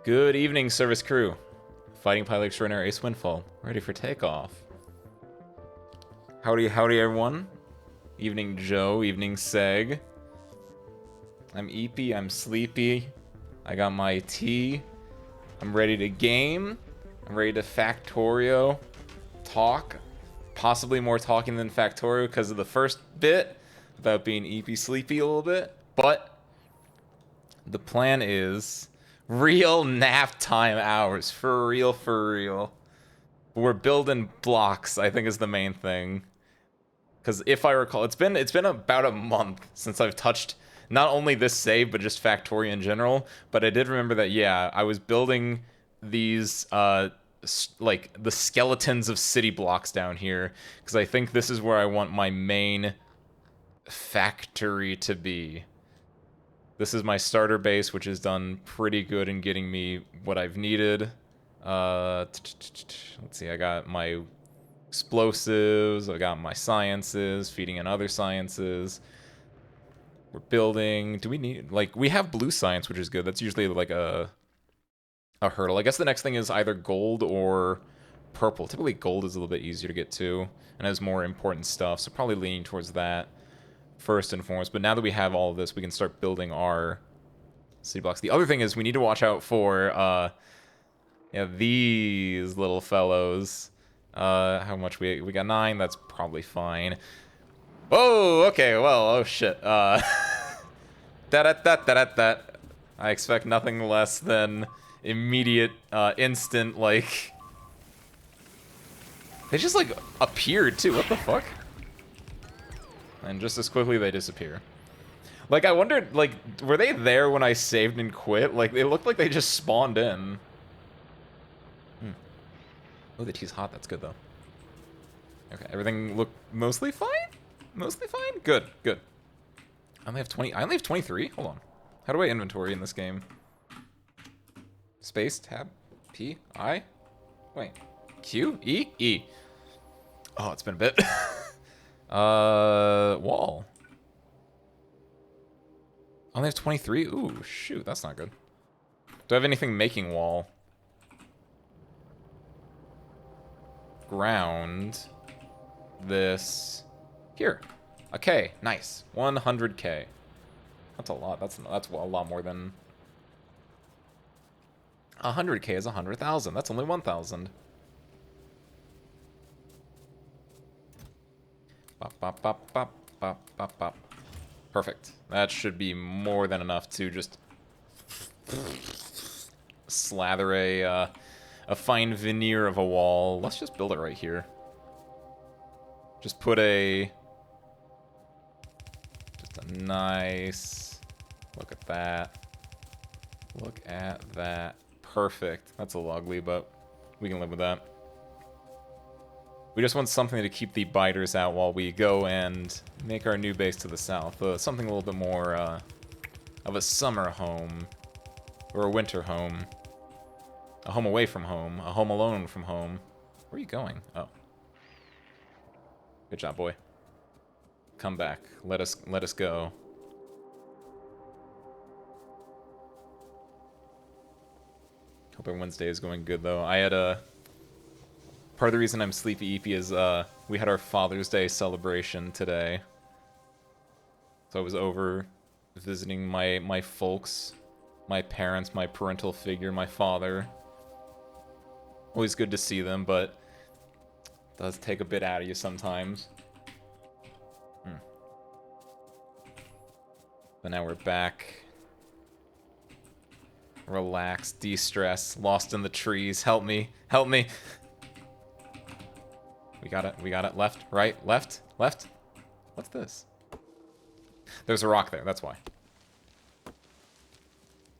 Good evening, service crew. Fighting pilot extraordinary Ace Windfall, ready for takeoff. Howdy, howdy, everyone. Evening, Joe. Evening, Seg. I'm eepy. I'm sleepy. I got my tea. I'm ready to game. I'm ready to Factorio. Talk. Possibly more talking than Factorio because of the first bit about being eepy, sleepy a little bit. But the plan is real nap time hours. For real, for real. We're building blocks, I think, is the main thing. Because if I recall, it's been about a month since I've touched not only this save, but just Factorio in general. But I did remember that, yeah, I was building these, like, the skeletons of city blocks down here. Because I think this is where I want my main factory to be. This is my starter base, which has done pretty good in getting me what I've needed. Let's see, I got my explosives, I got my sciences, feeding in other sciences. We're building. Do we need, like, we have blue science, which is good. That's usually like a hurdle. I guess the next thing is either gold or purple. Typically gold is a little bit easier to get to and has more important stuff, so probably leaning towards that first and foremost. But now that we have all of this, we can start building our city blocks. The other thing is we need to watch out for yeah, these little fellows. How much we got 9, that's probably fine. Oh, okay, well, oh shit. That. I expect nothing less than immediate, instant, like... They just, like, appeared, too. What the fuck? And just as quickly they disappear. Like, I wondered, like, were they there when I saved and quit? Like, they looked like they just spawned in. Oh, the tea's hot. That's good, though. Okay, everything looked mostly fine? Mostly fine? Good, good. I only have 20. I only have 23? Hold on. How do I inventory in this game? Space, tab, P, I? Wait. Q, E, E. Oh, it's been a bit. Wall. I only have 23? Ooh, shoot, that's not good. Do I have anything making wall? Ground. This. Here. A K. Nice. 100K. That's a lot. That's a lot more than... 100K is 100,000. That's only 1,000. Bop, bop, bop, bop, bop, bop, bop. Perfect. That should be more than enough to just slather a fine veneer of a wall. Let's just build it right here. Just put a nice, look at that. Look at that. Perfect. That's a little ugly, but we can live with that. We just want something to keep the biters out while we go and make our new base to the south. Something a little bit more of a summer home. Or a winter home. A home away from home. A home alone from home. Where are you going? Oh. Good job, boy. Come back. Let us go. Hope everyone's day is going good, though. I had a... Part of the reason I'm sleepy eepy is we had our Father's Day celebration today. So I was over visiting my folks, my parents, my parental figure, my father. Always good to see them, but it does take a bit out of you sometimes. But now we're back. Relax, de-stress, lost in the trees. Help me, help me. We got it. Left, right, left, left. What's this? There's a rock there, that's why.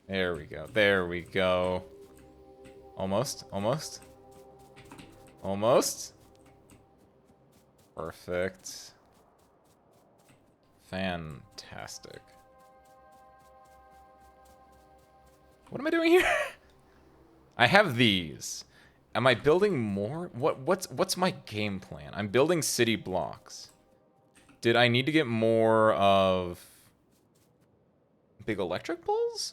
There we go, there we go. Almost, almost. Almost. Perfect. Fantastic. What am I doing here? I have these. Am I building more? What's my game plan? I'm building city blocks. Did I need to get more of big electric poles?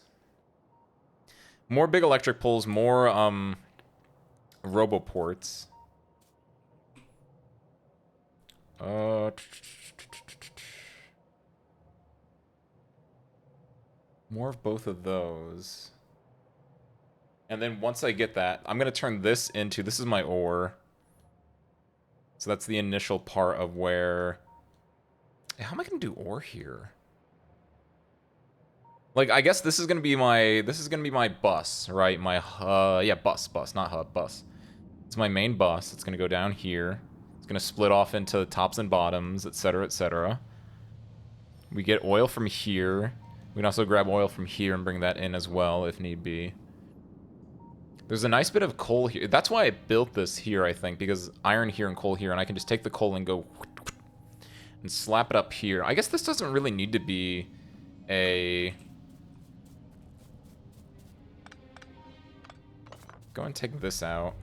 More big electric poles, more roboports. More of both of those. And then once I get that, I'm going to turn this into... This is my ore. So that's the initial part of where... How am I going to do ore here? Like, I guess this is going to be my... This is going to be my bus, right? My... yeah, bus, not hub, bus. It's my main bus. It's going to go down here. It's going to split off into tops and bottoms, etc., etc. We get oil from here. We can also grab oil from here and bring that in as well, if need be. There's a nice bit of coal here. That's why I built this here, I think, because iron here and coal here, and I can just take the coal and go and slap it up here. I guess this doesn't really need to be a... Go and take this out.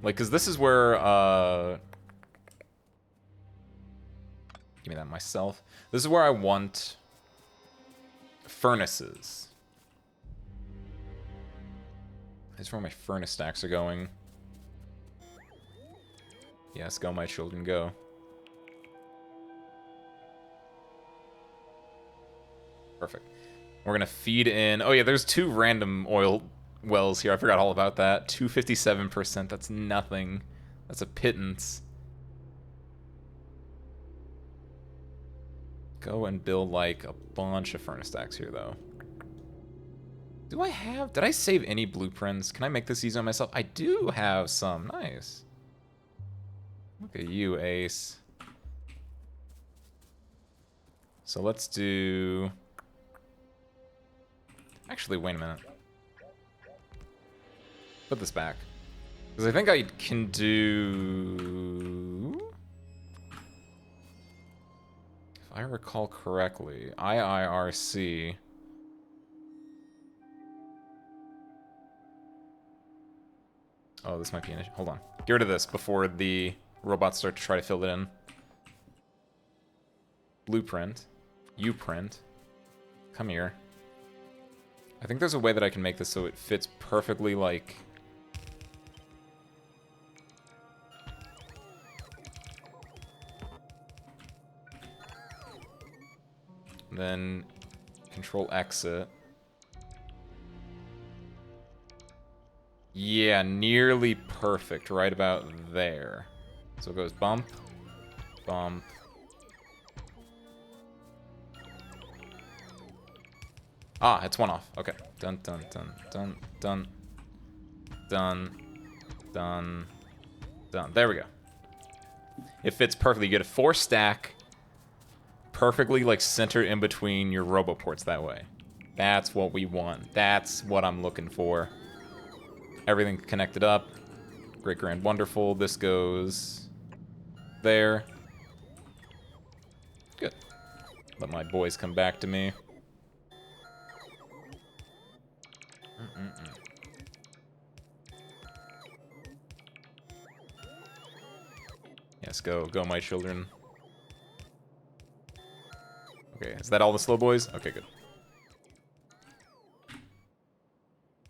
Like, because this is where, give me that myself. This is where I want furnaces. This is where my furnace stacks are going. Yes, go, my children, go. Perfect. We're gonna feed in... Oh yeah, there's 2 random oil wells here. I forgot all about that. 257%, that's nothing. That's a pittance. Go and build, like, a bunch of furnace stacks here, though. Do I have... Did I save any blueprints? Can I make this easy on myself? I do have some. Nice. Look at you, Ace. So let's do... Actually, wait a minute. Put this back. Because I think I can do... If I recall correctly, IIRC... Oh, this might be an issue. Hold on. Get rid of this before the robots start to try to fill it in. Blueprint. U-print. Come here. I think there's a way that I can make this so it fits perfectly, like... Then control exit. Yeah, nearly perfect, right about there. So it goes bump, bump. Ah, it's one off. Okay. Dun, dun, dun, dun, dun. Done. Done. Done. There we go. It fits perfectly. You get a 4 stack. Perfectly, like, centered in between your roboports that way. That's what we want. That's what I'm looking for. Everything connected up. Great, grand, wonderful. This goes there. Good. Let my boys come back to me. Yes, go, my children. Okay, is that all the slow boys? Okay, good.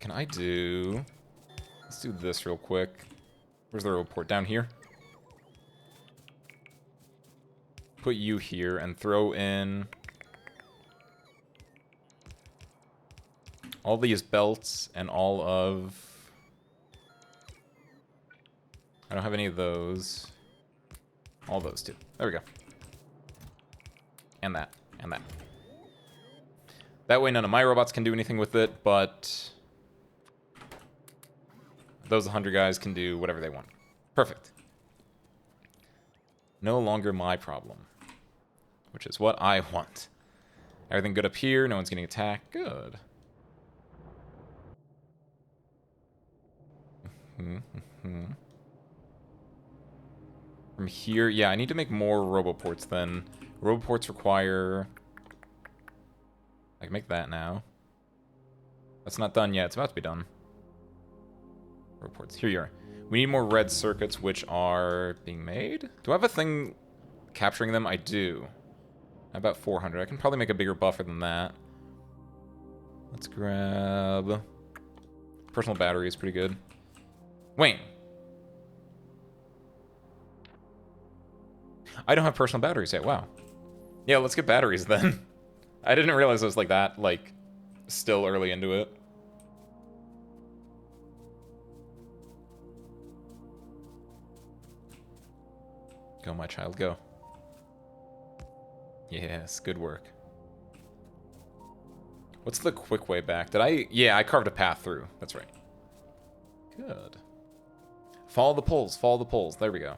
Can I do... Let's do this real quick. Where's the report? Down here? Put you here and throw in... all these belts and all of... I don't have any of those. All those too. There we go. And that. And that. That way none of my robots can do anything with it, but... those 100 guys can do whatever they want. Perfect. No longer my problem. Which is what I want. Everything good up here. No one's getting attacked. Good. From here, yeah, I need to make more roboports then. Roboports require... I can make that now. That's not done yet. It's about to be done. Roboports. Here you are. We need more red circuits, which are being made. Do I have a thing capturing them? I do. About 400. I can probably make a bigger buffer than that. Let's grab... Personal battery is pretty good. Wait. I don't have personal batteries yet, wow. Yeah, let's get batteries then. I didn't realize it was like that, like, still early into it. Go, my child, go. Yes, good work. What's the quick way back? Did I... Yeah, I carved a path through. That's right. Good. Follow the poles. Follow the poles. There we go.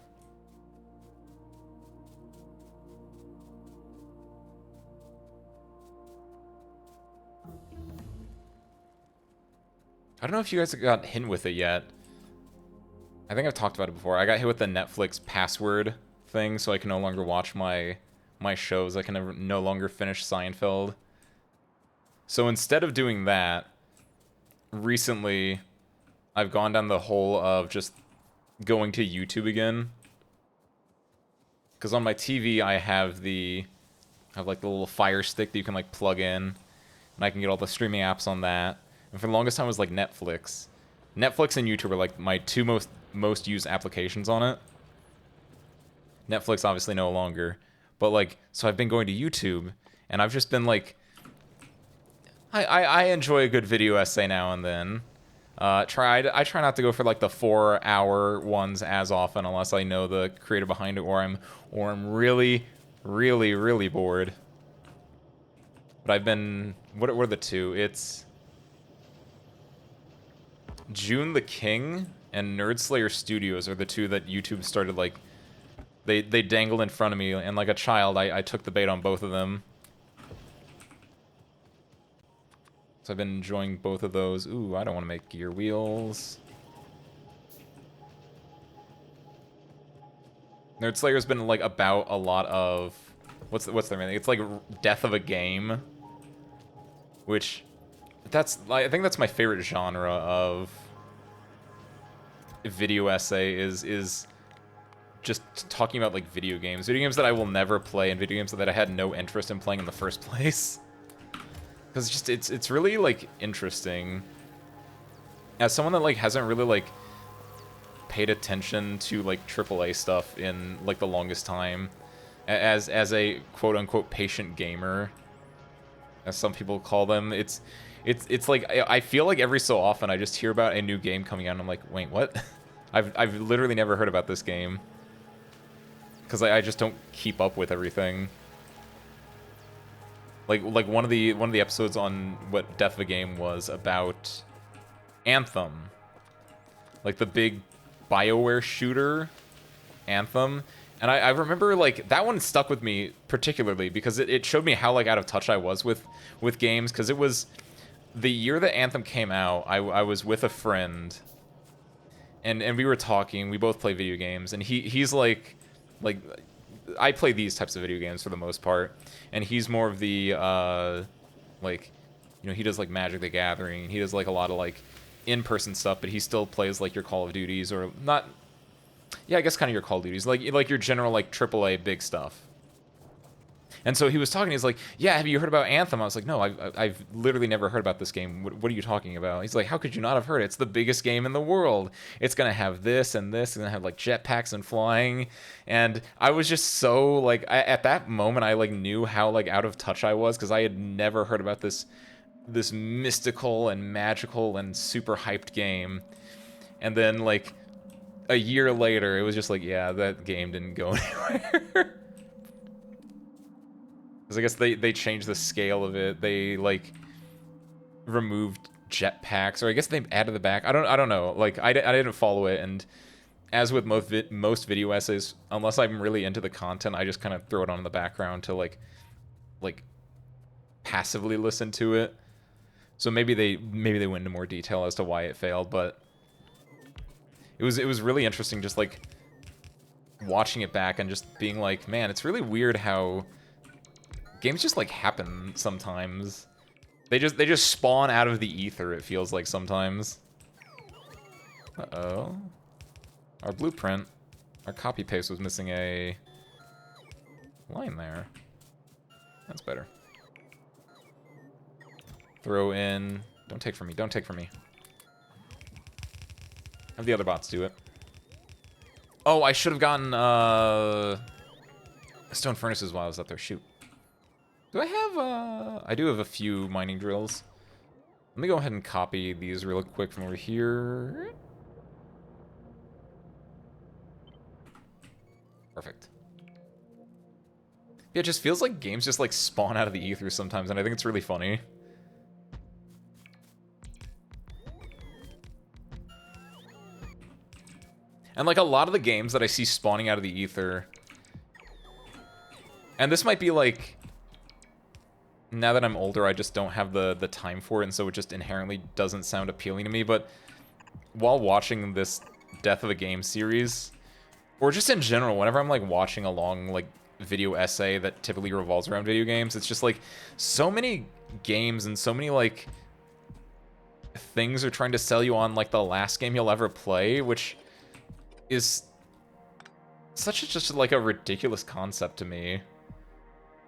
I don't know if you guys got hit with it yet. I think I've talked about it before. I got hit with the Netflix password thing, so I can no longer watch my shows. I can no longer finish Seinfeld. So instead of doing that, recently I've gone down the hole of just going to YouTube again. Because on my TV I have like the little Fire Stick that you can like plug in, and I can get all the streaming apps on that. And for the longest time it was like Netflix. Netflix and YouTube are like my two most used applications on it. Netflix obviously no longer. But like, so I've been going to YouTube, and I've just been like, I enjoy a good video essay now and then. I try not to go for like the 4-hour ones as often unless I know the creator behind it, or I'm really, really, really bored. But I've been... What are the two? It's June the King and Nerdslayer Studios are the two that YouTube started, like... They dangled in front of me, and like a child, I took the bait on both of them. So I've been enjoying both of those. Ooh, I don't want to make gear wheels. Nerdslayer's been like about a lot of... What's their name? It's like death of a game. Which... I think that's my favorite genre of video essay is just talking about like video games. Video games that I will never play, and video games that I had no interest in playing in the first place. Because it's really like interesting. As someone that like hasn't really like paid attention to like AAA stuff in like the longest time, as a quote unquote patient gamer, as some people call them, it's like I feel like every so often I just hear about a new game coming out and I'm like, wait, what? I've literally never heard about this game. Because I just don't keep up with everything. Like one of the episodes on what Death of a Game was about Anthem. Like the big BioWare shooter, Anthem. And I remember like that one stuck with me particularly because it showed me how like out of touch I was with games, because it was the year that Anthem came out. I was with a friend, and we were talking. We both play video games, and he's like I play these types of video games for the most part, and he's more of the like, you know, he does like Magic the Gathering. He does like a lot of like in-person stuff, but he still plays like your Call of Duties, or not. Yeah, I guess kind of your Call of Duties, like your general like AAA big stuff. And so he was talking. He's like, "Yeah, have you heard about Anthem?" I was like, "No, I've literally never heard about this game. What are you talking about?" He's like, "How could you not have heard it? It's the biggest game in the world. It's gonna have this and this, and gonna have like jetpacks and flying." And I was just so like, at that moment, I like knew how like out of touch I was, because I had never heard about this mystical and magical and super hyped game. And then like a year later, it was just like, yeah, that game didn't go anywhere. Because I guess they changed the scale of it. They like removed jetpacks, or I guess they added the back. I don't know. Like I didn't follow it, and as with most video essays, unless I'm really into the content, I just kind of throw it on in the background to like passively listen to it. So maybe they went into more detail as to why it failed, but it was really interesting just like watching it back and just being like, man, it's really weird how games just like happen sometimes. They just spawn out of the ether, it feels like sometimes. Uh-oh. Our blueprint, our copy paste was missing a line there. That's better. Throw in... Don't take from me. Don't take from me. Have the other bots do it. Oh, I should have gotten stone furnaces while I was up there. Shoot. Do I have... I do have a few mining drills. Let me go ahead and copy these real quick from over here. Perfect. Yeah, it just feels like games just like spawn out of the ether sometimes, and I think it's really funny. And like a lot of the games that I see spawning out of the ether, and this might be like, now that I'm older, I just don't have the time for it, and so it just inherently doesn't sound appealing to me, but while watching this Death of a Game series, or just in general, whenever I'm like watching a long like video essay that typically revolves around video games, it's just like so many games and so many like things are trying to sell you on like the last game you'll ever play, which is such a just like a ridiculous concept to me.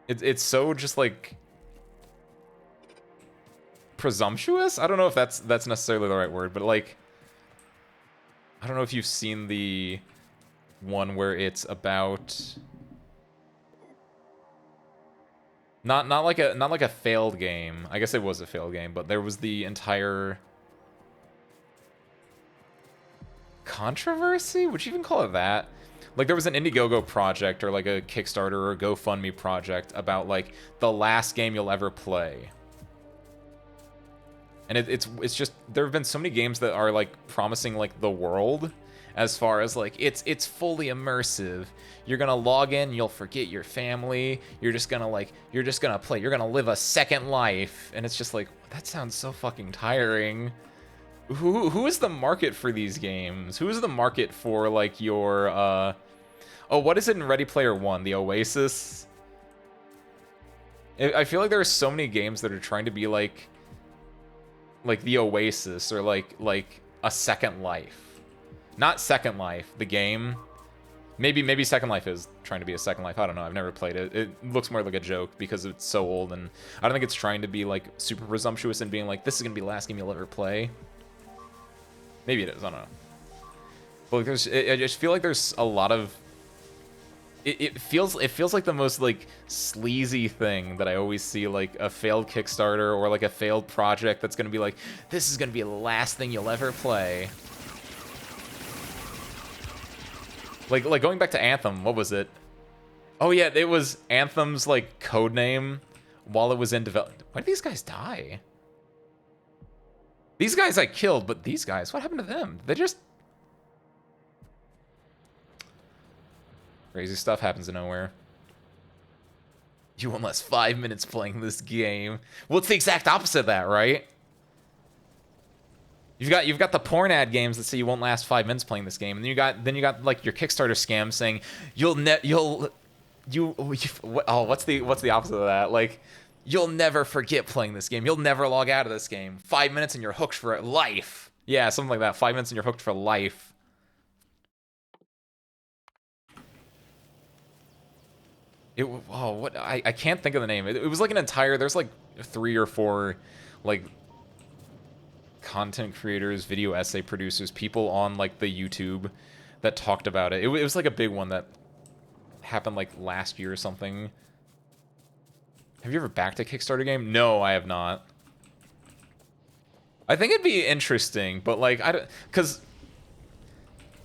It's so just like presumptuous. I don't know if that's necessarily the right word, but like I don't know if you've seen the one where it's about not like a failed game. I guess it was a failed game, but there was the entire controversy? Would you even call it that? Like there was an Indiegogo project or like a Kickstarter or a GoFundMe project about like the last game you'll ever play. And it's just, there have been so many games that are like promising like the world as far as like it's fully immersive. You're gonna log in, you'll forget your family. You're just gonna play. You're gonna live a second life, and it's just like that sounds so fucking tiring. Who is the market for these games? Who is the market for like your oh, what is it in Ready Player One? The Oasis. I feel like there are so many games that are trying to be like the Oasis or like a Second Life. Not Second Life, the game. Maybe Second Life is trying to be a Second Life. I don't know. I've never played it. It looks more like a joke because it's so old, and I don't think it's trying to be like super presumptuous and being like, this is gonna be the last game you'll ever play. Maybe it is. I don't know. But like, I just feel like there's a lot of. It feels like the most like sleazy thing that I always see, like a failed Kickstarter or like a failed project that's gonna be like, this is gonna be the last thing you'll ever play. Like going back to Anthem, what was it? Oh yeah, it was Anthem's like code name while it was in development. Why did these guys die? These guys I killed, but these guys, what happened to them? They just... Crazy stuff happens in nowhere. You won't last 5 minutes playing this game. Well, it's the exact opposite of that, right? You've got the porn ad games that say you won't last 5 minutes playing this game, and then you got like your Kickstarter scam saying what's the opposite of that? Like, you'll never forget playing this game. You'll never log out of this game. 5 minutes and you're hooked for life. Yeah, something like that. 5 minutes and you're hooked for life. I can't think of the name. It was like an entire, there's like 3 or 4 like content creators, video essay producers, people on like the YouTube that talked about it. It was like a big one that happened like last year or something. Have you ever backed a Kickstarter game? No, I have not. I think it'd be interesting, but like because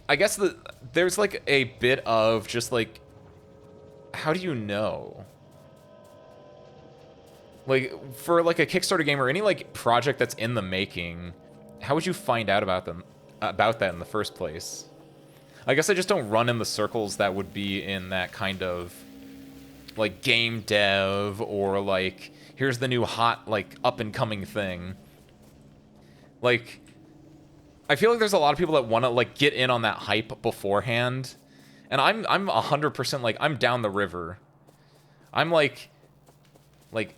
I guess there's like a bit of just like, how do you know? Like, for like a Kickstarter game or any like project that's in the making, how would you find out about that in the first place? I guess I just don't run in the circles that would be in that kind of like game dev or like here's the new hot like up and coming thing. Like, I feel like there's a lot of people that want to like get in on that hype beforehand, and I'm 100% like I'm down the river. I'm like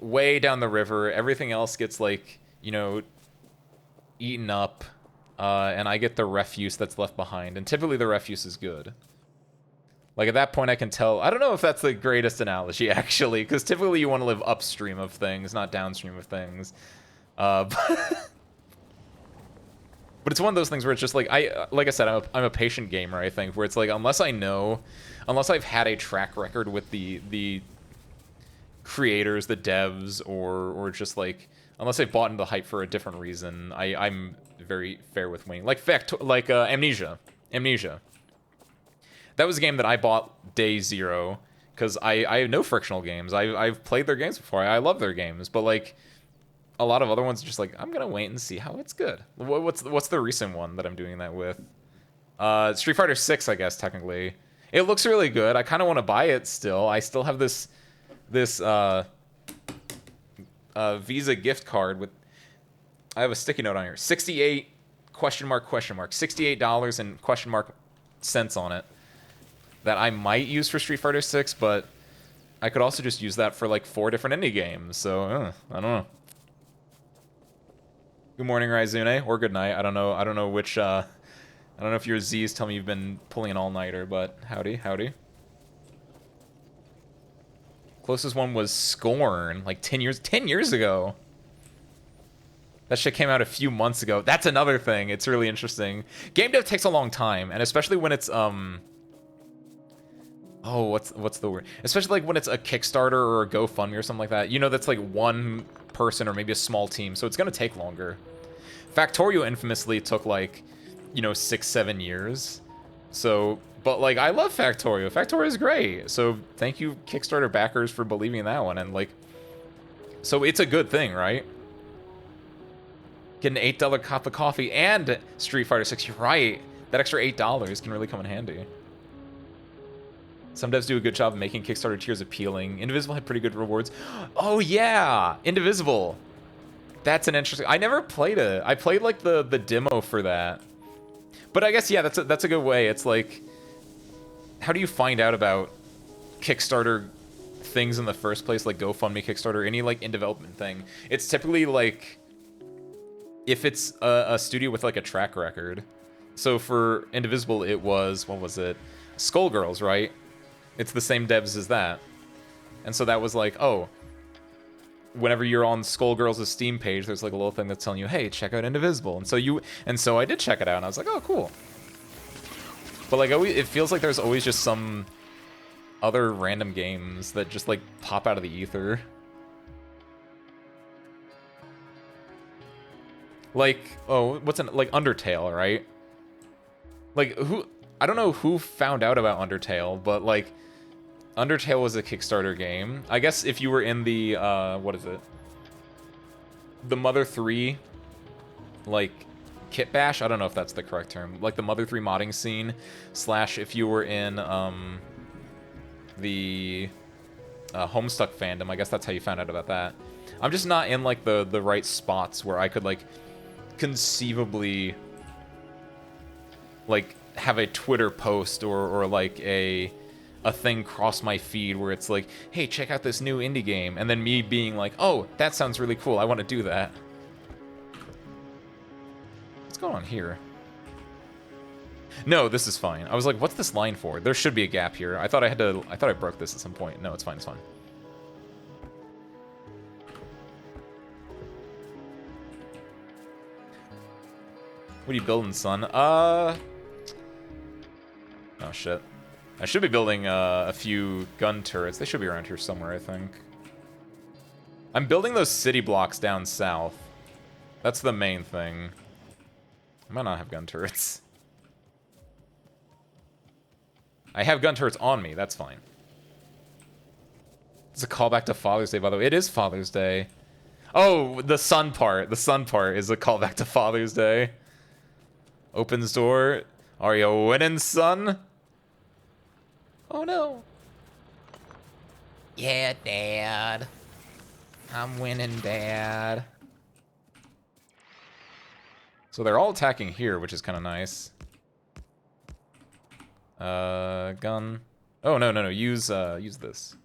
way down the river. Everything else gets like, you know, eaten up, and I get the refuse that's left behind, and typically the refuse is good. Like at that point I can tell, I don't know if that's the greatest analogy actually, because typically you want to live upstream of things, not downstream of things. But it's one of those things where it's just like like I said, I'm a patient gamer. I think where it's like unless I've had a track record with the creators, the devs, or just like unless I've bought into the hype for a different reason, I'm very fair with waiting. Like Amnesia. That was a game that I bought day zero because I have no frictional games. I've played their games before. I love their games, but like a lot of other ones, are just like I'm gonna wait and see how it's good. What's the recent one that I'm doing that with? Street Fighter 6, I guess technically. It looks really good. I kind of want to buy it still. I still have this Visa gift card with. I have a sticky note on here. 68 question mark $68 and question mark cents on it that I might use for Street Fighter 6, but I could also just use that for like 4 different indie games. So I don't know. Good morning, Raizune, or good night. I don't know which. I don't know if your Z's tell me you've been pulling an all-nighter, but howdy. Closest one was Scorn, like 10 years ago. That shit came out a few months ago. That's another thing. It's really interesting. Game dev takes a long time, and especially when it's oh, what's the word? Especially like when it's a Kickstarter or a GoFundMe or something like that. You know, that's like one person or maybe a small team, so it's gonna take longer. Factorio infamously took like, 6-7 years. So, but like I love Factorio. Factorio is great. So thank you Kickstarter backers for believing in that one. And like, so it's a good thing, right? Get an $8 cup of coffee and Street Fighter 6. You're right. That extra $8 can really come in handy. Some devs do a good job of making Kickstarter tiers appealing. Indivisible had pretty good rewards. Oh yeah, Indivisible. That's an interesting. I never played it. I played like the demo for that. But I guess yeah, that's a good way. It's like, how do you find out about Kickstarter things in the first place, like GoFundMe, Kickstarter, any like in development thing? It's typically like if it's a studio with like a track record. So for Indivisible, it was, what was it? Skullgirls, right? It's the same devs as that. And so that was like, oh, whenever you're on Skullgirls' Steam page, there's like a little thing that's telling you, hey, check out Indivisible. And so I did check it out, and I was like, oh, cool. But like, it feels like there's always just some other random games that just like pop out of the ether. Like, oh, like Undertale, right? Like, I don't know who found out about Undertale, but like, Undertale was a Kickstarter game. I guess if you were in the, what is it? The Mother 3, like, kit bash? I don't know if that's the correct term. Like, the Mother 3 modding scene, / if you were in, the Homestuck fandom. I guess that's how you found out about that. I'm just not in, like, the right spots where I could, like, conceivably, like, have a Twitter post or like a thing cross my feed where it's like, hey, check out this new indie game, and then me being like, oh, that sounds really cool, I want to do that. What's going on here? No, this is fine. I was like, what's this line for? There should be a gap here. I thought I broke this at some point. No, it's fine, it's fine. What are you building, son? Oh shit. I should be building a few gun turrets. They should be around here somewhere, I think. I'm building those city blocks down south. That's the main thing. I might not have gun turrets. I have gun turrets on me, that's fine. It's a callback to Father's Day, by the way. It is Father's Day. Oh, the sun part. The sun part is a callback to Father's Day. Opens door. Are you winning, son? Oh no. Yeah, Dad. I'm winning, Dad. So they're all attacking here, which is kind of nice. Gun. Oh, no. Use this.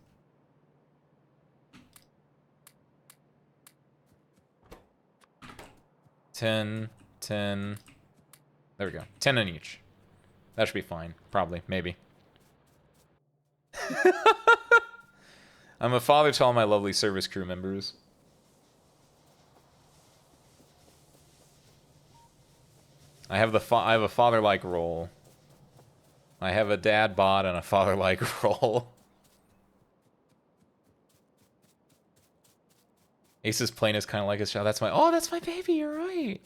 Ten. There we go. 10 in each. That should be fine. Probably. Maybe. I'm a father to all my lovely service crew members. I have I have a father-like role. I have a dad bod and a father-like role. Ace's plane is kind of like his child. That's my baby. You're right.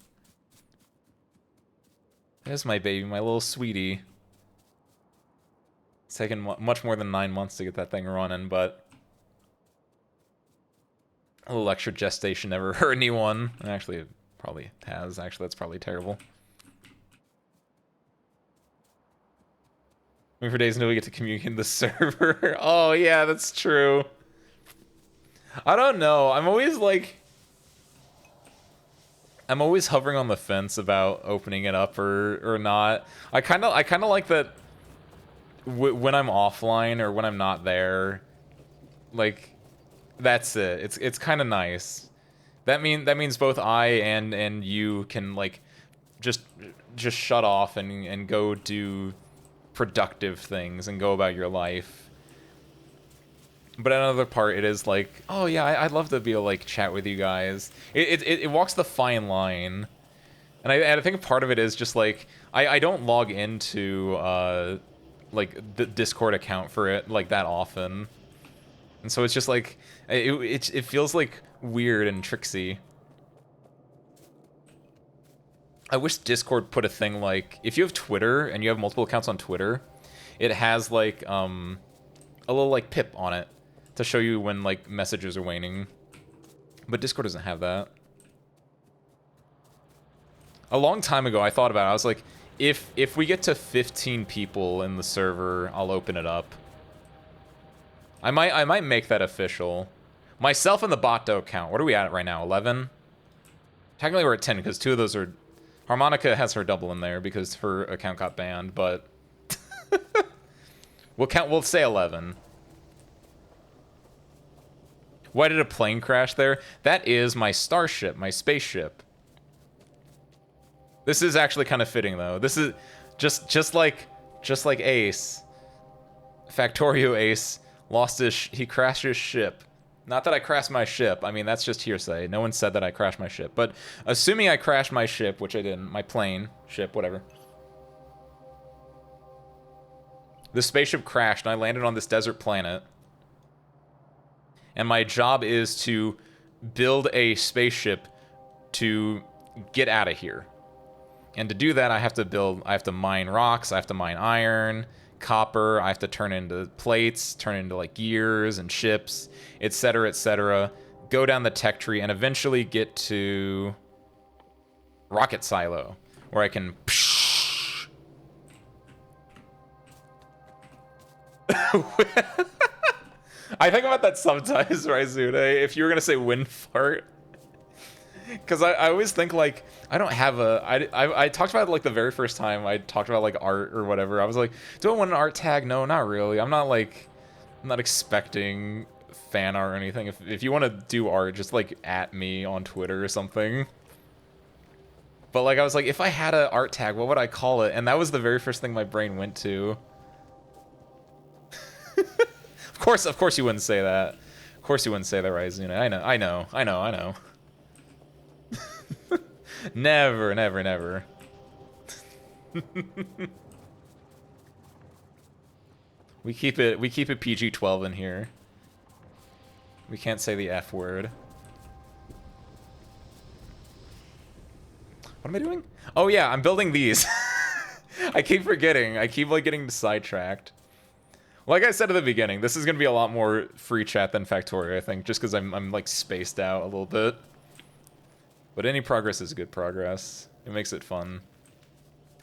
That's my baby, my little sweetie. It's taken much more than 9 months to get that thing running, but a little extra gestation never hurt anyone. And actually, it probably has. Actually, that's probably terrible. Waiting for days until we get to communicate in the server. Oh, yeah, that's true. I don't know. I'm always hovering on the fence about opening it up or not. I kind of like that when I'm offline or when I'm not there, like that's it. It's kind of nice. That means both I and you can like just shut off and go do productive things and go about your life. But another part, it is like, oh yeah, I'd love to be able to like chat with you guys. It walks the fine line, and I think part of it is just like I don't log into like the Discord account for it like that often, and so it's just like it feels like weird and tricksy. I wish Discord put a thing like if you have Twitter and you have multiple accounts on Twitter, it has like a little like pip on it to show you when like messages are waning. But Discord doesn't have that. A long time ago I thought about it. I was like, if we get to 15 people in the server, I'll open it up. I might make that official. Myself and the bot don't count. What are we at right now? 11? Technically we're at 10 because 2 of those are Harmonica has her double in there because her account got banned, but we'll say 11. Why did a plane crash there? That is my starship, my spaceship. This is actually kind of fitting though. This is just like Ace. Factorio Ace he crashed his ship. Not that I crashed my ship. I mean, that's just hearsay. No one said that I crashed my ship. But assuming I crashed my ship, which I didn't, my plane, ship, whatever. The spaceship crashed and I landed on this desert planet. And my job is to build a spaceship to get out of here. And to do that, I have to mine rocks, I have to mine iron, copper, I have to turn into plates, turn into like gears and ships, etc., etc. Go down the tech tree and eventually get to rocket silo, where I can I think about that sometimes, Raizune, if you were gonna say wind fart. Because I always think, like, I don't have a... I talked about it, like, the very first time I talked about, like, art or whatever. I was like, do I want an art tag? No, not really. I'm not expecting fan art or anything. If you want to do art, just, like, at me on Twitter or something. But, like, I was like, if I had an art tag, what would I call it? And that was the very first thing my brain went to. Of course you wouldn't say that. Of course you wouldn't say that, Raizune. I know. Never, never, never. we keep it PG-12 in here. We can't say the F word. What am I doing? Oh yeah, I'm building these. I keep forgetting. I keep like getting sidetracked. Like I said at the beginning, this is gonna be a lot more free chat than Factorio, I think, just because I'm like spaced out a little bit. But any progress is good progress. It makes it fun.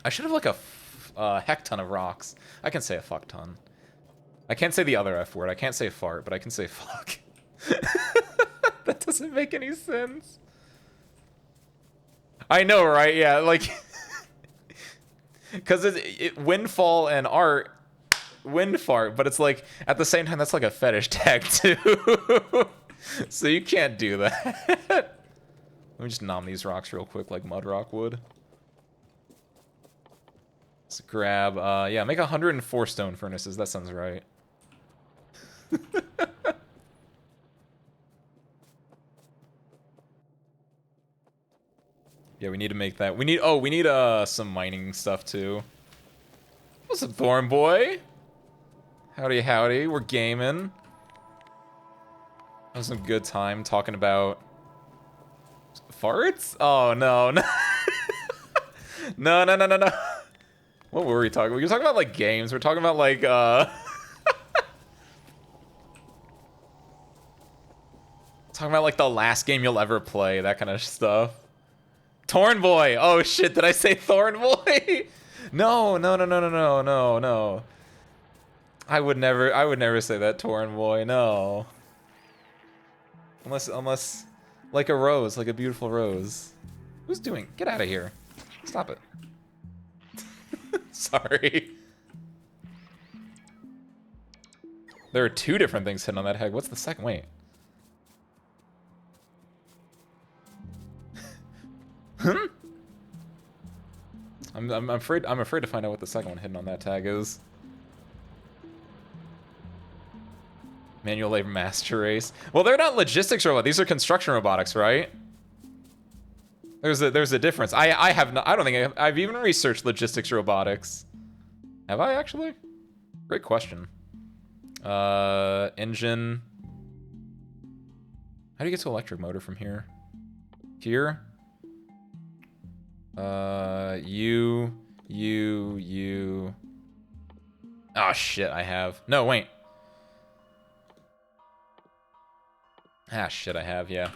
I should have like a heck ton of rocks. I can say a fuck ton. I can't say the other F word. I can't say fart, but I can say fuck. That doesn't make any sense. I know, right? Yeah, like... Because windfall and art... Wind fart, but it's like, at the same time, that's like a fetish tag, too. So you can't do that. Let me just nom these rocks real quick, like mud rock would. Let's grab, yeah, make 104 stone furnaces. That sounds right. Yeah, we need to make that. We need some mining stuff too. What's up, Thorn Boy? Howdy, howdy. We're gaming. That was some good time talking about farts. Oh no, no, no, no, no, no, no. What were we talking about? We were talking about like games. We're talking about like talking about like the last game you'll ever play, that kind of stuff. Torn Boy. Oh shit, did I say Thorn Boy? No, no, no, no, no, no, no, no. I would never say that, Torn Boy. No. Unless like a rose, like a beautiful rose. Who's doing? Get out of here. Stop it. Sorry. There are two different things hidden on that head. What's the second? Wait. Hmm? I'm afraid to find out what the second one hidden on that tag is. Manual labor master race. Well, they're not logistics robots. These are construction robotics, right? There's a difference. I don't think I've even researched logistics robotics. Have I actually? Great question. Engine. How do you get to electric motor from here? Here? You. Oh shit, I have. No, wait. Ah shit, I have, yeah.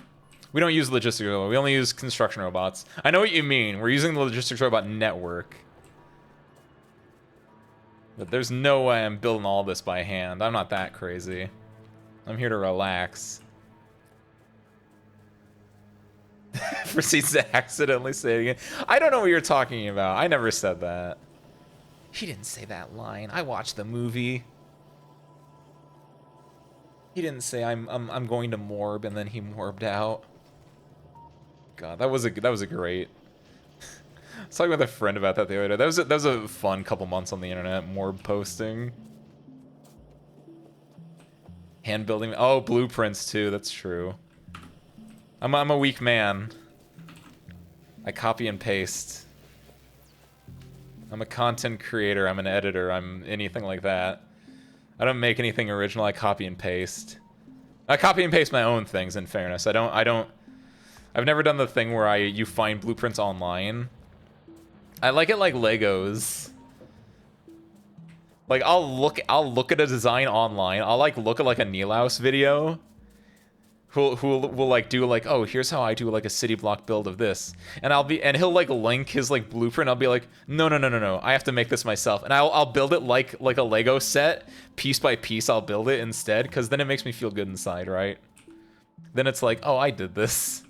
We don't use logistics robots, we only use construction robots. I know what you mean, we're using the logistics robot network. But there's no way I'm building all this by hand. I'm not that crazy. I'm here to relax. Proceeds to accidentally say it again. I don't know what you're talking about. I never said that. He didn't say that line. I watched the movie. He didn't say I'm going to morb and then he morbed out. God, that was a great. I was talking with a friend about that the other day. That was a fun couple months on the internet. Morb posting. Hand building. Oh, blueprints too. That's true. I'm a weak man. I copy and paste. I'm a content creator. I'm an editor. I'm anything like that. I don't make anything original. I copy and paste. I copy and paste my own things. In fairness, I've never done the thing where you find blueprints online. I like it like Legos. Like I'll look at a design online. I'll like look at like a Neilhouse video. Who will like do like, oh, here's how I do like a city block build of this, and he'll like link his like blueprint. I'll be like, no, I have to make this myself, and I'll build it like a Lego set, piece by piece. I'll build it instead, because then it makes me feel good inside, right? Then it's like, oh, I did this.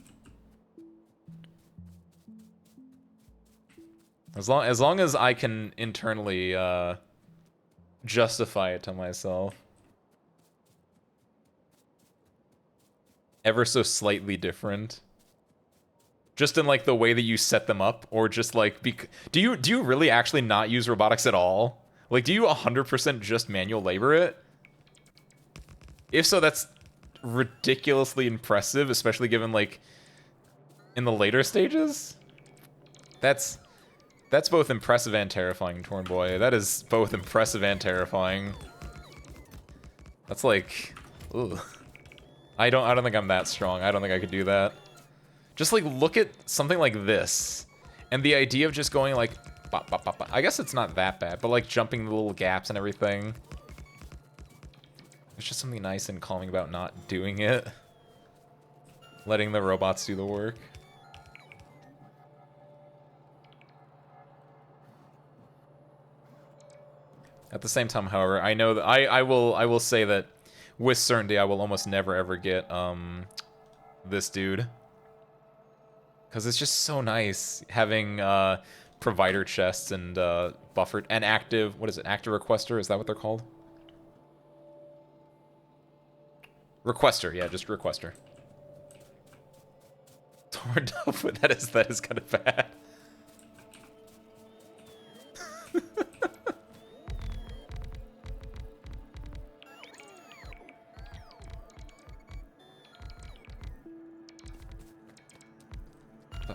As long as I can internally justify it to myself. Ever so slightly different. Just in like the way that you set them up, or just like do you really actually not use robotics at all? Like, do you 100% just manual labor it? If so, that's ridiculously impressive, especially given like in the later stages. That's both impressive and terrifying, Torn Boy. That is both impressive and terrifying. That's like, ugh. I don't think I'm that strong. I don't think I could do that. Just like look at something like this, and the idea of just going like, bop, bop, bop, bop. I guess it's not that bad, but like jumping the little gaps and everything. There's just something nice and calming about not doing it. Letting the robots do the work. At the same time, however, I know that I will say that with certainty I will almost never ever get this dude, because it's just so nice having provider chests and buffered and active, what is it, active requester, is that what they're called? Requester, yeah, just requester. Torn up, that is kind of bad.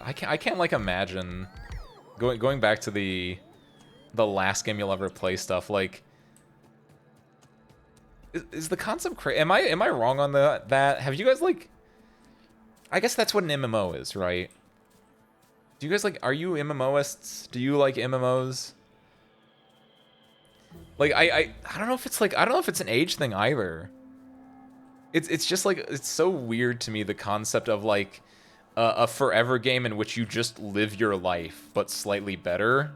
I can't like imagine going back to the last game you'll ever play stuff. Like, is the concept crazy? Am I wrong on that? Have you guys like? I guess that's what an MMO is, right? Do you guys like? Are you MMOists? Do you like MMOs? Like I don't know if it's like I don't know if it's an age thing either. It's just like it's so weird to me, the concept of like a forever game in which you just live your life but slightly better.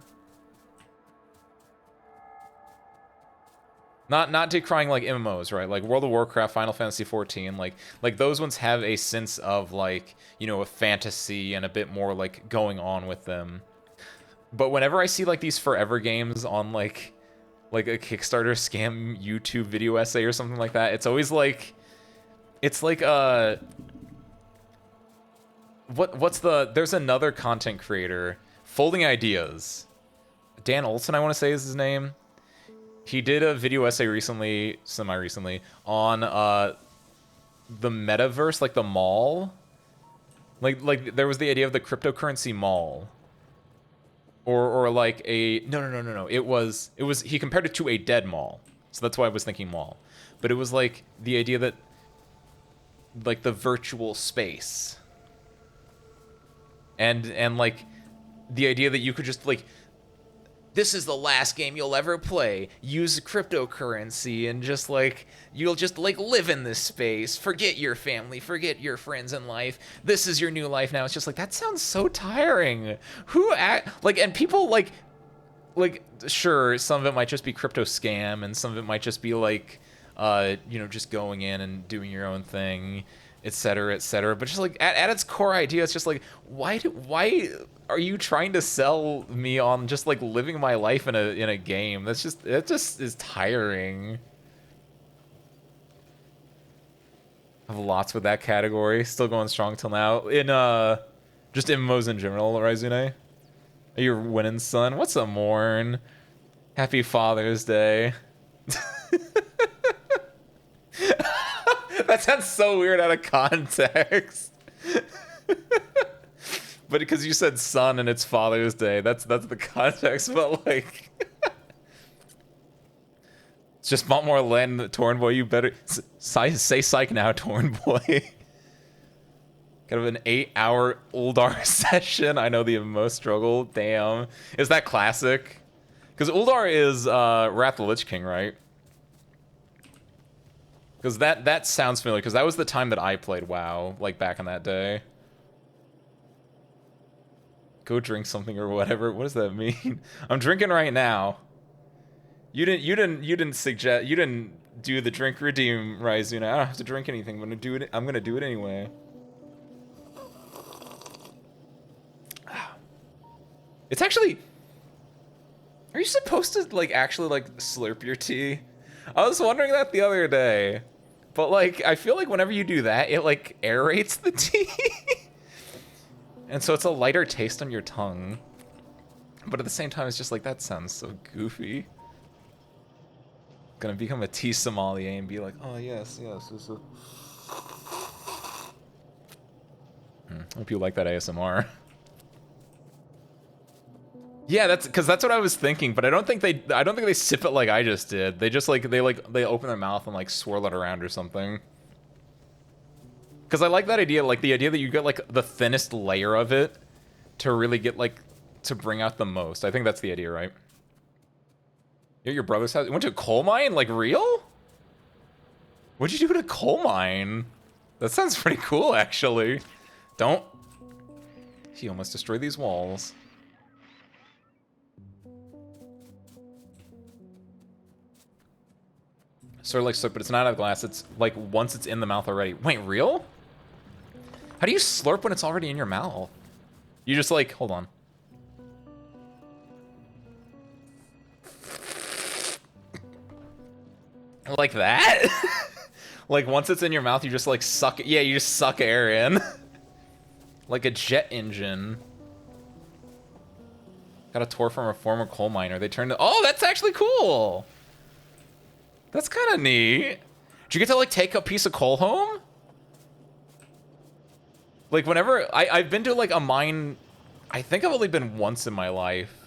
Not decrying like MMOs, right? Like World of Warcraft, Final Fantasy 14, like those ones have a sense of like, you know, a fantasy and a bit more like going on with them. But whenever I see like these forever games on like a Kickstarter scam YouTube video essay or something like that, it's always like it's like there's another content creator, Folding Ideas. Dan Olson, I want to say is his name. He did a video essay recently, semi-recently, on the metaverse, like the mall. Like there was the idea of the cryptocurrency mall. Or like a no. It was he compared it to a dead mall. So that's why I was thinking mall. But it was like the idea that like the virtual space. And like the idea that you could just like, this is the last game you'll ever play. Use cryptocurrency and just like you'll just like live in this space. Forget your family, forget your friends in life. This is your new life now. It's just like that sounds so tiring. And people like sure, some of it might just be crypto scam and some of it might just be like you know, just going in and doing your own thing, etc., etc. But just like at its core idea, it's just like why are you trying to sell me on just like living my life in a game? It just is tiring. I have lots with that category. Still going strong till now. In just MMOs in general, Raizune. Are you winning, son? What's up, Morn? Happy Father's Day. That sounds so weird out of context. But because you said son and it's Father's Day, that's the context. But like, it's just bought more land, Torn Boy. You better say psych now, Torn Boy. Kind of an 8-hour Uldar session. I know the MMO struggle. Damn, is that classic? Because Uldar is Wrath of the Lich King, right? Because that sounds familiar. Because that was the time that I played WoW, like back in that day. Go drink something or whatever. What does that mean? I'm drinking right now. You didn't suggest. You didn't do the drink redeem, Raizuna. I don't have to drink anything. I'm gonna do it anyway. It's actually. Are you supposed to like actually like slurp your tea? I was wondering that the other day, but like I feel like whenever you do that, it like aerates the tea. And so it's a lighter taste on your tongue. But at the same time, it's just like, that sounds so goofy. Gonna become a tea sommelier and be like, oh, yes. Hope you like that ASMR. Yeah, that's what I was thinking, but I don't think they sip it like I just did. They just like, they open their mouth and like swirl it around or something. Because I like that idea, like the idea that you get like the thinnest layer of it to really get like, to bring out the most. I think that's the idea, right? You're at your brother's house? You went to a coal mine? Like real? What'd you do at a coal mine? That sounds pretty cool, actually. Don't. He almost destroyed these walls. Sort of like slurp, but it's not out of glass. It's like once it's in the mouth already. Wait, real? How do you slurp when it's already in your mouth? You just like, hold on. Like that? Like once it's in your mouth, you just like suck it. Yeah, you just suck air in. Like a jet engine. Got a tour from a former coal miner. They turned it. Oh, that's actually cool. That's kind of neat. Did you get to like take a piece of coal home? Like, whenever I've been to like a mine, I think I've only been once in my life.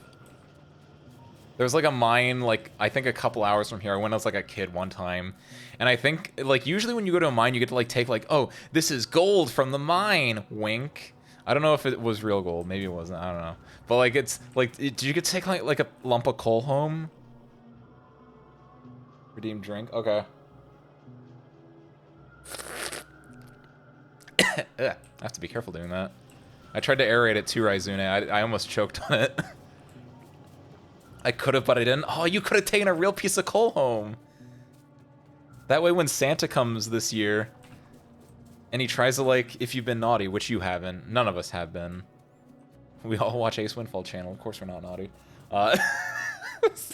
There was like a mine, like, I think a couple hours from here when I was like a kid one time. And I think, like, usually when you go to a mine, you get to like take like, oh, this is gold from the mine, wink. I don't know if it was real gold, maybe it wasn't, I don't know. But like, it's like, did you get to take like a lump of coal home? Redeem drink, okay. I have to be careful doing that. I tried to aerate it too, Raizune. I almost choked on it. I could have, but I didn't. Oh, you could have taken a real piece of coal home. That way when Santa comes this year, and he tries to, like, if you've been naughty, which you haven't. None of us have been. We all watch Ace Windfall channel. Of course we're not naughty. So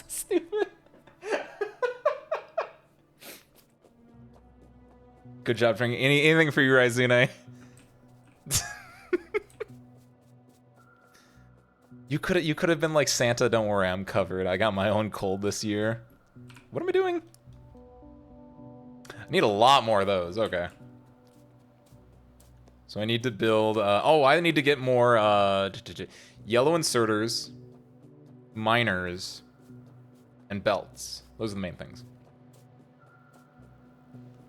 stupid. Good job drinking. Anything for you, Raizune. You could have been like, Santa, don't worry, I'm covered. I got my own cold this year. What am I doing? I need a lot more of those. Okay. So I need to build... oh, I need to get more yellow inserters, miners, and belts. Those are the main things.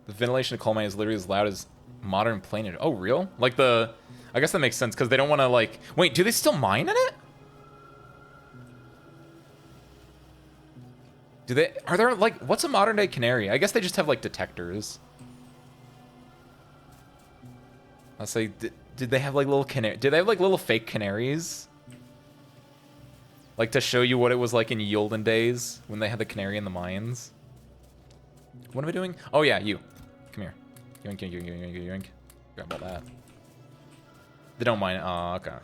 The ventilation of coal mine is literally as loud as modern plane. Oh, real? Like the... I guess that makes sense, because they don't want to, like... Wait, do they still mine in it? Do they... Are there, like... What's a modern-day canary? I guess they just have, like, detectors. I'll say... Did they have, like, little canary... Did they have, like, little fake canaries? Like, to show you what it was like in ye olden days, when they had the canary in the mines? What am I doing? Oh, yeah, you. Come here. Yoink, yoink, yoink, yoink, yoink, yoink. Grab all that. They don't mind... Oh, okay.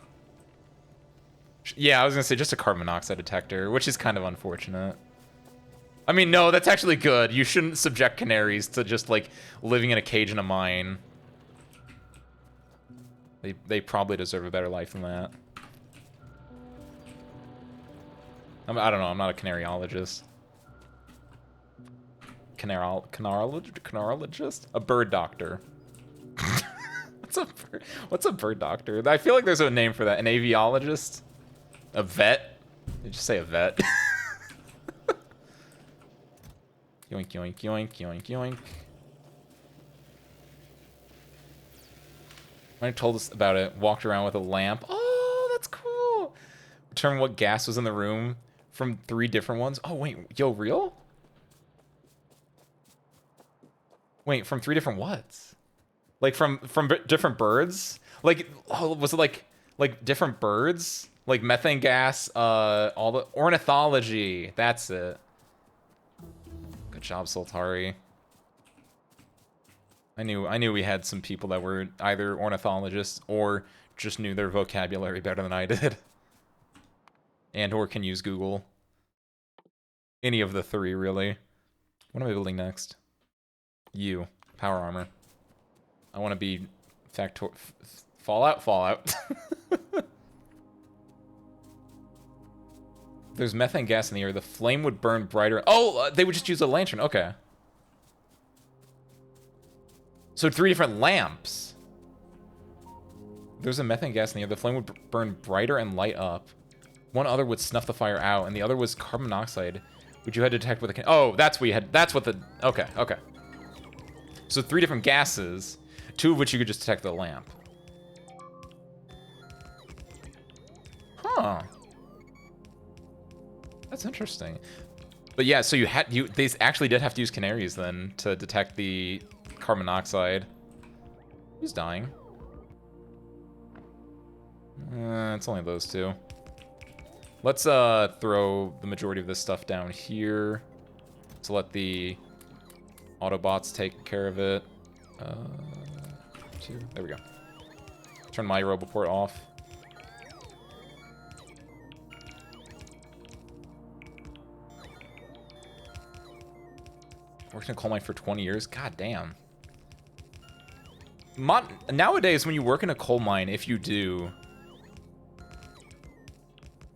Yeah, I was gonna say just a carbon monoxide detector, which is kind of unfortunate. I mean, no, that's actually good. You shouldn't subject canaries to just, like, living in a cage in a mine. They probably deserve a better life than that. I don't know, I'm not a canariologist. Canarologist? A bird doctor. What's a bird doctor? I feel like there's a name for that. An aviologist? A vet? Did you say a vet? Yoink, yoink, yoink, yoink, yoink. When I told us about it, walked around with a lamp. Oh, that's cool. Determine what gas was in the room from 3 different ones. Oh, wait. Yo, real? Wait, from 3 different whats? Like, from different birds? Like, oh, was it like different birds? Like methane gas, all the... Ornithology. That's it. Good job, Soltari. I knew we had some people that were either ornithologists or just knew their vocabulary better than I did. And or can use Google. Any of the 3, really. What am I building next? You. Power armor. I want to be Fallout. There's methane gas in the air. The flame would burn brighter. Oh, they would just use a lantern. Okay. So 3 different lamps. There's a methane gas in the air. The flame would burn brighter and light up. One other would snuff the fire out, and the other was carbon monoxide, which you had to detect with a... Oh, that's what you had... That's what the... Okay, okay. So 3 different gases, 2 of which you could just detect with a lamp. Huh. That's interesting. But yeah, so they actually did have to use canaries then to detect the carbon monoxide. Who's dying? It's only those 2. Let's throw the majority of this stuff down here to let the Autobots take care of it. 2. There we go. Turn my Roboport off. Worked in a coal mine for 20 years? God damn. Nowadays, when you work in a coal mine, if you do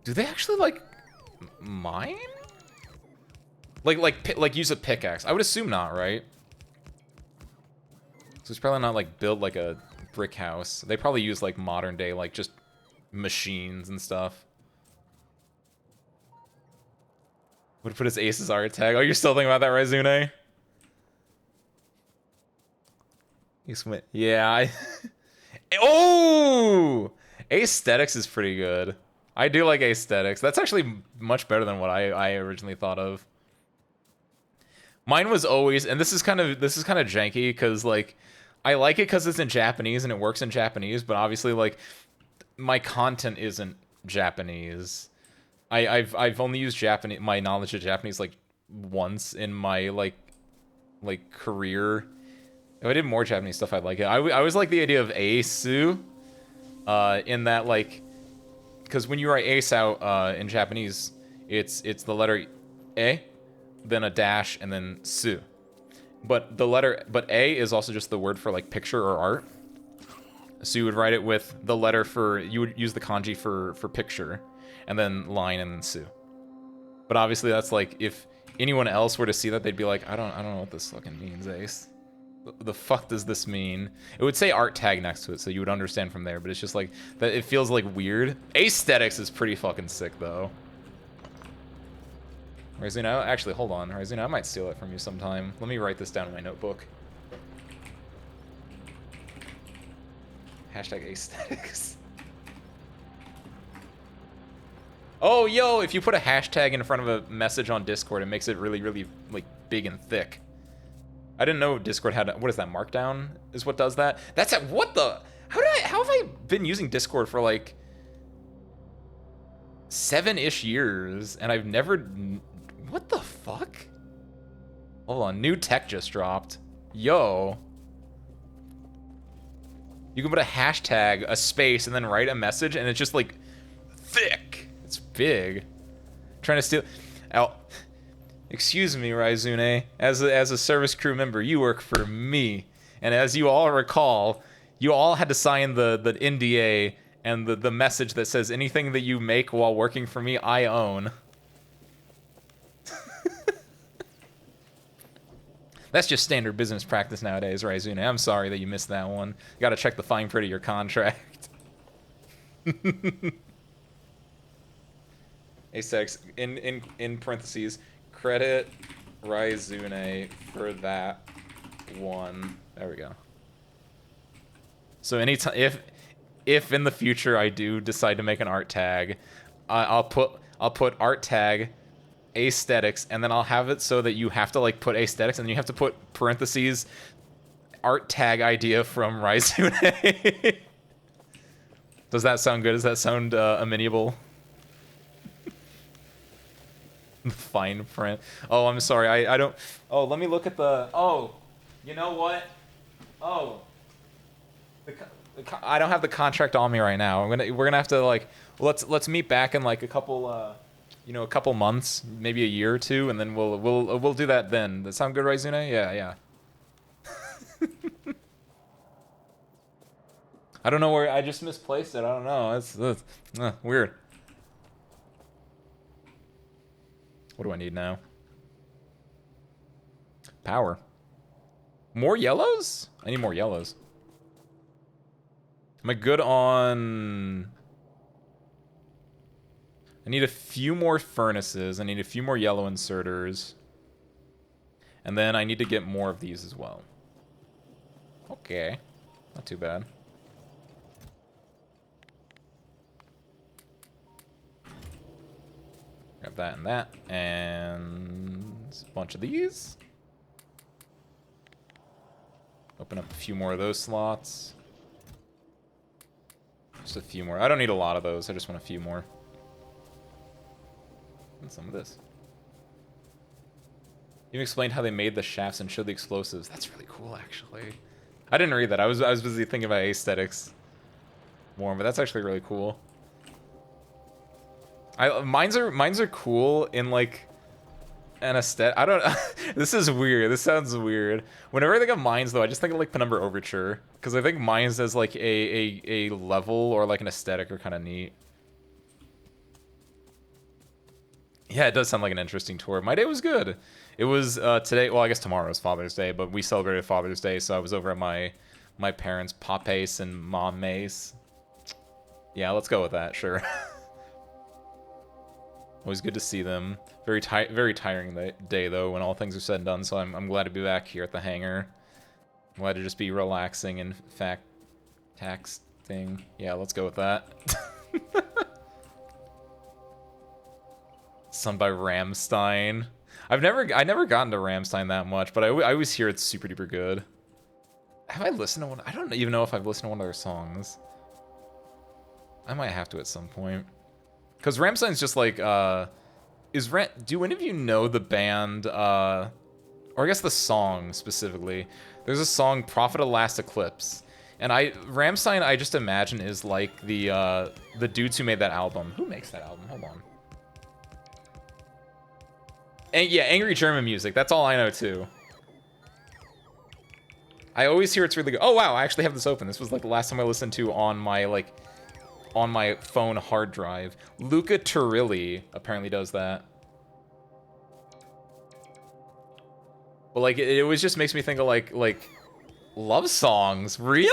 they actually, like, mine? Like use a pickaxe? I would assume not, right? So it's probably not, like, build, like, a brick house. They probably use like modern day, like just machines and stuff. Would put his Ace's art tag. Oh, you're still thinking about that, Raizune? Yeah, Oh! Aesthetics is pretty good. I do like aesthetics. That's actually much better than what I originally thought of. Mine was always, and this is kind of janky because like I like it because it's in Japanese and it works in Japanese, but obviously like my content isn't Japanese. I've only used Japanese, my knowledge of Japanese like once in my like career. If I did more Japanese stuff, I'd like it. I always like the idea of Aisu, in that like, because when you write ace out in Japanese, it's the letter A, then a dash, and then su. But A is also just the word for like picture or art. So you would write it with the letter for, you would use the kanji for picture, and then line, and then su. But obviously that's like, if anyone else were to see that, they'd be like, I don't know what this fucking means, Ace. The fuck does this mean? It would say art tag next to it, so you would understand from there, but it's just like, that it feels like weird. Aesthetics is pretty fucking sick, though. Raizuna, actually, hold on. Raizuna, I might steal it from you sometime. Let me write this down in my notebook. Hashtag aesthetics. Oh, yo, if you put a hashtag in front of a message on Discord, it makes it really, really, like, big and thick. I didn't know Discord had, what is that, Markdown is what does that? That's at, what the, how have I been using Discord for like 7-ish years and I've never, what the fuck? Hold on, new tech just dropped. Yo. You can put a hashtag, a space, and then write a message and it's just like thick. It's big. Trying to steal, excuse me, Raizune. As a service crew member, you work for me. And as you all recall, you all had to sign the NDA and the message that says anything that you make while working for me, I own. That's just standard business practice nowadays, Raizune. I'm sorry that you missed that one. You gotta check the fine print of your contract. Asex, in parentheses, credit Raizune for that one. There we go. So anytime, if in the future I do decide to make an art tag, I'll put art tag aesthetics, and then I'll have it so that you have to like put aesthetics, and then you have to put parentheses art tag idea from Raizune. Does that sound good? Does that sound amenable? Fine print. Oh, I'm sorry. I don't. Oh, let me look at the. Oh, you know what? Oh, I don't have the contract on me right now. We're gonna have to like let's meet back in like a couple a couple months, maybe a year or two, and then we'll do that then. Does that sound good, Raizune? Yeah. I don't know where I just misplaced it. I don't know. It's weird. What do I need now? Power. More yellows? I need more yellows. Am I good on... I need a few more furnaces. I need a few more yellow inserters. And then I need to get more of these as well. Okay. Not too bad. Grab that and that, and a bunch of these. Open up a few more of those slots. Just a few more. I don't need a lot of those, I just want a few more. And some of this. You explained how they made the shafts and showed the explosives. That's really cool, actually. I didn't read that. I was busy thinking about aesthetics more, but that's actually really cool. Mines are cool in like an aesthetic. I don't. This is weird. This sounds weird. Whenever I think of mines, though, I just think of like Penumbra Overture, because I think mines as like a level or like an aesthetic are kind of neat. Yeah, it does sound like an interesting tour. My day was good. It was today. Well, I guess tomorrow is Father's Day, but we celebrated Father's Day, so I was over at my my parents, Papace and Mom Mace. Yeah, let's go with that, sure. Always good to see them. Very tiring day, though, when all things are said and done, so I'm glad to be back here at the hangar. I'm glad to just be relaxing and tax thing. Yeah, let's go with that. Sung by Rammstein. I never gotten to Rammstein that much, but I always hear it's super duper good. Have I listened to one? I don't even know if I've listened to one of their songs. I might have to at some point. Because Rammstein's just like, do any of you know the band, or I guess the song specifically? There's a song, Prophet of Last Eclipse. And Rammstein, I just imagine, is like the dudes who made that album. Who makes that album? Hold on. And yeah, Angry German Music. That's all I know, too. I always hear it's really good. Oh, wow, I actually have this open. This was like the last time I listened to on my phone hard drive. Luca Turilli apparently does that. But like, it always just makes me think of like love songs. Real?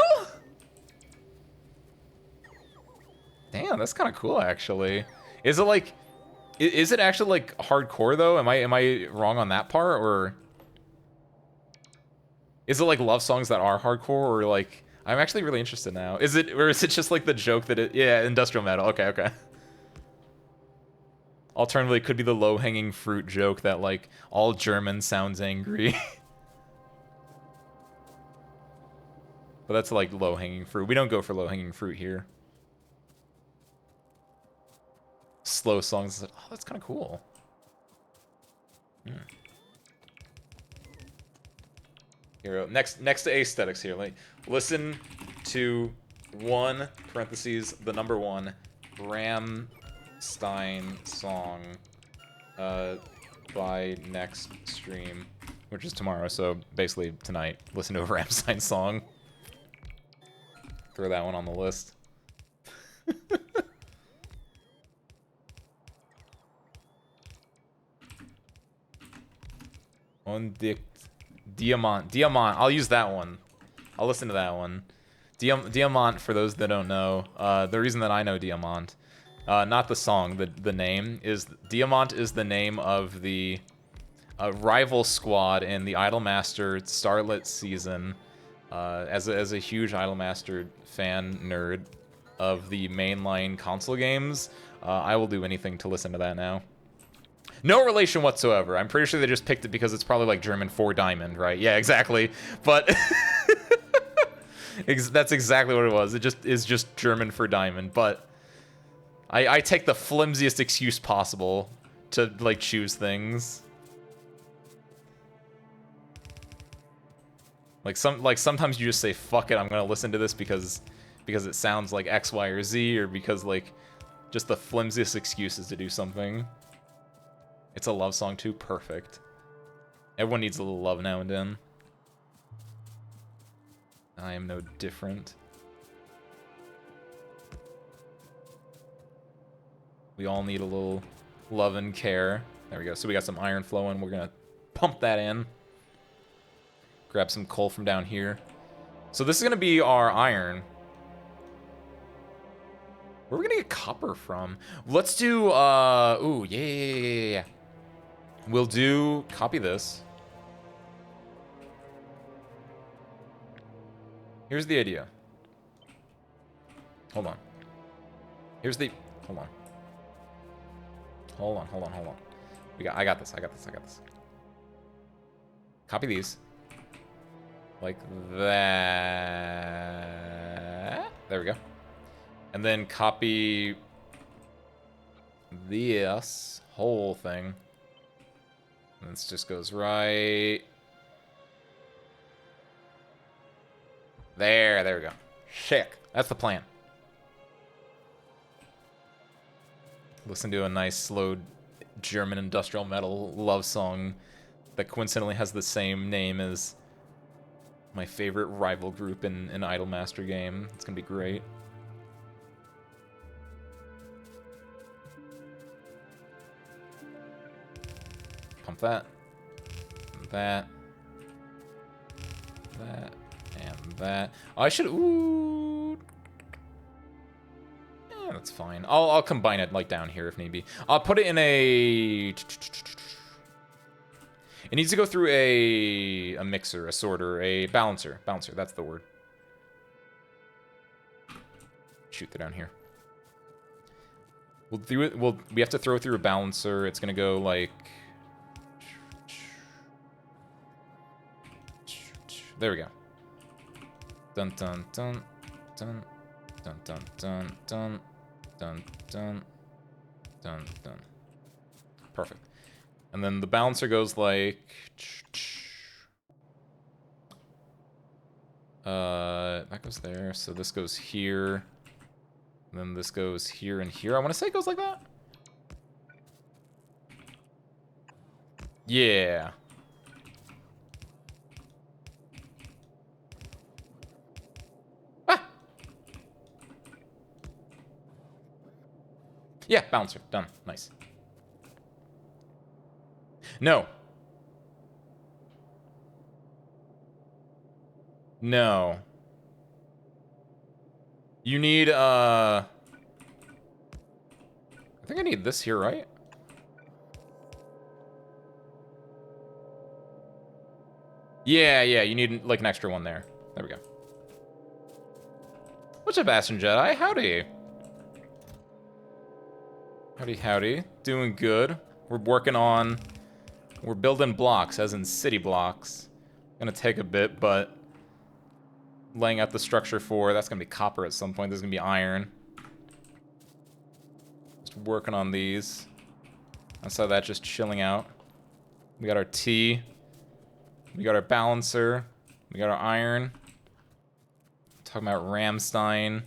Damn, that's kind of cool, actually. Is it like, is it actually like hardcore though? Am I wrong on that part, or is it like love songs that are hardcore, or like? I'm actually really interested now. Is it just like the joke that it? Yeah, industrial metal. Okay. Alternatively, it could be the low-hanging fruit joke that like all German sounds angry. But that's like low-hanging fruit. We don't go for low-hanging fruit here. Slow songs. Oh, that's kind of cool. Here we go. Next to aesthetics here. Like, listen to one parentheses the number one Rammstein song by next stream, which is tomorrow. So basically tonight, listen to a Rammstein song. Throw that one on the list. On the Diamant. I'll use that one. I'll listen to that one. Diamant, for those that don't know, the reason that I know Diamant, not the song, the name, is Diamant is the name of the rival squad in the Idolmaster Starlit season. As a huge Idolmaster fan nerd of the mainline console games, I will do anything to listen to that now. No relation whatsoever. I'm pretty sure they just picked it because it's probably like German for diamond, right? Yeah, exactly. But that's exactly what it was. It just is just German for diamond. But I take the flimsiest excuse possible to like choose things. Like sometimes you just say fuck it, I'm gonna listen to this because it sounds like X, Y, or Z, or because like just the flimsiest excuses to do something. It's a love song too. Perfect. Everyone needs a little love now and then. I am no different. We all need a little love and care. There we go. So we got some iron flowing. We're gonna pump that in. Grab some coal from down here. So this is gonna be our iron. Where are we gonna get copper from? Let's do, ooh, yeah. We'll do, copy this. Here's the idea. Hold on. Hold on. I got this. Copy these. Like that. There we go. And then copy this whole thing. And this just goes right there. There we go. Sick. That's the plan. Listen to a nice, slow German industrial metal love song that coincidentally has the same name as my favorite rival group in an Idolmaster game. It's gonna be great. Pump that. That, and and that. Oh, I should... Ooh. Yeah, that's fine. I'll combine it, like, down here if need be. I'll put it in a... It needs to go through a mixer, a sorter, a balancer. Balancer, that's the word. Shoot, they're down here. We'll do it. We have to throw it through a balancer. It's gonna go like... There we go. Dun dun dun dun dun dun dun dun dun dun dun dun. Perfect. And then the balancer goes like... that goes there. So this goes here. And then this goes here and here. I want to say it goes like that. Yeah. Ah! Yeah, balancer. Done. Nice. No. No. You need, I think I need this here, right? Yeah, you need, like, an extra one there. There we go. What's up, Bastion Jedi? Howdy. Howdy. Doing good. We're building blocks, as in city blocks. Gonna take a bit, but laying out the structure for, that's gonna be copper at some point. There's gonna be iron. Just working on these. I saw that just chilling out. We got our T. We got our balancer. We got our iron. Talking about Ramstein.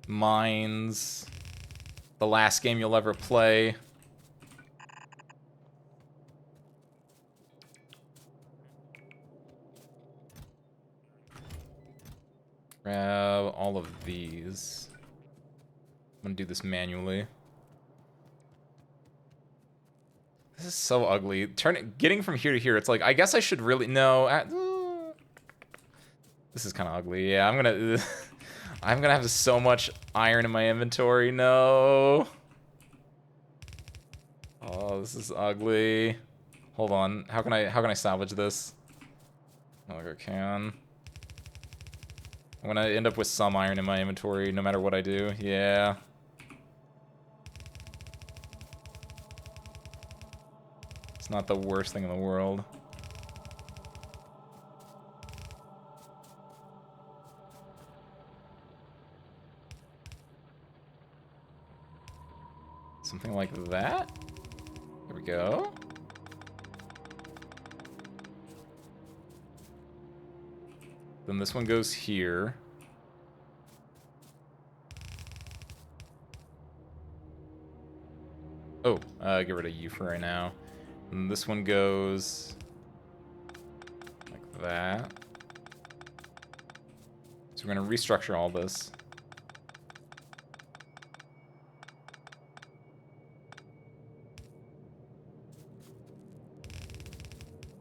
Mines. The last game you'll ever play. Grab all of these. I'm gonna do this manually. This is so ugly. Getting from here to here, it's like, I guess I should really... No. This is kind of ugly. Yeah, I'm gonna... I'm gonna have so much iron in my inventory. No. Oh, this is ugly. Hold on. How can I salvage this? I don't think I can. I'm gonna end up with some iron in my inventory no matter what I do. Yeah. It's not the worst thing in the world. Something like that. There we go. Then this one goes here. Oh, get rid of you for right now. And this one goes like that. So we're gonna restructure all this.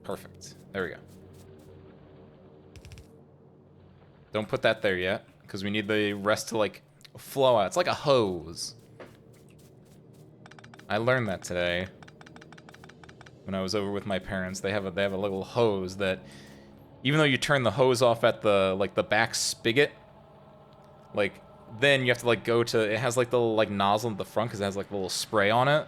Perfect. There we go. Don't put that there yet, because we need the rest to, like, flow out. It's like a hose. I learned that today. When I was over with my parents, they have a little hose that, even though you turn the hose off at the, like, the back spigot, like, then you have to, like, go to, it has, like, the little, like, nozzle at the front, because it has, like, a little spray on it.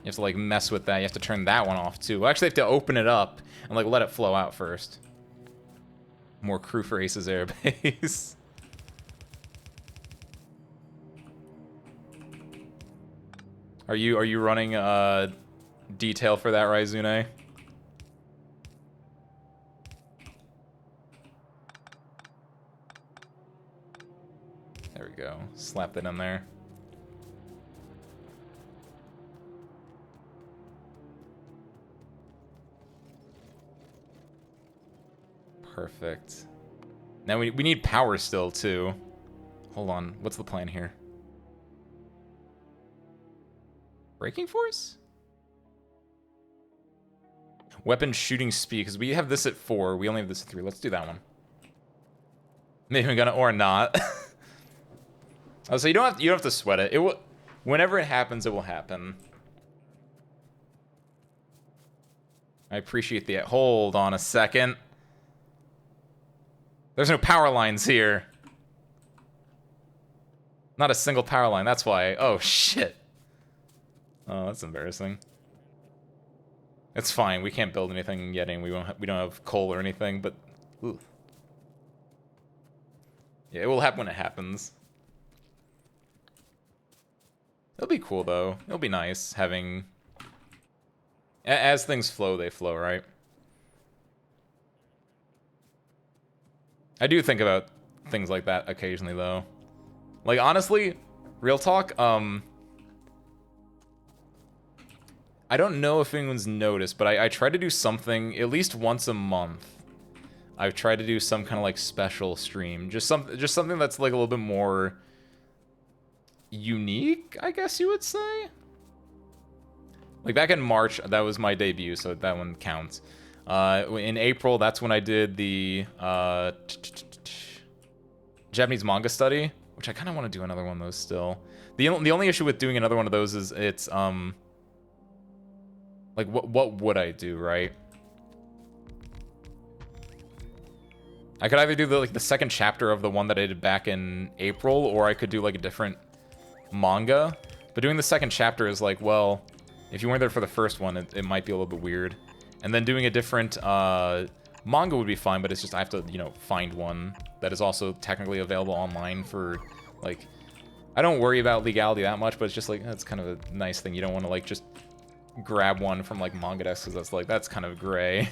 You have to, like, mess with that. You have to turn that one off, too. Well, actually, you have to open it up and, like, let it flow out first. More crew for Ace's Air Base. Are you running detail for that, Raizune? There we go. Slap that in there. Perfect. Now we need power still, too. Hold on. What's the plan here? Braking force? Weapon shooting speed, because we have this at 4. We only have this at 3. Let's do that one. Maybe I'm gonna, or not. Oh, so you don't have to sweat it. It will, whenever it happens, it will happen. I appreciate the, hold on a second. There's no power lines here. Not a single power line, that's why. Oh, shit. Oh, that's embarrassing. It's fine, we can't build anything yet, and we don't have coal or anything, but... Ooh. Yeah, it will happen when it happens. It'll be cool, though. It'll be nice having... As things flow, they flow, right? I do think about things like that occasionally, though. Like, honestly, real talk, I don't know if anyone's noticed, but I try to do something at least once a month. I've tried to do some kind of like special stream, just something that's like a little bit more unique, I guess you would say. Like back in March, that was my debut, so that one counts. In April, that's when I did the Japanese manga study, which I kind of want to do another one of those still. The only issue with doing another one of those is it's like what would I do, right? I could either do the second chapter of the one that I did back in April, or I could do like a different manga. But doing the second chapter is like, well, if you weren't there for the first one, it might be a little bit weird. And then doing a different manga would be fine, but it's just I have to, you know, find one that is also technically available online for, like, I don't worry about legality that much, but it's just like, that's kind of a nice thing. You don't want to, like, just grab one from, like, Manga Desk, because that's, like, that's kind of gray.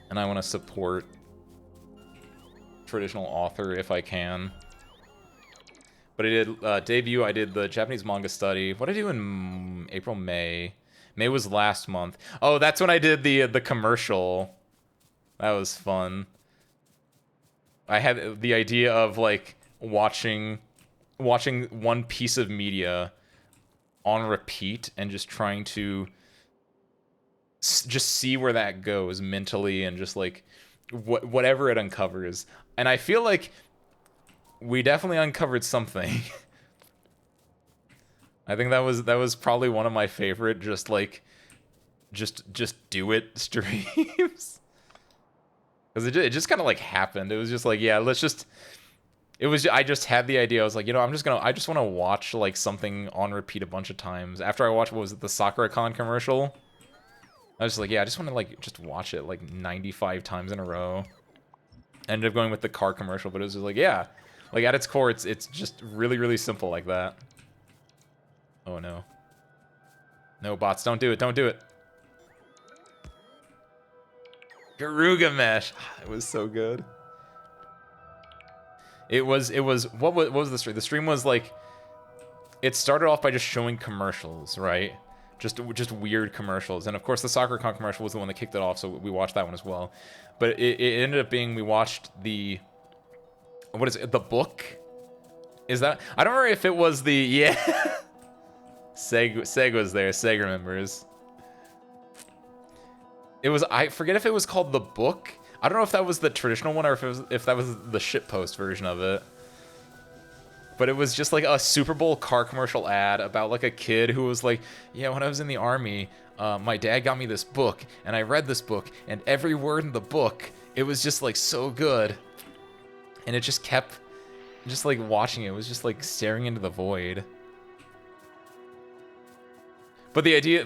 And I want to support traditional author if I can. But I did debut, I did the Japanese manga study. What did I do in April, May? May was last month. Oh, that's when I did the commercial. That was fun. I had the idea of like watching one piece of media on repeat and just trying to just see where that goes mentally and just like whatever it uncovers. And I feel like we definitely uncovered something. I think that was probably one of my favorite just do it streams. Because it just kind of like happened. It was just like, yeah, let's just... I just had the idea. I was like, you know, I just want to watch like something on repeat a bunch of times. After I watched, what was it, the Sakura-Con commercial? I was just like, yeah, I just want to like just watch it like 95 times in a row. Ended up going with the car commercial, but it was just like, yeah. Like at its core, it's just really, really simple like that. Oh no. No, bots, don't do it, don't do it. Garuga Mesh. It was so good. It was what was the stream? The stream was like, it started off by just showing commercials, right? Just weird commercials. And of course the Sakura-Con commercial was the one that kicked it off, so we watched that one as well. But it ended up being, we watched the, what is it, the book? Is that, I don't remember if it was the, yeah. Seg was there, Seg remembers. It was, I forget if it was called The Book. I don't know if that was the traditional one or if that was the shitpost version of it. But it was just like a Super Bowl car commercial ad about like a kid who was like, yeah, when I was in the army, my dad got me this book and I read this book and every word in the book, it was just like so good. And it just kept, just like watching it was just like staring into the void. But the idea,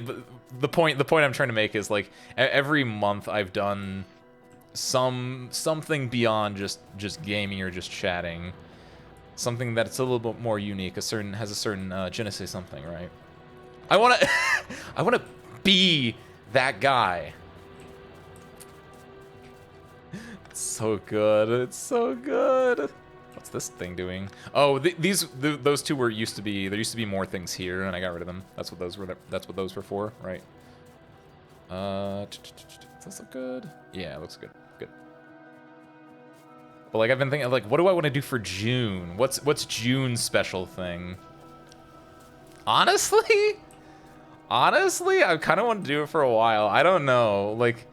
the point I'm trying to make is like every month I've done something beyond just gaming or just chatting, something that's a little bit more unique, has a certain je ne sais something, right? I wanna be that guy. It's so good. It's so good. What's this thing doing? Oh, those two used to be. There used to be more things here, and I got rid of them. That's what those were. That's what those were for, right? Does this look good? Yeah, it looks good. Good. But like I've been thinking, like, what do I want to do for June? What's June's special thing? Honestly, Honestly, I kind of want to do it for a while. I don't know. Like,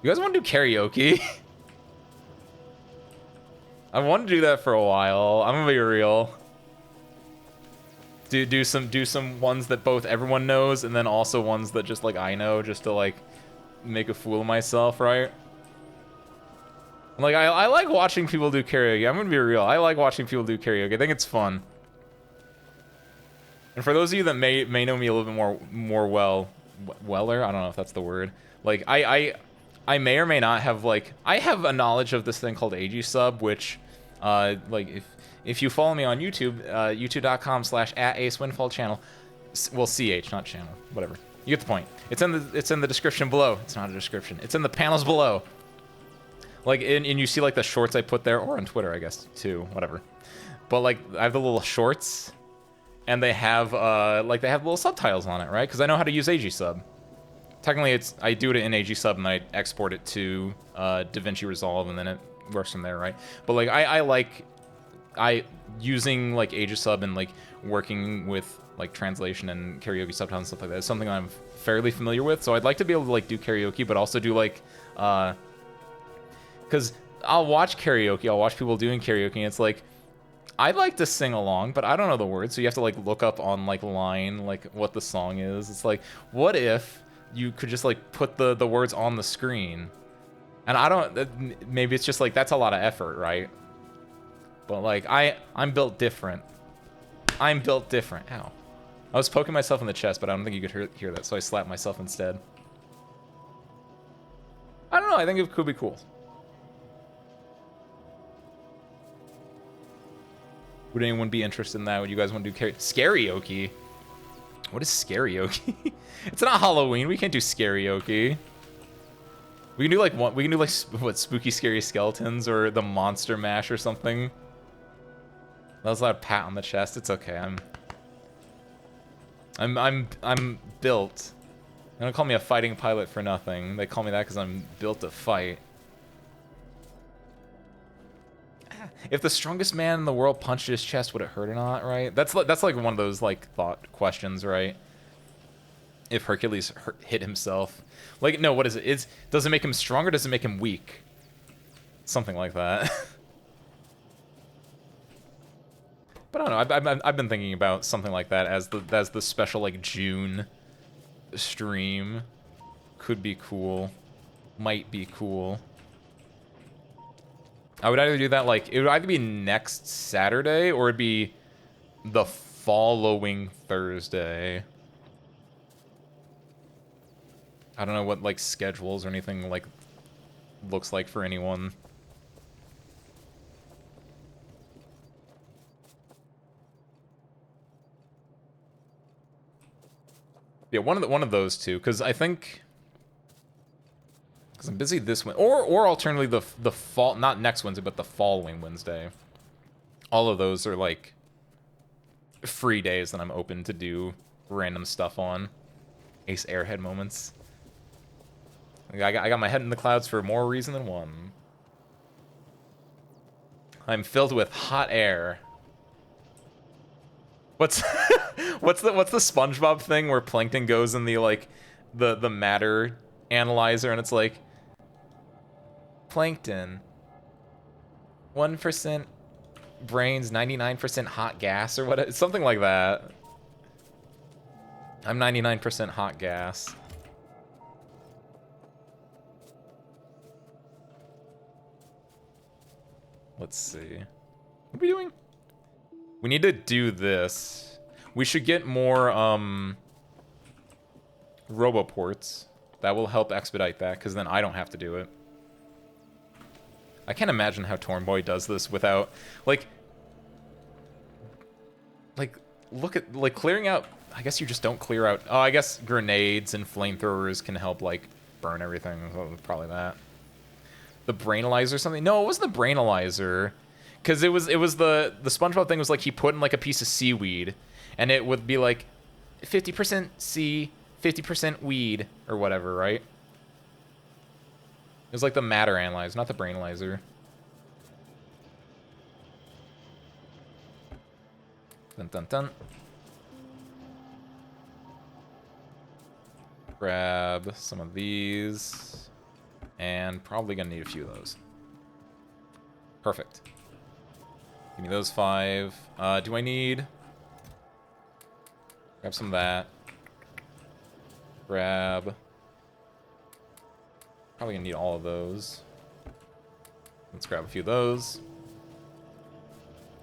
you guys want to do karaoke? I want to do that for a while. I'm gonna be real. Do some ones that both everyone knows, and then also ones that just like I know, just to like make a fool of myself, right? Like I like watching people do karaoke. I'm gonna be real. I like watching people do karaoke. I think it's fun. And for those of you that may know me a little bit more weller, I don't know if that's the word. Like I may or may not have like I have a knowledge of this thing called AG sub, which like if you follow me on YouTube, youtube.com/@acewindfall channel, well CH not channel, whatever. You get the point. It's in the description below. It's not a description. It's in the panels below. Like and you see like the shorts I put there, or on Twitter I guess too, whatever. But like I have the little shorts, and they have like they have little subtitles on it, right? Because I know how to use AG sub. Technically, I do it in AG sub and I export it to DaVinci Resolve, and then it works from there, right? But like I like using like AG sub and like working with like translation and karaoke subtitles and stuff like that is something I'm fairly familiar with. So I'd like to be able to like do karaoke, but also do like because I'll watch karaoke, I'll watch people doing karaoke, and it's like I'd like to sing along, but I don't know the words, so you have to like look up on like line like what the song is. It's like, what if you could just like put the words on the screen? And I don't, maybe it's just like that's a lot of effort, right? But like I'm built different. I'm built different. Ow. I was poking myself in the chest, but I don't think you could hear that, so I slapped myself instead. I don't know, I think it could be cool. Would anyone be interested in that? Would you guys want to do karaoke? What is karaoke? It's not Halloween. We can't do karaoke. We can do like what? We can do like what? Spooky Scary Skeletons or the Monster Mash or something. That was a loud pat on the chest. It's okay. I'm built. They don't call me a fighting pilot for nothing. They call me that because I'm built to fight. If the strongest man in the world punched his chest, would it hurt or not, right? That's like one of those like thought questions, right? If Hercules hit himself. Like, no, what is it? Does it make him stronger or does it make him weak? Something like that. But I don't know, I've been thinking about something like that as the special like June stream. Could be cool. Might be cool. I would either do that, like, it would either be next Saturday or it'd be the following Thursday. I don't know what, like, schedules or anything, like, looks like for anyone. Yeah, one of those two, because I think... Because I'm busy this Wednesday. Or alternatively, the fall... Not next Wednesday, but the following Wednesday. All of those are, like, free days that I'm open to do random stuff on. Ace Airhead moments. I got my head in the clouds for more reason than one. I'm filled with hot air. What's what's the SpongeBob thing where Plankton goes in the like the matter analyzer and it's like Plankton 1% brains, 99% hot gas or what, something like that. I'm 99% hot gas. Let's see. What are we doing? We need to do this. We should get more roboports. That will help expedite that, because then I don't have to do it. I can't imagine how Tornboy does this without, like, look at, like, clearing out, I guess you just don't clear out, oh, I guess grenades and flamethrowers can help, like, burn everything, probably that. The Brainalyzer or something? No, it wasn't the Brainalyzer. Because it was the SpongeBob thing was like he put in like a piece of seaweed, and it would be like 50% sea, 50% weed, or whatever, right? It was like the matter analyzer, not the Brainalyzer. Dun dun dun. Grab some of these. And probably gonna need a few of those. Perfect. Give me those 5. Do I need... Grab some of that. Grab... Probably gonna need all of those. Let's grab a few of those.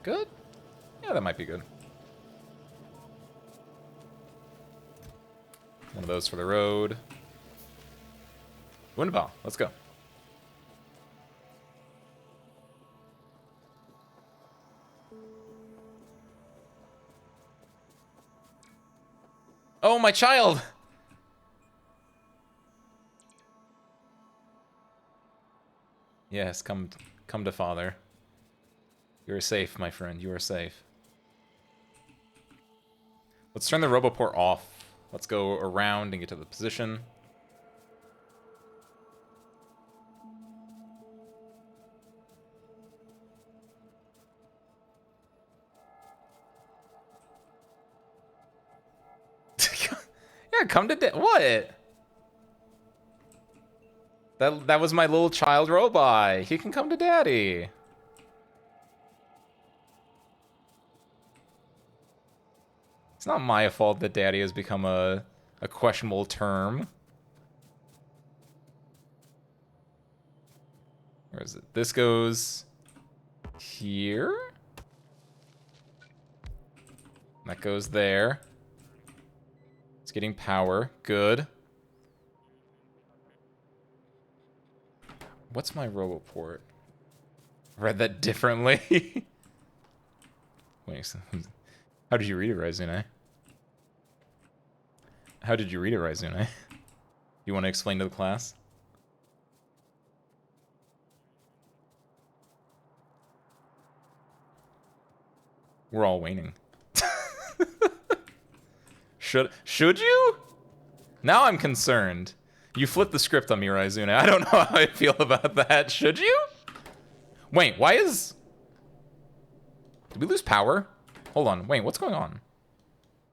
Good? Yeah, that might be good. One of those for the road. Wunderbar. Let's go. Oh, my child! Yes, come to father. You are safe, my friend. You are safe. Let's turn the Roboport off. Let's go around and get to the position. Yeah, come to what? That was my little child robot. He can come to daddy. It's not my fault that daddy has become a questionable term. Where is it? This goes here. That goes there. It's getting power. Good. What's my Roboport? I read that differently. Wait, how did you read it, Raizune? How did you read it, Raizune? You want to explain to the class? We're all waiting. Should you? Now I'm concerned. You flipped the script on me, Raizune. I don't know how I feel about that. Should you? Wait, why is... Did we lose power? Hold on. Wait, what's going on?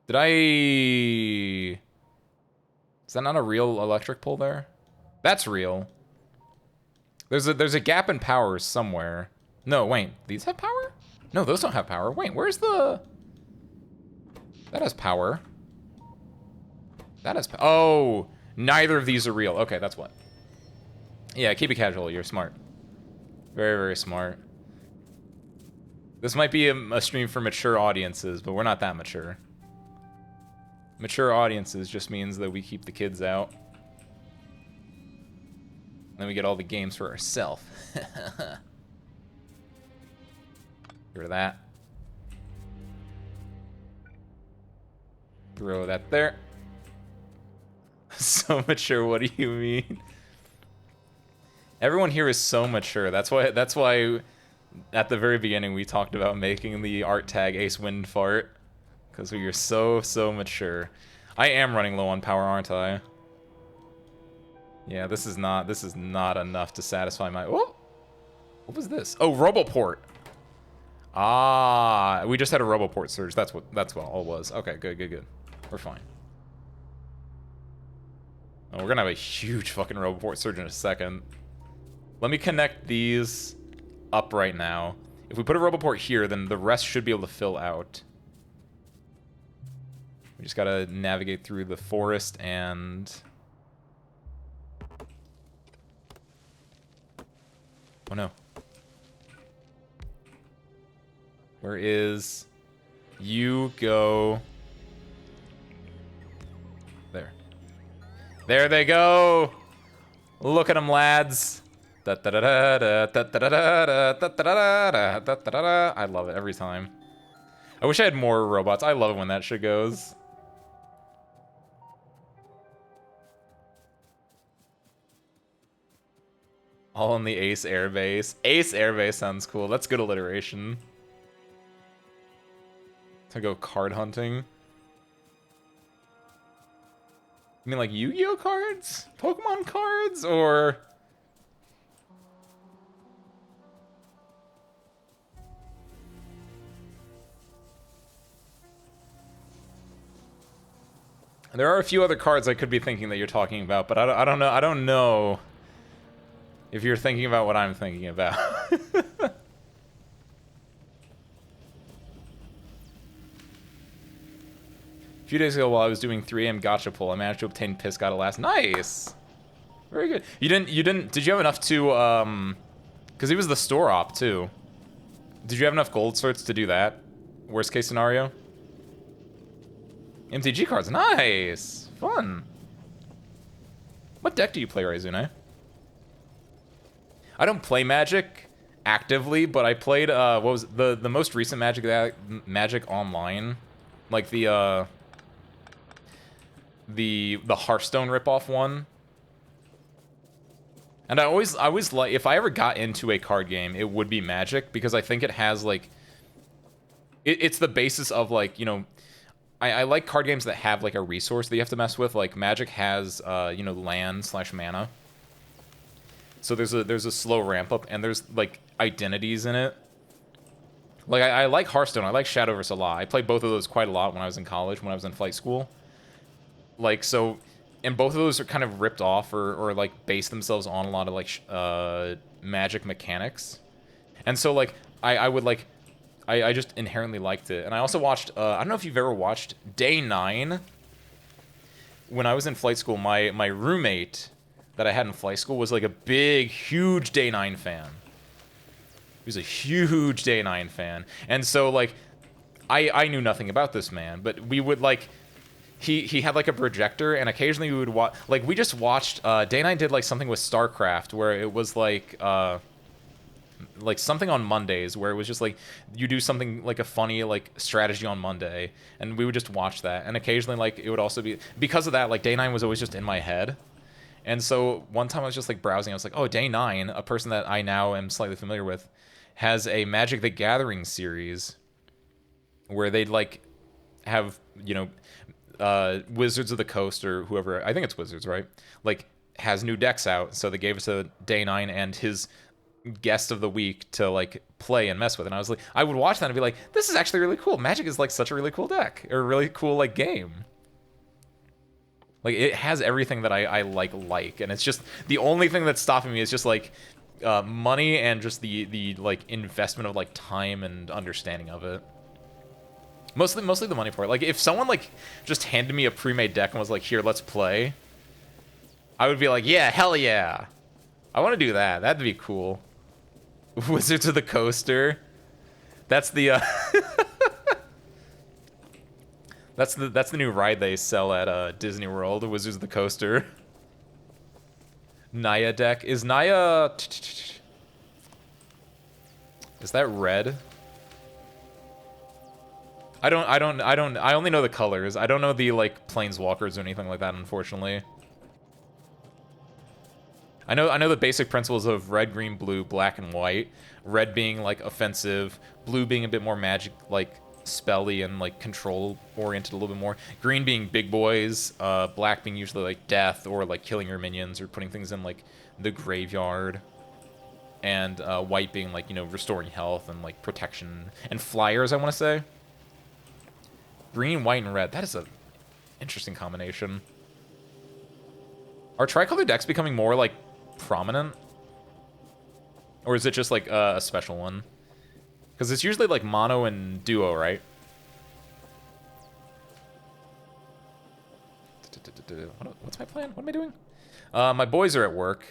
Did I... Is that not a real electric pole there? That's real. There's a gap in power somewhere. No, wait. These have power? No, those don't have power. Wait, where's the... That has power. That has power. Oh, neither of these are real. Okay, that's what. Yeah, keep it casual. You're smart. Very, very smart. This might be a stream for mature audiences, but we're not that mature. Mature audiences just means that we keep the kids out. Then we get all the games for ourselves. Get rid of that. Throw that there. So mature, what do you mean? Everyone here is so mature. That's why at the very beginning we talked about making the art tag Ace Windfart. Because we are so mature. I am running low on power, aren't I? Yeah, this is not enough to satisfy my... Oh! What was this? Oh, Roboport. Ah, we just had a Roboport surge. That's what all it was. Okay, good. We're fine. Oh, we're gonna have a huge fucking Roboport surge in a second. Let me connect these up right now. If we put a Roboport here, then the rest should be able to fill out. We just gotta navigate through the forest and... Oh no. Where is... You go... There. There they go! Look at them, lads! I love it every time. I wish I had more robots. I love it when that shit goes. All in the Ace Airbase. Ace Airbase sounds cool. That's good alliteration. To go card hunting. You mean like Yu-Gi-Oh cards? Pokemon cards? Or... There are a few other cards I could be thinking that you're talking about, but I don't know. I don't know if you're thinking about what I'm thinking about. A few days ago, while I was doing 3 AM gacha pull, I managed to obtain Piscata last. Nice. Very good. You didn't. Did you have enough to because he was the store op too. Did you have enough gold sorts to do that? Worst case scenario. MTG cards, nice, fun. What deck do you play, Raizune? I don't play Magic actively, but I played what was the most recent Magic Online, like the Hearthstone ripoff one. And I always like, if I ever got into a card game, it would be Magic, because I think it has like it's the basis of, like, you know, I like card games that have like a resource that you have to mess with. Like Magic has you know, land/mana. So there's a slow ramp up, and there's like identities in it. Like I like Hearthstone, I like Shadowverse a lot. I played both of those quite a lot when I was in college, when I was in flight school. Like, so, and both of those are kind of ripped off or like base themselves on a lot of like Magic mechanics. And so like I would like I just inherently liked it. And I also watched I don't know if you've ever watched Day 9. When I was in flight school, my roommate that I had in flight school was like a big, huge Day 9 fan. He was a huge Day 9 fan. And so like I knew nothing about this man, but we would like he had like a projector, and occasionally we would watch, like, we just watched Day 9 did like something with StarCraft where it was like something on Mondays where it was just like you do something like a funny like strategy on Monday, and we would just watch that. And occasionally like it would also be, because of that, like Day 9 was always just in my head. And so one time I was just like browsing, I was like, oh, Day 9, a person that I now am slightly familiar with, has a Magic the Gathering series where they'd like have, you know, Wizards of the Coast or whoever, I think it's Wizards, right? Like, has new decks out, so they gave us a Day 9 and his guest of the week to like play and mess with. And I was like, I would watch that and be like, this is actually really cool. Magic is like such a really cool deck, or a really cool like game. Like, it has everything that I like, and it's just the only thing that's stopping me is just like money and just the like investment of like time and understanding of it. Mostly the money part. Like, if someone like just handed me a pre-made deck and was like, here, let's play, I would be like, yeah, hell yeah, I want to do that. That'd be cool. Wizards of the Coaster. That's the that's the new ride they sell at Disney World. Wizards of the Coaster. Naya deck. Is Naya, is that red? I only know the colors. I don't know the like planeswalkers or anything like that, unfortunately. I know the basic principles of red, green, blue, black, and white. Red being like offensive, blue being a bit more magic, like spelly and like control oriented a little bit more. Green being big boys, black being usually like death or like killing your minions or putting things in like the graveyard. And white being like, you know, restoring health and like protection and flyers, I want to say. Green, white, and red. That is a interesting combination. Are tricolor decks becoming more like prominent? Or is it just like a special one? Because it's usually like mono and duo, right? What's my plan? What am I doing? My boys are at work.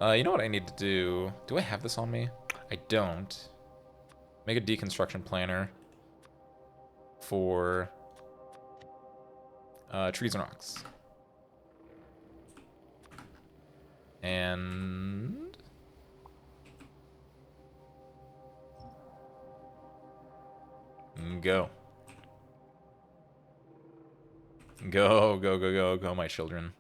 You know what I need to do? Do I have this on me? I don't. Make a deconstruction planner for trees and rocks. And go. Go, my children.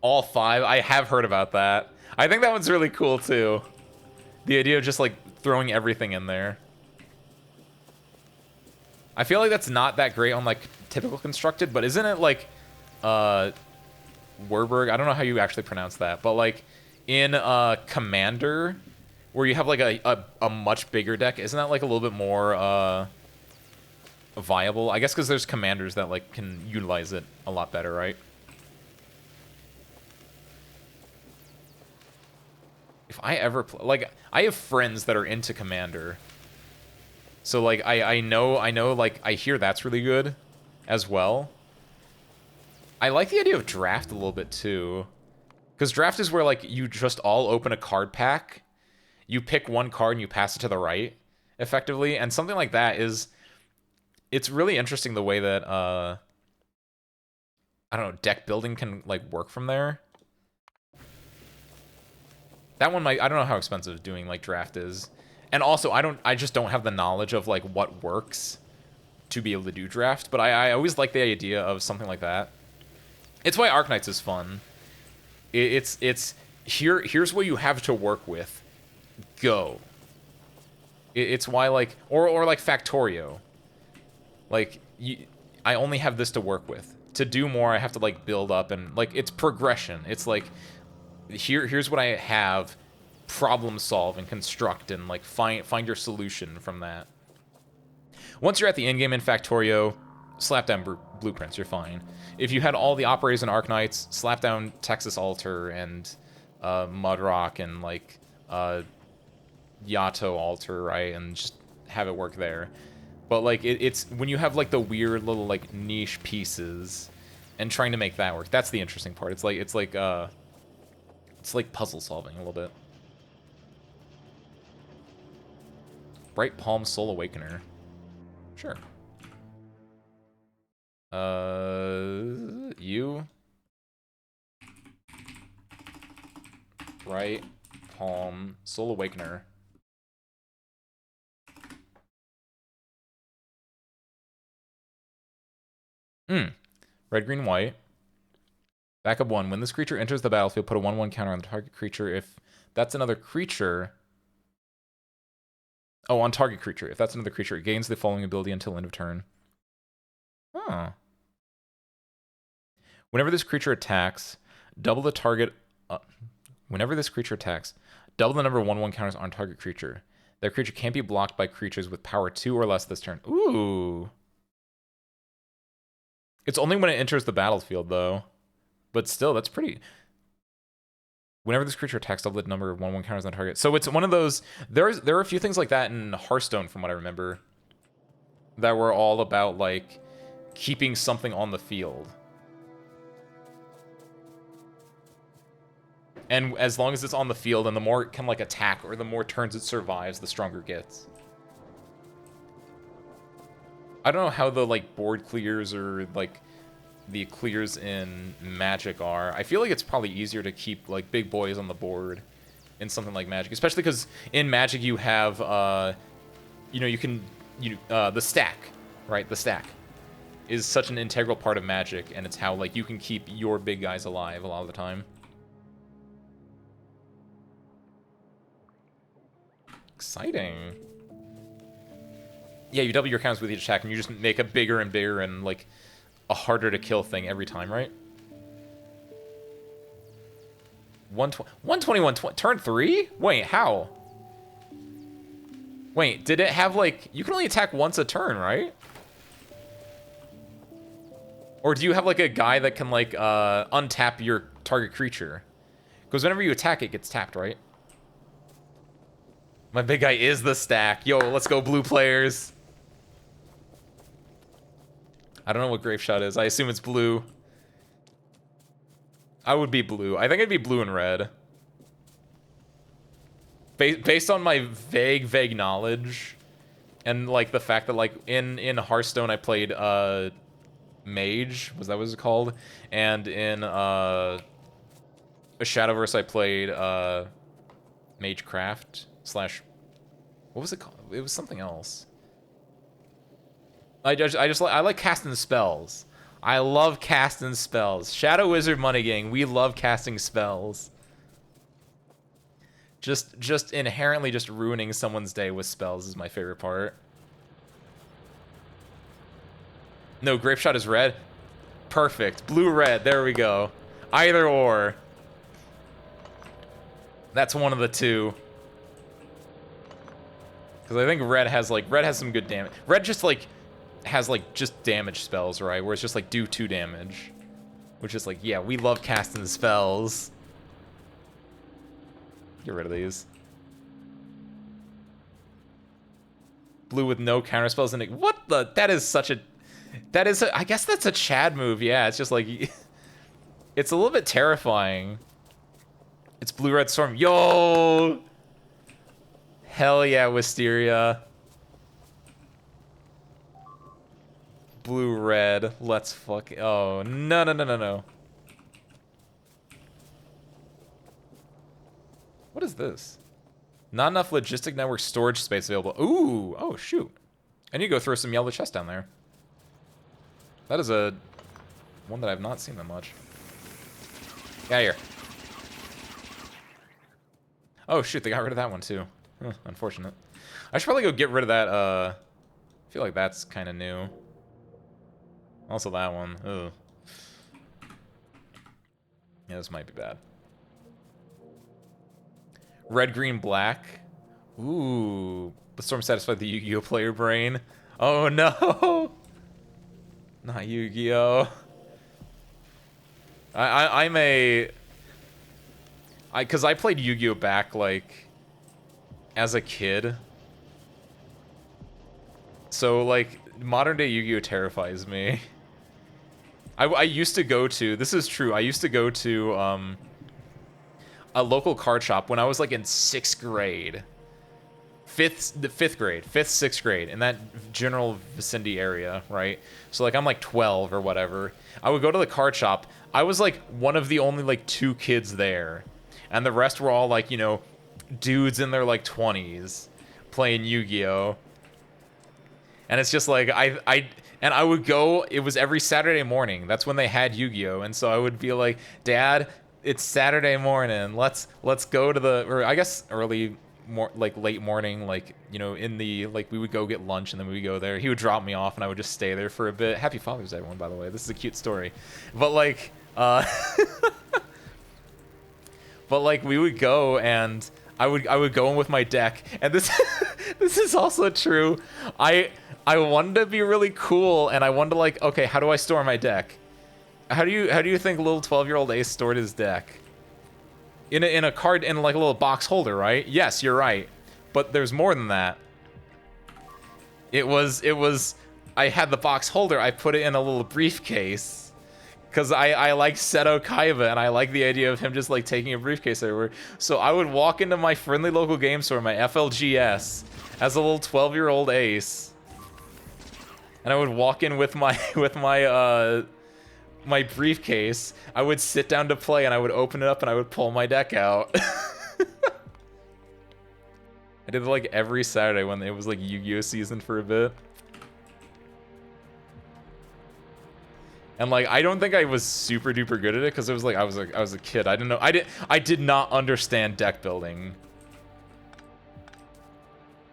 All 5? I have heard about that. I think that one's really cool, too. The idea of just, like, throwing everything in there. I feel like that's not that great on, like, typical constructed, but isn't it, like, Werberg? I don't know how you actually pronounce that, but, like, in, Commander, where you have, like, a much bigger deck, isn't that, like, a little bit more, viable. I guess because there's commanders that like can utilize it a lot better, right? If I ever like, I have friends that are into commander, so like I know like I hear that's really good as well. I like the idea of draft a little bit too, because draft is where like you just all open a card pack, you pick one card and you pass it to the right, effectively, and something like that is, it's really interesting the way that I don't know, deck building can like work from there. That one might, I don't know how expensive doing like draft is, and also I just don't have the knowledge of like what works to be able to do draft, but I always like the idea of something like that. It's why Arknights is fun. It's here's what you have to work with. Go. It's why like or like Factorio. Like I only have this to work with. To do more, I have to like build up, and like it's progression. It's like here's what I have. Problem solve and construct and like find your solution from that. Once you're at the end game in Factorio, slap down blueprints, you're fine. If you had all the operators and Arknights, slap down Texas Altar and Mudrock and like Yato Altar, right? And just have it work there. But like it's when you have like the weird little like niche pieces and trying to make that work. That's the interesting part. It's like puzzle solving a little bit. Bright Palm Soul Awakener. Sure. You. Bright Palm Soul Awakener. Red, green, white. Backup 1. When this creature enters the battlefield, put a 1/1 counter on the target creature. If that's another creature... Oh, on target creature. If that's another creature, it gains the following ability until end of turn. Huh. Whenever this creature attacks, double the target... whenever this creature attacks, double the number of 1/1 counters on target creature. That creature can't be blocked by creatures with power 2 or less this turn. Ooh. It's only when it enters the battlefield, though. But still, that's pretty... Whenever this creature attacks, double the number of 1/1 counters on target. So it's one of those... There are a few things like that in Hearthstone, from what I remember, that were all about, like, keeping something on the field. And as long as it's on the field, and the more it can, like, attack, or the more turns it survives, the stronger it gets. I don't know how the, like, board clears or, like... the clears in Magic are. I feel like it's probably easier to keep like big boys on the board in something like Magic, especially because in Magic you have you know, the stack, right? The stack is such an integral part of Magic, and it's how like you can keep your big guys alive a lot of the time. Exciting. Yeah, you double your counters with each attack, and you just make a bigger and bigger and like a harder to kill thing every time, right? 121, turn 3? Wait, how? Wait, did it have like, you can only attack once a turn, right? Or do you have like a guy that can like untap your target creature? Because whenever you attack, it gets tapped, right? My big guy is the stack. Yo, let's go blue players. I don't know what Grape Shot is. I assume it's blue. I would be blue. I think I'd be blue and red. Based on my vague knowledge, and like the fact that like in Hearthstone I played Mage, was that what it's called? And in Shadowverse I played Magecraft / what was it called? It was something else. I like casting spells. I love casting spells. Shadow Wizard Money Gang, we love casting spells. Just inherently just ruining someone's day with spells is my favorite part. No, Grape Shot is red. Perfect. Blue-red, there we go. Either or. That's one of the two. Because I think red has some good damage. Red just like has like just damage spells, right? Where it's just like do 2 damage. Which is like, yeah, we love casting spells. Get rid of these. Blue with no counter spells and what the? That is such a. That is a, I guess that's a Chad move. Yeah, it's just like it's a little bit terrifying. It's blue red storm. Yo! Hell yeah, Wisteria. Blue red. Let's fuck. Oh, no, no, no, no, no. What is this? Not enough logistic network storage space available. Ooh, oh shoot. I need to go throw some yellow chest down there. That is a one that I've not seen that much. Yeah, here. Oh shoot, they got rid of that one too. Huh, unfortunate. I should probably go get rid of that, I feel like that's kind of new. Also that one. Ugh. Yeah, this might be bad. Red, green, black. Ooh. The storm satisfied the Yu-Gi-Oh player brain. Oh no! Not Yu-Gi-Oh! I'm a... Cause I played Yu-Gi-Oh back, like, as a kid. So, like, modern day Yu-Gi-Oh terrifies me. I used to go to, this is true, I used to go to, a local card shop when I was, like, in 6th grade. Fifth grade, 6th grade, in that general vicinity area, right? So, like, I'm, like, 12 or whatever. I would go to the card shop. I was, like, one of the only, like, 2 kids there. And the rest were all, like, you know, dudes in their, like, 20s playing Yu-Gi-Oh! And it's just, like, and I would go, it was every Saturday morning. That's when they had Yu-Gi-Oh! And so I would be like, Dad, it's Saturday morning. Let's go to the, or I guess early, like, late morning, like, you know, in the, like, we would go get lunch and then we would go there. He would drop me off and I would just stay there for a bit. Happy Father's Day, everyone, by the way. This is a cute story. But, like, but, like, we would go and I would go in with my deck. And this this is also true. I wanted to be really cool and I wanted to, like, okay, how do I store my deck? How do you think little 12-year-old Ace stored his deck? In a card, in like a little box holder, right? Yes, you're right. But there's more than that. It was I had the box holder, I put it in a little briefcase. Because I like Seto Kaiba, and I like the idea of him just, like, taking a briefcase everywhere. So I would walk into my friendly local game store, my FLGS, as a little 12-year-old Ace. And I would walk in with my, my briefcase. I would sit down to play, and I would open it up, and I would pull my deck out. I did it, like, every Saturday when it was, like, Yu-Gi-Oh! Season for a bit. And, like, I don't think I was super duper good at it because it was like I was a kid. I didn't know. I did not understand deck building.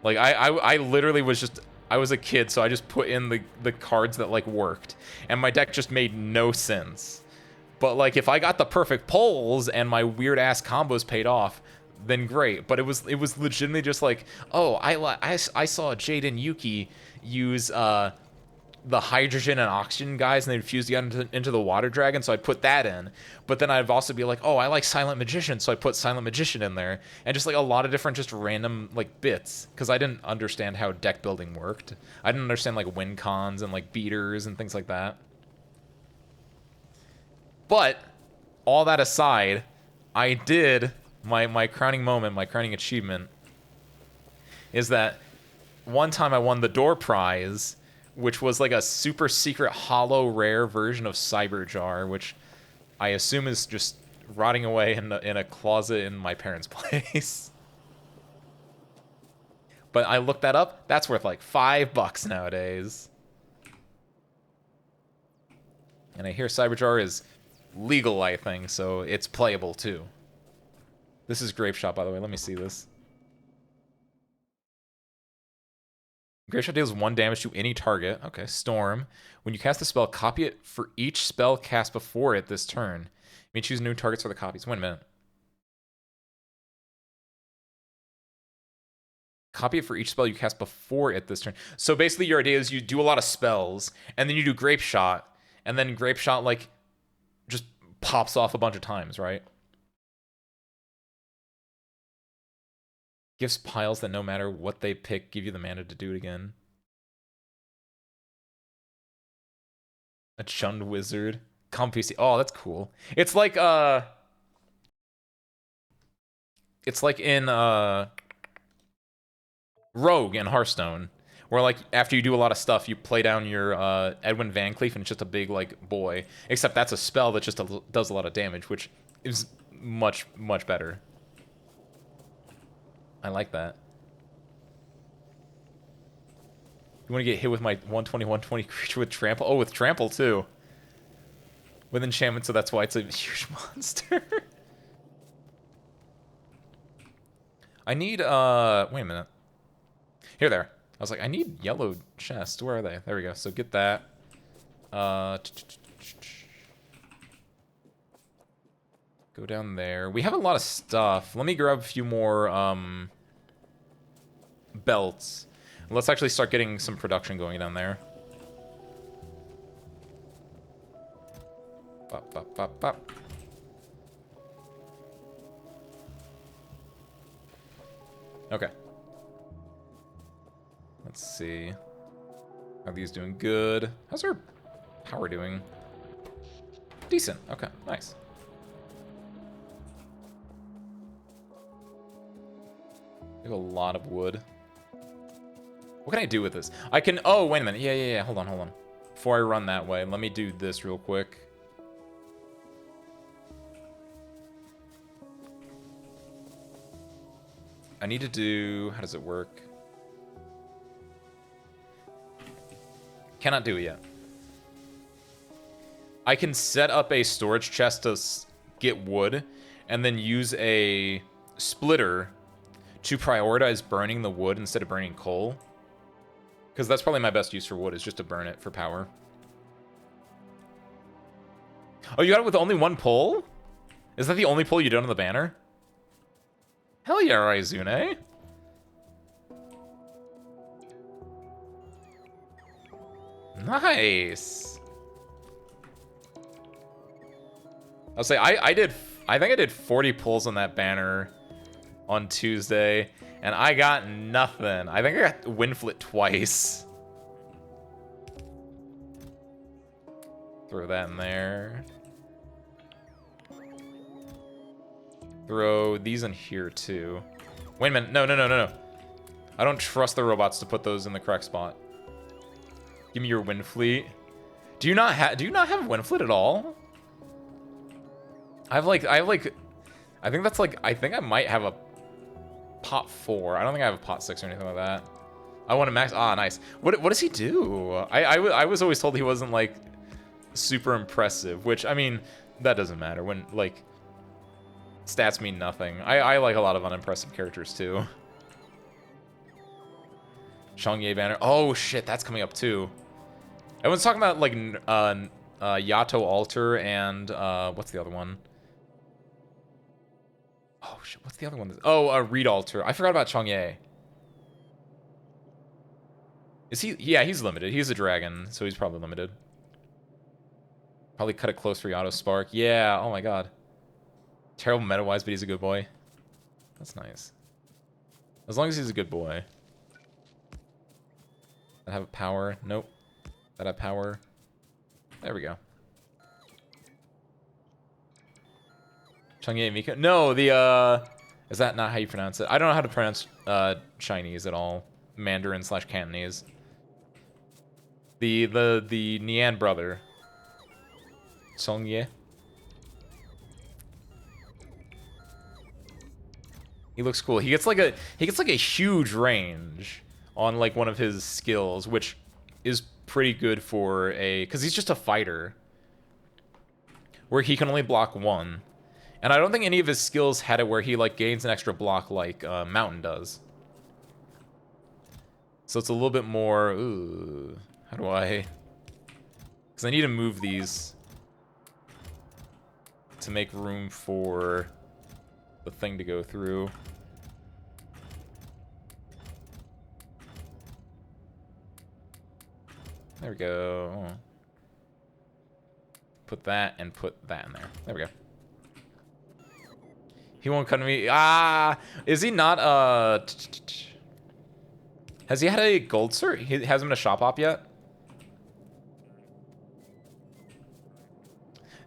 Like I literally was just, I was a kid, so I just put in the cards that, like, worked, and my deck just made no sense. But, like, if I got the perfect pulls and my weird ass combos paid off, then great. But it was legitimately just like, oh, I saw Jade and Yuki use the hydrogen and oxygen guys, and they'd fuse together into the water dragon, so I'd put that in. But then I'd also be like, oh, I like Silent Magician, so I put Silent Magician in there. And just, like, a lot of different just random, like, bits. Because I didn't understand how deck building worked. I didn't understand, like, win cons and, like, beaters and things like that. But, all that aside, I did, my crowning moment, my crowning achievement, is that one time I won the door prize, which was like a super secret hollow rare version of Cyberjar, which I assume is just rotting away in a closet in my parents' place. But I looked that up. That's worth like $5 nowadays. And I hear Cyberjar is legal, I think, so it's playable too. This is Grape Shot, by the way. Let me see this. Grape Shot deals 1 damage to any target. Okay, Storm. When you cast a spell, copy it for each spell cast before it this turn. You may choose new targets for the copies. Wait a minute. Copy it for each spell you cast before it this turn. So basically your idea is you do a lot of spells, and then you do Grape Shot, and then Grape Shot, like, just pops off a bunch of times, right? Gives piles that no matter what they pick, give you the mana to do it again. A Chund Wizard. PC. Oh, that's cool. It's like in Rogue in Hearthstone, where like after you do a lot of stuff, you play down your Edwin Van Cleef, and it's just a big like boy. Except that's a spell that just does a lot of damage, which is much better. I like that. You want to get hit with my 120 creature with trample? Oh, with trample too. With enchantment, so that's why it's a huge monster. I need, wait a minute. Here, there. I was like, I need yellow chests. Where are they? There we go. So get that. Go down there. We have a lot of stuff. Let me grab a few more, belts. Let's actually start getting some production going down there. Bop, bop, bop, bop. Okay. Let's see. Are these doing good? How's our power doing? Decent. Okay, nice. We have a lot of wood. What can I do with this? I can... Oh, wait a minute. Yeah. Hold on. Before I run that way, let me do this real quick. I need to do... How does it work? Cannot do it yet. I can set up a storage chest to get wood, and then use a splitter to prioritize burning the wood instead of burning coal. Because that's probably my best use for wood, is just to burn it for power. Oh, you got it with only one pull? Is that the only pull you done on the banner? Hell yeah, Raizune. Nice. I'll say I think I did 40 pulls on that banner on Tuesday, and I got nothing. I think I got Winflit twice. Throw that in there. Throw these in here too. Wait a minute. No. I don't trust the robots to put those in the correct spot. Give me your Winfleet. Do you not have Winflit at all? I think that's like, I think I might have a pot 4. I don't think I have a pot 6 or anything like that. I want to max. Ah, nice. What does he do? I was always told he wasn't like super impressive, which I mean that doesn't matter when like stats mean nothing. I like a lot of unimpressive characters too. Chang'e banner. Oh shit, that's coming up too. Everyone's talking about like Yato Altar and what's the other one? Oh shit, what's the other one? Oh, Reed Altar. I forgot about Chang'e. Is he? Yeah, he's limited. He's a dragon, so he's probably limited. Probably cut it close for Yato Spark. Yeah. Oh my god. Terrible meta-wise, but he's a good boy. That's nice. As long as he's a good boy. That have power? Nope. That have power? There we go. Chang'e Mika? No, the, is that not how you pronounce it? I don't know how to pronounce, Chinese at all. Mandarin / Cantonese. The Nian brother. Chang'e. He looks cool. He gets like a huge range on like one of his skills, which is pretty good for a, because he's just a fighter where he can only block 1, and I don't think any of his skills had it where he like gains an extra block like Mountain does. So it's a little bit more. Ooh, how do I? Because I need to move these to make room for the thing to go through. There we go. Put that and put that in there. There we go. He won't come to me. Ah! Is he not, has he had a gold cert? He hasn't been a shop op yet?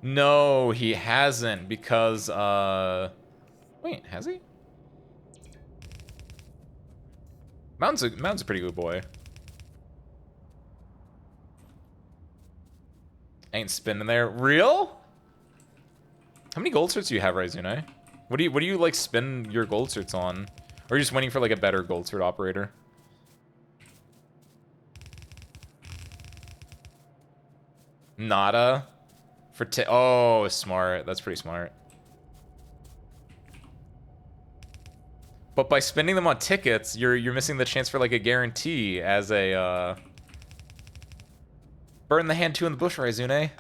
No, he hasn't because, wait, has he? Mountain's a pretty good boy. Ain't spinning there. Real? How many gold certs do you have, Raizune? What do you like spin your gold certs on? Or are you just waiting for like a better gold cert operator? Nada? For oh, smart. That's pretty smart. But by spending them on tickets, you're missing the chance for like a guarantee as a burn the hand two in the bush, Raizune.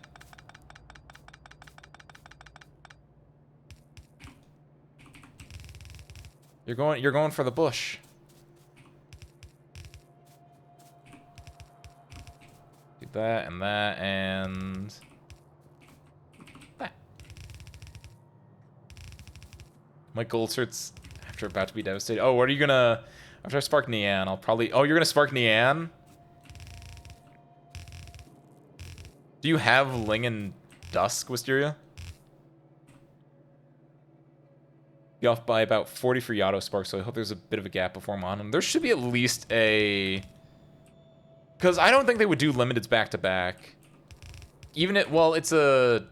You're going for the bush. Do that and that and that. My gold certs after about to be devastated. Oh, what are you gonna after I spark Nian, I'll probably oh, you're gonna spark Nian? Do you have Ling and Dusk, Wisteria? Be off by about 40 for Yato Spark, so I hope there's a bit of a gap before I'm on him. There should be at least a... Because I don't think they would do limiteds back-to-back. Even it... Well, it's a...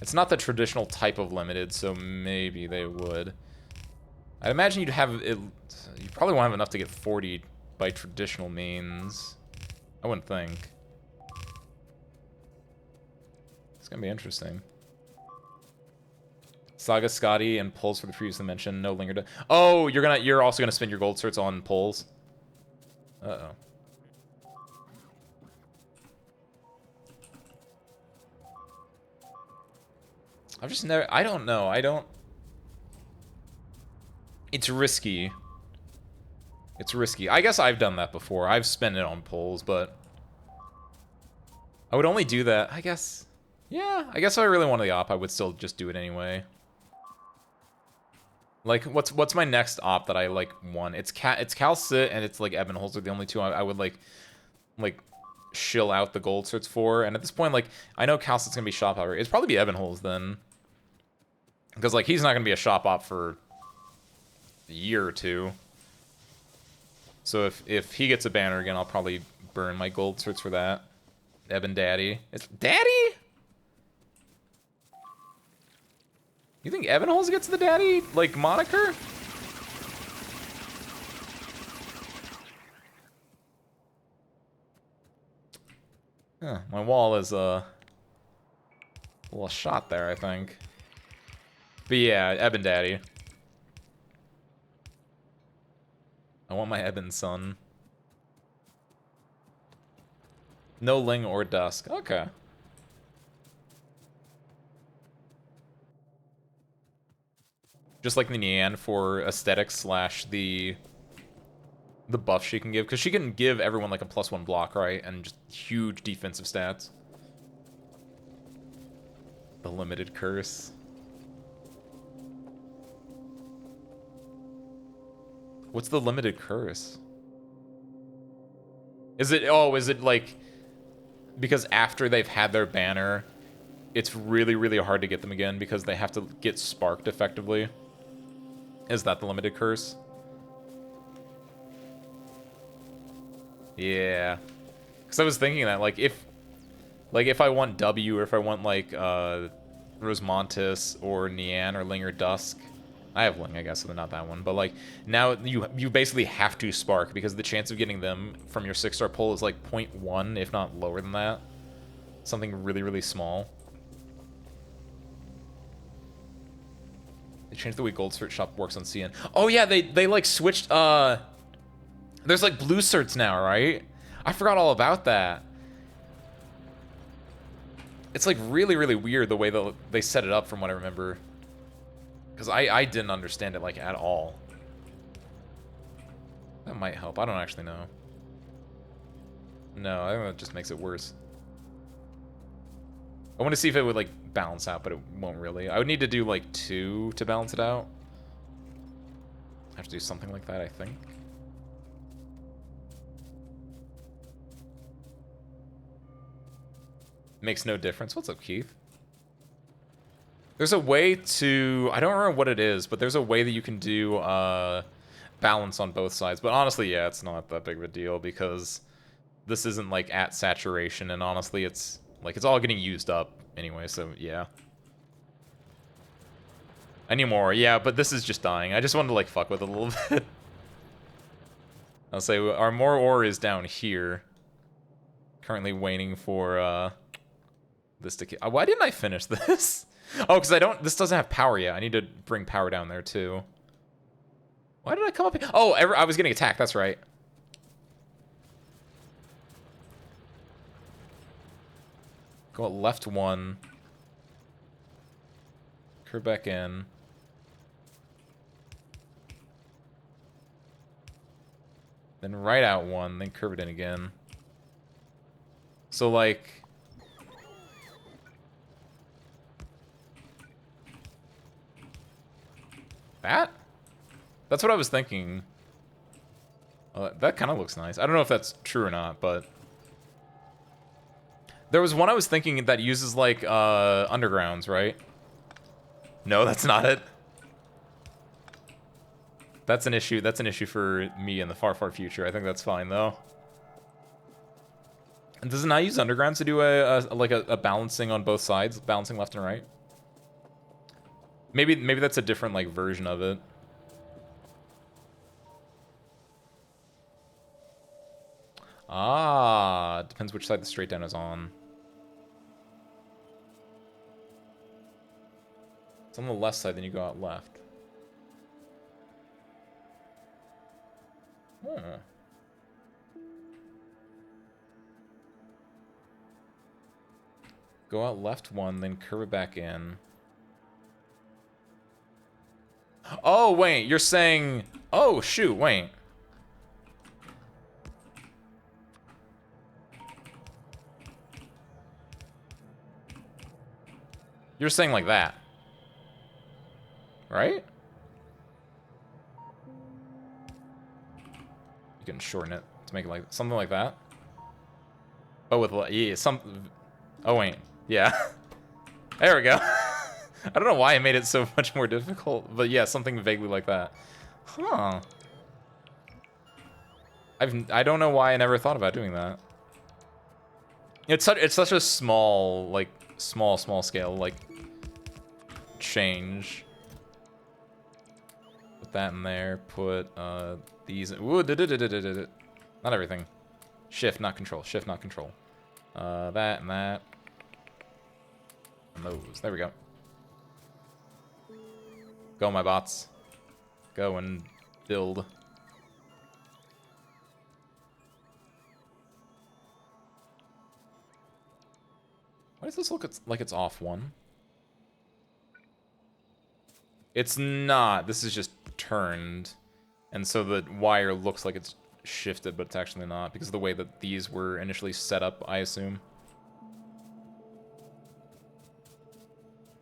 It's not the traditional type of limited, so maybe they would. I'd imagine you'd have... It, you probably won't have enough to get 40 by traditional means. I wouldn't think. It's gonna be interesting. Saga Scotty and pulls for the previously mentioned. No linger. Oh, you're also gonna spend your gold certs on pulls. Uh-oh. I've just never. I don't know. I don't. It's risky. It's risky. I guess I've done that before. I've spent it on pulls, but I would only do that. I guess. Yeah. I guess if I really wanted the op, I would still just do it anyway. Like, what's my next op that I, like, won? It's Cal Sit and it's, like, Ebenholz are the only two I would, like, shill out the gold certs for. And at this point, like, I know Cal Sit's gonna be shop op. It's probably be Ebenholz then. Because, like, he's not gonna be a shop op for a year or two. So if he gets a banner again, I'll probably burn my gold certs for that. Eben Daddy. It's Daddy? You think Ebenholz gets the daddy, like, moniker? Huh, my wall is, a little shot there, I think. But yeah, Eben Daddy. I want my Eben son. No Ling or Dusk. Okay. Just like the Nian for aesthetics slash the buff she can give. Because she can give everyone like a +1 block, right? And just huge defensive stats. The limited curse. What's the limited curse? Is it like... Because after they've had their banner, it's really, really hard to get them again because they have to get sparked effectively? Is that the limited curse? Yeah. Because I was thinking that, like, if I want W or if I want, like, Rosemontis or Nian or Ling or Dusk... I have Ling, I guess, so they're not that one. But, like, now you basically have to spark because the chance of getting them from your 6-star pull is, like, 0.1, if not lower than that. Something really, really small. They changed the way Gold Cert Shop works on CN. Oh yeah, they like switched, there's like blue certs now, right? I forgot all about that. It's like really, really weird the way that they set it up from what I remember. Because I didn't understand it like at all. That might help, I don't actually know. No, I think that just makes it worse. I want to see if it would, like, balance out, but it won't really. I would need to do, like, 2 to balance it out. I have to do something like that, I think. Makes no difference. What's up, Keith? There's a way to... I don't remember what it is, but there's a way that you can do balance on both sides. But honestly, yeah, it's not that big of a deal because this isn't, like, at saturation. And honestly, it's, like, it's all getting used up anyway, so yeah. I need more, yeah, but this is just dying. I just wanted to, like, fuck with it a little bit. I'll say our more ore is down here. Currently waiting for this to... Why didn't I finish this? Oh, because I don't... This doesn't have power yet. I need to bring power down there, too. Why did I come up here? Oh, I was getting attacked. That's right. Go left 1. Curve back in. Then right out 1. Then curve it in again. So, like... That? That's what I was thinking. That kind of looks nice. I don't know if that's true or not, but... There was one I was thinking that uses, like, undergrounds, right? No, that's not it. That's an issue. That's an issue for me in the far, far future. I think that's fine, though. And does it not use undergrounds to do a balancing on both sides? Balancing left and right? Maybe that's a different, like, version of it. Ah, depends which side the straight down is on. It's on the left side, then you go out left. Huh. Go out left 1, then curve it back in. Oh, wait, you're saying... Oh, shoot, wait. You're saying like that. Right? You can shorten it to make it like something like that. Oh, with... Yeah, Oh, wait. Yeah. There we go. I don't know why I made it so much more difficult, but yeah, something vaguely like that. Huh. I don't know why I never thought about doing that. It's such a small, like, small scale, like, change. Put that in there, put, these... Ooh, not everything. Shift, not control. Shift, not control. That and that. And those. There we go. Go, my bots. Go and build. Why does this look like it's off 1? It's not. This is just turned. And so the wire looks like it's shifted, but it's actually not, because of the way that these were initially set up, I assume.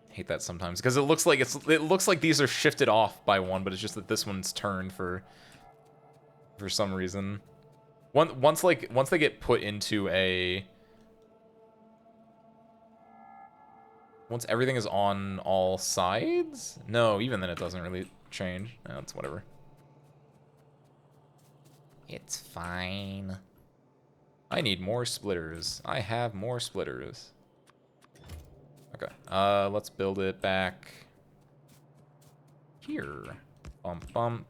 Hate that sometimes, because it looks like these are shifted off by 1, but it's just that this one's turned for some reason. Once they get put into a... Once everything is on all sides? No, even then it doesn't really change. No, it's whatever. It's fine. I need more splitters. I have more splitters. Okay, let's build it back here. Bump, bump.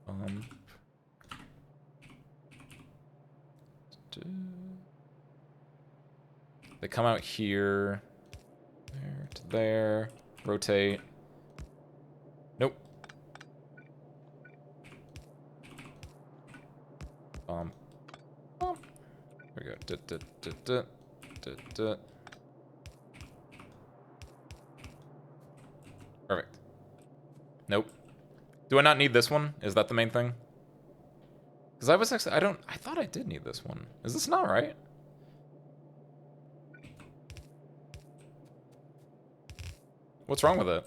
Bump. They come out here. There to there. Rotate. Nope. Bump. Bump. There we go. Duh, duh, duh, duh. Perfect. Nope. Do I not need this one? Is that the main thing? Because I was actually, I thought I did need this one. Is this not right? What's wrong with it?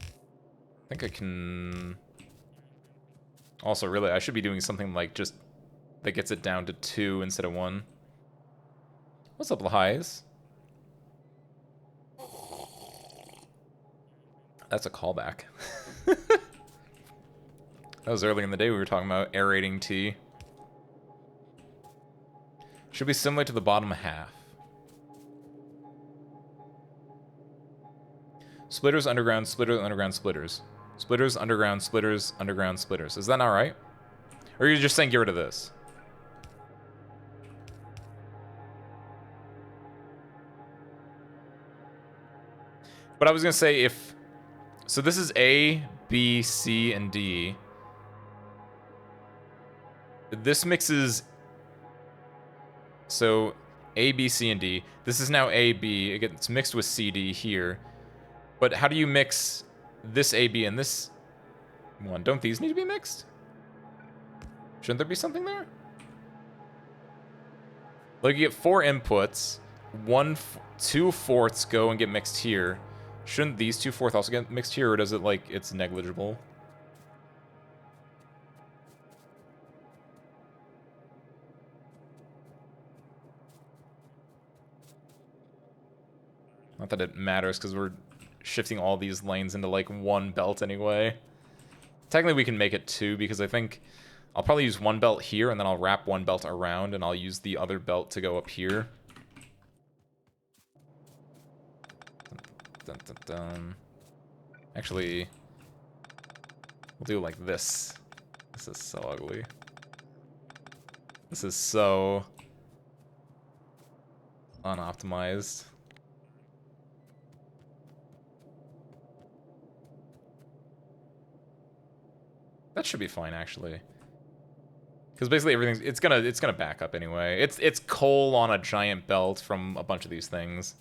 I think I can... Also, really, I should be doing something like just that gets it down to 2 instead of 1. What's up, Lahais? That's a callback. That was early in the day we were talking about aerating tea. Should be similar to the bottom half. Splitters, underground, splitters, underground, splitters. Splitters, underground, splitters, underground, splitters. Is that not right? Or are you just saying get rid of this? But I was going to say if... So this is A, B, C, and D. This mixes... So A, B, C, and D. This is now A, B. It gets mixed with C, D here. But how do you mix this A, B, and this one? Don't these need to be mixed? Shouldn't there be something there? Like, you get 4 inputs. 2/4 go and get mixed here. Shouldn't these 2/4 also get mixed here, or does it, like, it's negligible? Not that it matters, because we're shifting all these lanes into, like, 1 belt anyway. Technically, we can make it 2, because I think I'll probably use 1 belt here, and then I'll wrap 1 belt around, and I'll use the other belt to go up here. Dun, dun, dun. Actually, we'll do it like this. This is so ugly. This is so unoptimized. That should be fine, actually. Because basically everything's it's gonna back up anyway. It's coal on a giant belt from a bunch of these things.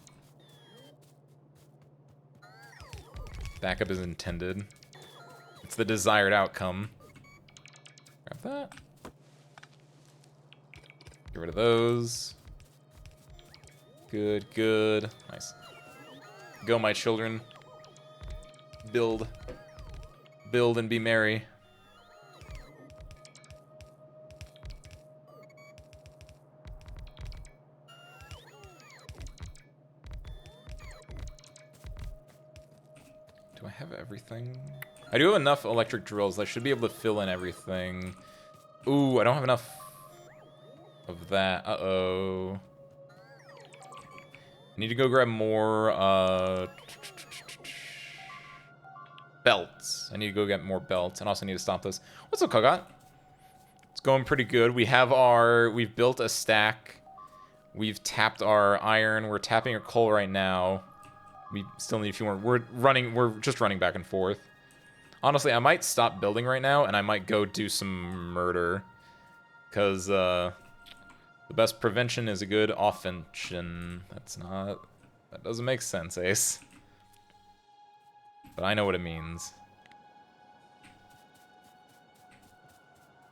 Backup is intended. It's the desired outcome. Grab that. Get rid of those. Good, good. Nice. Go, my children. Build. Build and be merry. Do I have everything? I do have enough electric drills. I should be able to fill in everything. Ooh, I don't have enough of that. Uh-oh. Need to go grab more, belts. I need to go get more belts, and also need to stop this. What's up, Kogot? It's going pretty good. We've built a stack. We've tapped our iron. We're tapping our coal right now. We still need a few more. We're just running back and forth. Honestly, I might stop building right now, and I might go do some murder. Because, the best prevention is a good offension. That doesn't make sense, Ace. But I know what it means.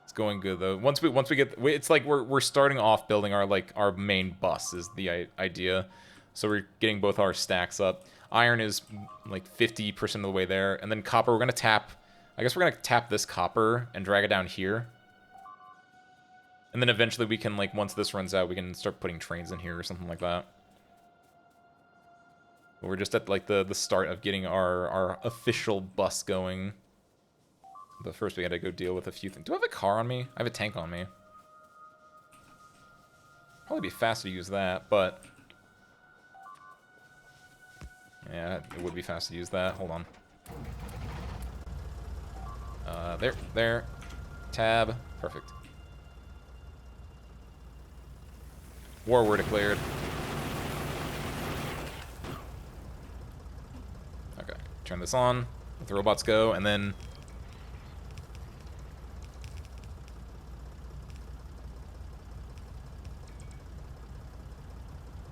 It's going good though. Once we get, it's like we're starting off building our main bus is the idea. So we're getting both our stacks up. Iron is like 50% of the way there, and then copper we're gonna tap. I guess we're gonna tap this copper and drag it down here. And then eventually we can, like, once this runs out, we can start putting trains in here or something like that. But we're just at, like, the start of getting our official bus going. But first we gotta go deal with a few things. Do I have a car on me? I have a tank on me. Probably be faster to use that, but... yeah, it would be fast to use that. Hold on. There. Tab. Perfect. War were declared. Okay, turn this on. Let the robots go, and then...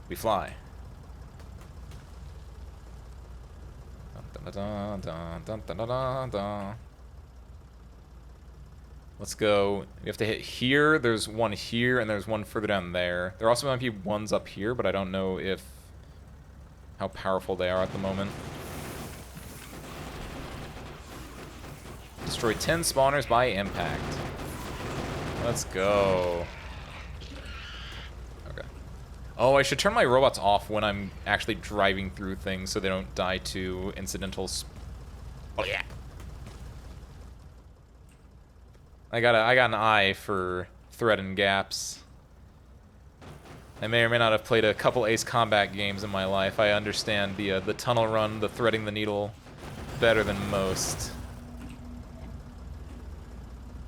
we fly. Dun, Da, da, da, da, da, da, da. Let's go. We have to hit here. There's one here, and there's one further down there. There also might be ones up here, but I don't know if how powerful they are at the moment. Destroy 10 spawners by impact. Let's go. Okay. Oh, I should turn my robots off when I'm actually driving through things so they don't die to incidentals. Oh yeah. I got an eye for threat and gaps. I may or may not have played a couple Ace Combat games in my life. I understand the tunnel run, the threading the needle better than most.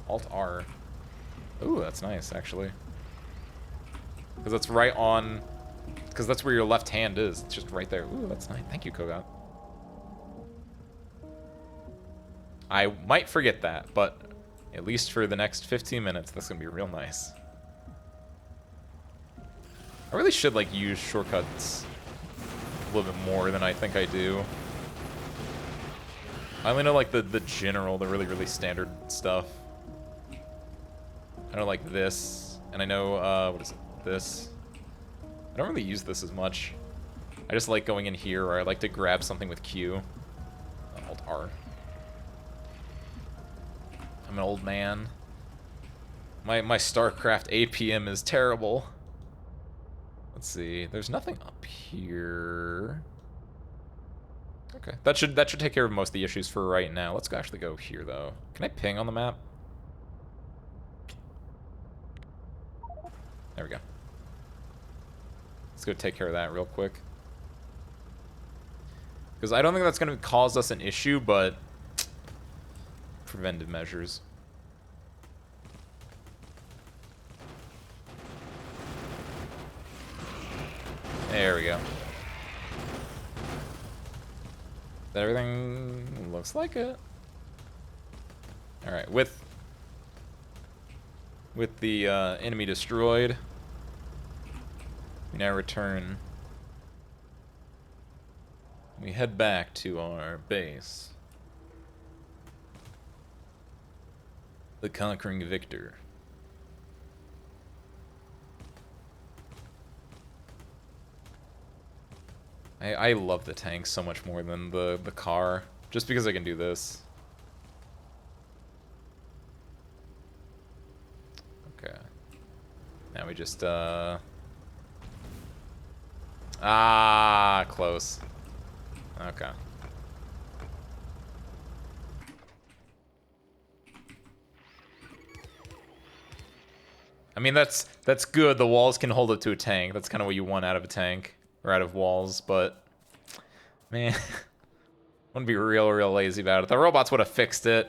Alt R. Ooh, that's nice, actually. Because that's right on... Because that's where your left hand is. It's just right there. Ooh, that's nice. Thank you, Kogot. I might forget that, but at least for the next 15 minutes, that's going to be real nice. I really should, like, use shortcuts a little bit more than I think I do. I only know, like, the general, the really, really standard stuff. I know, like, this, and I know, what is it, this. I don't really use this as much. I just like going in here, or I like to grab something with Q. Alt R. I'm an old man. My StarCraft APM is terrible. Let's see. There's nothing up here. Okay, that should take care of most of the issues for right now. Let's actually go here though. Can I ping on the map? There we go. Let's go take care of that real quick. Because I don't think that's going to cause us an issue, but preventive measures. There we go. That everything looks like it. All right, with the enemy destroyed, we now return. We head back to our base. The conquering victor. I love the tank so much more than the car, just because I can do this. Okay. Now we just, close. Okay. I mean, that's good. The walls can hold it to a tank. That's kind of what you want out of a tank. Or out of walls, but... Man. I want to be real lazy about it. The robots would have fixed it.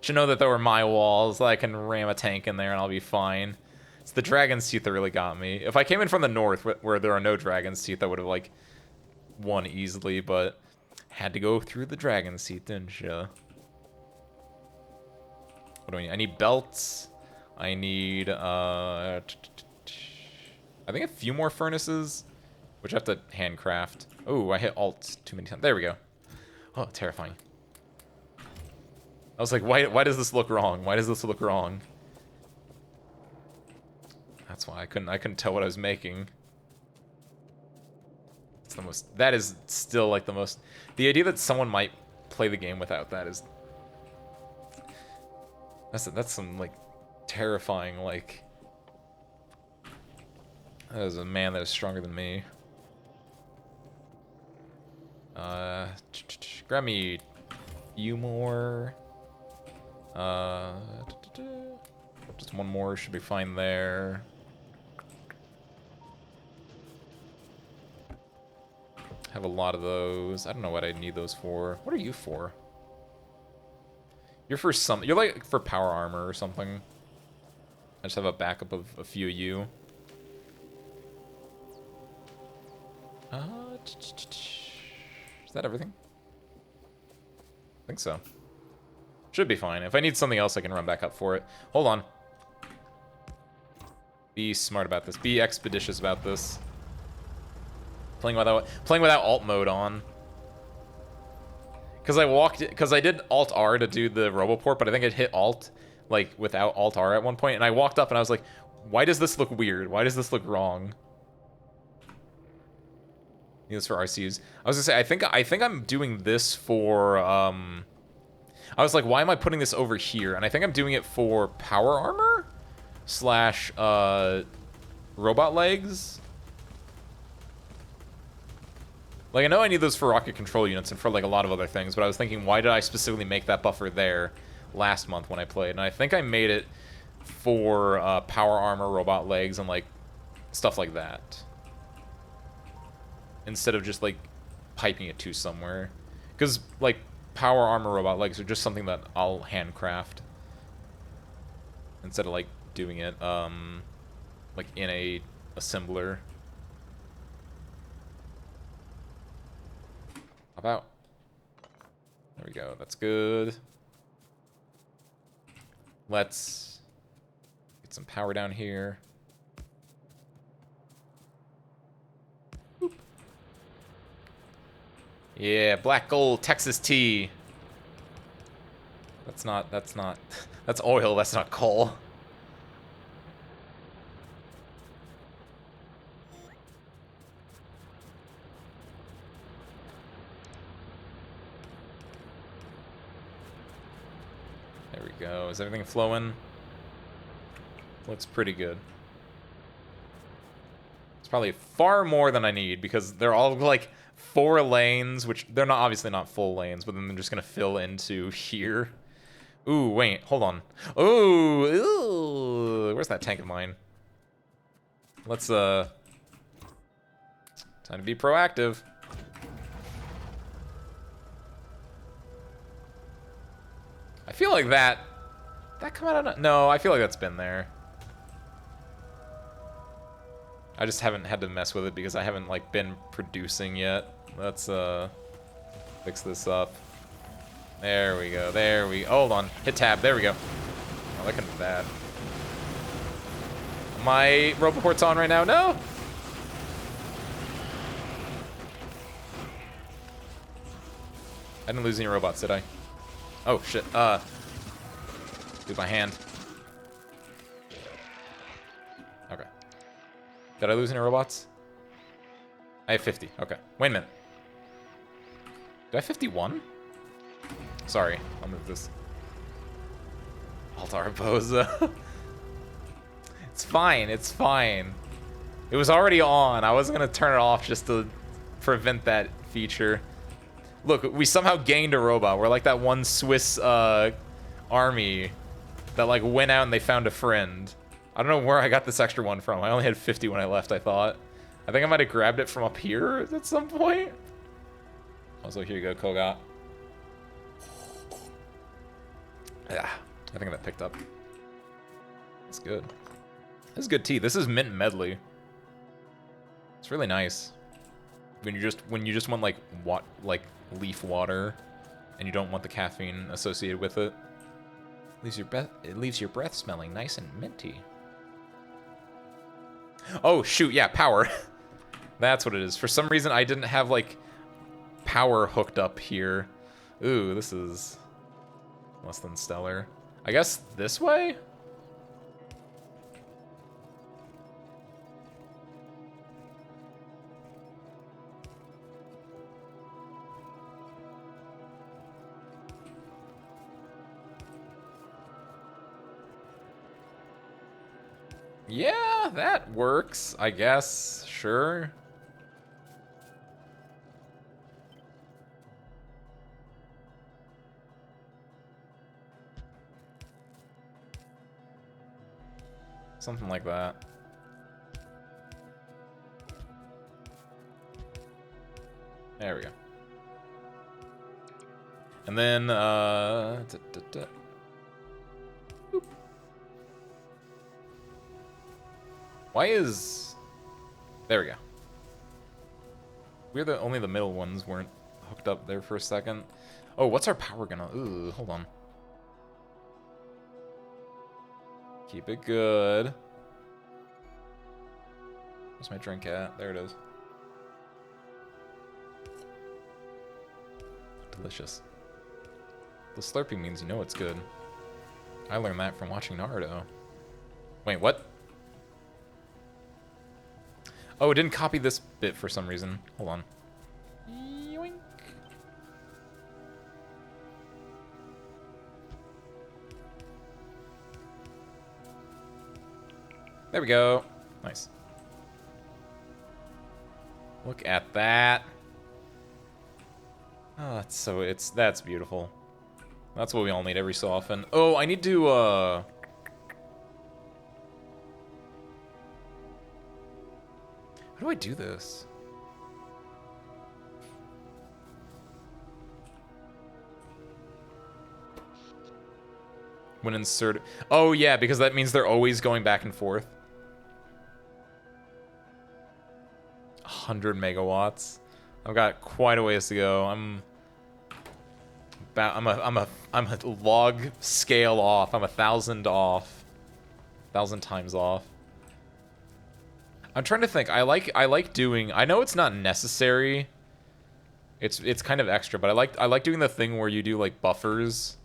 Should know that there were my walls. I can ram a tank in there and I'll be fine. It's the dragon's teeth that really got me. If I came in from the north where there are no dragon's teeth, I would have, like, won easily, but... Had to go through the dragon's teeth, didn't you? What do I need? I need belts. I need, I think a few more furnaces, which I have to handcraft. Oh, I hit Alt too many times. There we go. Oh, terrifying. I was like, why does this look wrong? Why does this look wrong? That's why I couldn't tell what I was making. It's the most, that is still like the most, the idea that someone might play the game without that is, that's some like terrifying, like, that is a man that is stronger than me. Grab me a few more. Just one more should be fine there. Have a lot of those. I don't know what I need those for. What are you for? You're for some. You're like for power armor or something. I just have a backup of a few of you. Is that everything? I think so. Should be fine. If I need something else, I can run back up for it. Hold on. Be smart about this. Be expeditious about this. Playing without alt mode on. Because I did Alt R to do the Roboport, but I think it hit Alt, like, without Alt R at one point, and I walked up and I was like, why does this look weird? Why does this look wrong? This for RCUs. I was gonna say, I think I'm doing this for, I was like, why am I putting this over here? And I think I'm doing it for power armor? Slash, robot legs? Like, I know I need those for rocket control units and for, like, a lot of other things, but I was thinking, why did I specifically make that buffer there last month when I played? And I think I made it for power armor, robot legs, and, like, stuff like that. Instead of just, like, piping it to somewhere. Because, like, power armor, robot legs are just something that I'll handcraft. Instead of, like, doing it, like, in a assembler. About. There we go. That's good. Let's get some power down here. Boop. Yeah, black gold Texas tea. That's not that's oil, that's not coal. There we go. Is everything flowing? Looks pretty good. It's probably far more than I need because they're all like 4 lanes, which they're not obviously not full lanes, but then they're just gonna fill into here. Ooh, wait, hold on. Ooh, where's that tank of mine? Let's time to be proactive. I feel like that come out of... No, I feel like that's been there. I just haven't had to mess with it because I haven't, like, been producing yet. Let's, fix this up. There we go, there we... Hold on, hit tab, there we go. Oh, that couldn't be bad. My Roboport's on right now, no! I didn't lose any robots, did I? Oh, shit, do my hand. Okay. Did I lose any robots? I have 50. Okay. Wait a minute. Do I have 51? Sorry. I'll move this. Altar Boza. It's fine. It's fine. It was already on. I wasn't going to turn it off just to prevent that feature. Look, we somehow gained a robot. We're like that one Swiss army that like went out and they found a friend. I don't know where I got this extra one from. I only had 50 when I left, I thought. I think I might have grabbed it from up here at some point. Also, here you go, Kogat. Yeah, I think that picked up. That's good. This is good tea. This is mint medley. It's really nice. When you just want like leaf water, and you don't want the caffeine associated with it. It leaves your breath smelling nice and minty. Oh shoot, yeah, power. That's what it is. For some reason, I didn't have like power hooked up here. Ooh, this is less than stellar. I guess this way? Yeah, that works, I guess. Sure. Something like that. There we go. And then, why is... There we go. We're only the middle ones weren't hooked up there for a second. Oh, what's our power gonna... Ooh, hold on. Keep it good. Where's my drink at? There it is. Delicious. The slurping means you know it's good. I learned that from watching Naruto. Wait, what? Oh, it didn't copy this bit for some reason. Hold on. Yoink. There we go. Nice. Look at that. Oh, that's beautiful. That's what we all need every so often. Oh, I need to how do I do this? When insert... Oh, yeah, because that means they're always going back and forth. 100 megawatts. I've got quite a ways to go. I'm a log scale off. I'm 1,000 off. 1,000 times off. I'm trying to think. I like doing... I know it's not necessary. It's kind of extra, but I like doing the thing where you do like buffers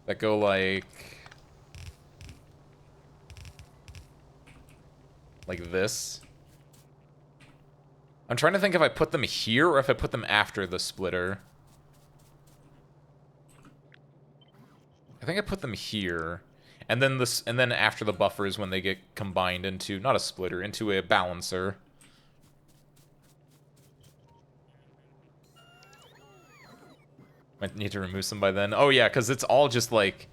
that go like this. I'm trying to think if I put them here or if I put them after the splitter. I think I put them here. And then after the buffers when they get combined into not a splitter, into a balancer. Might need to remove some by then. Oh yeah, because it's all just like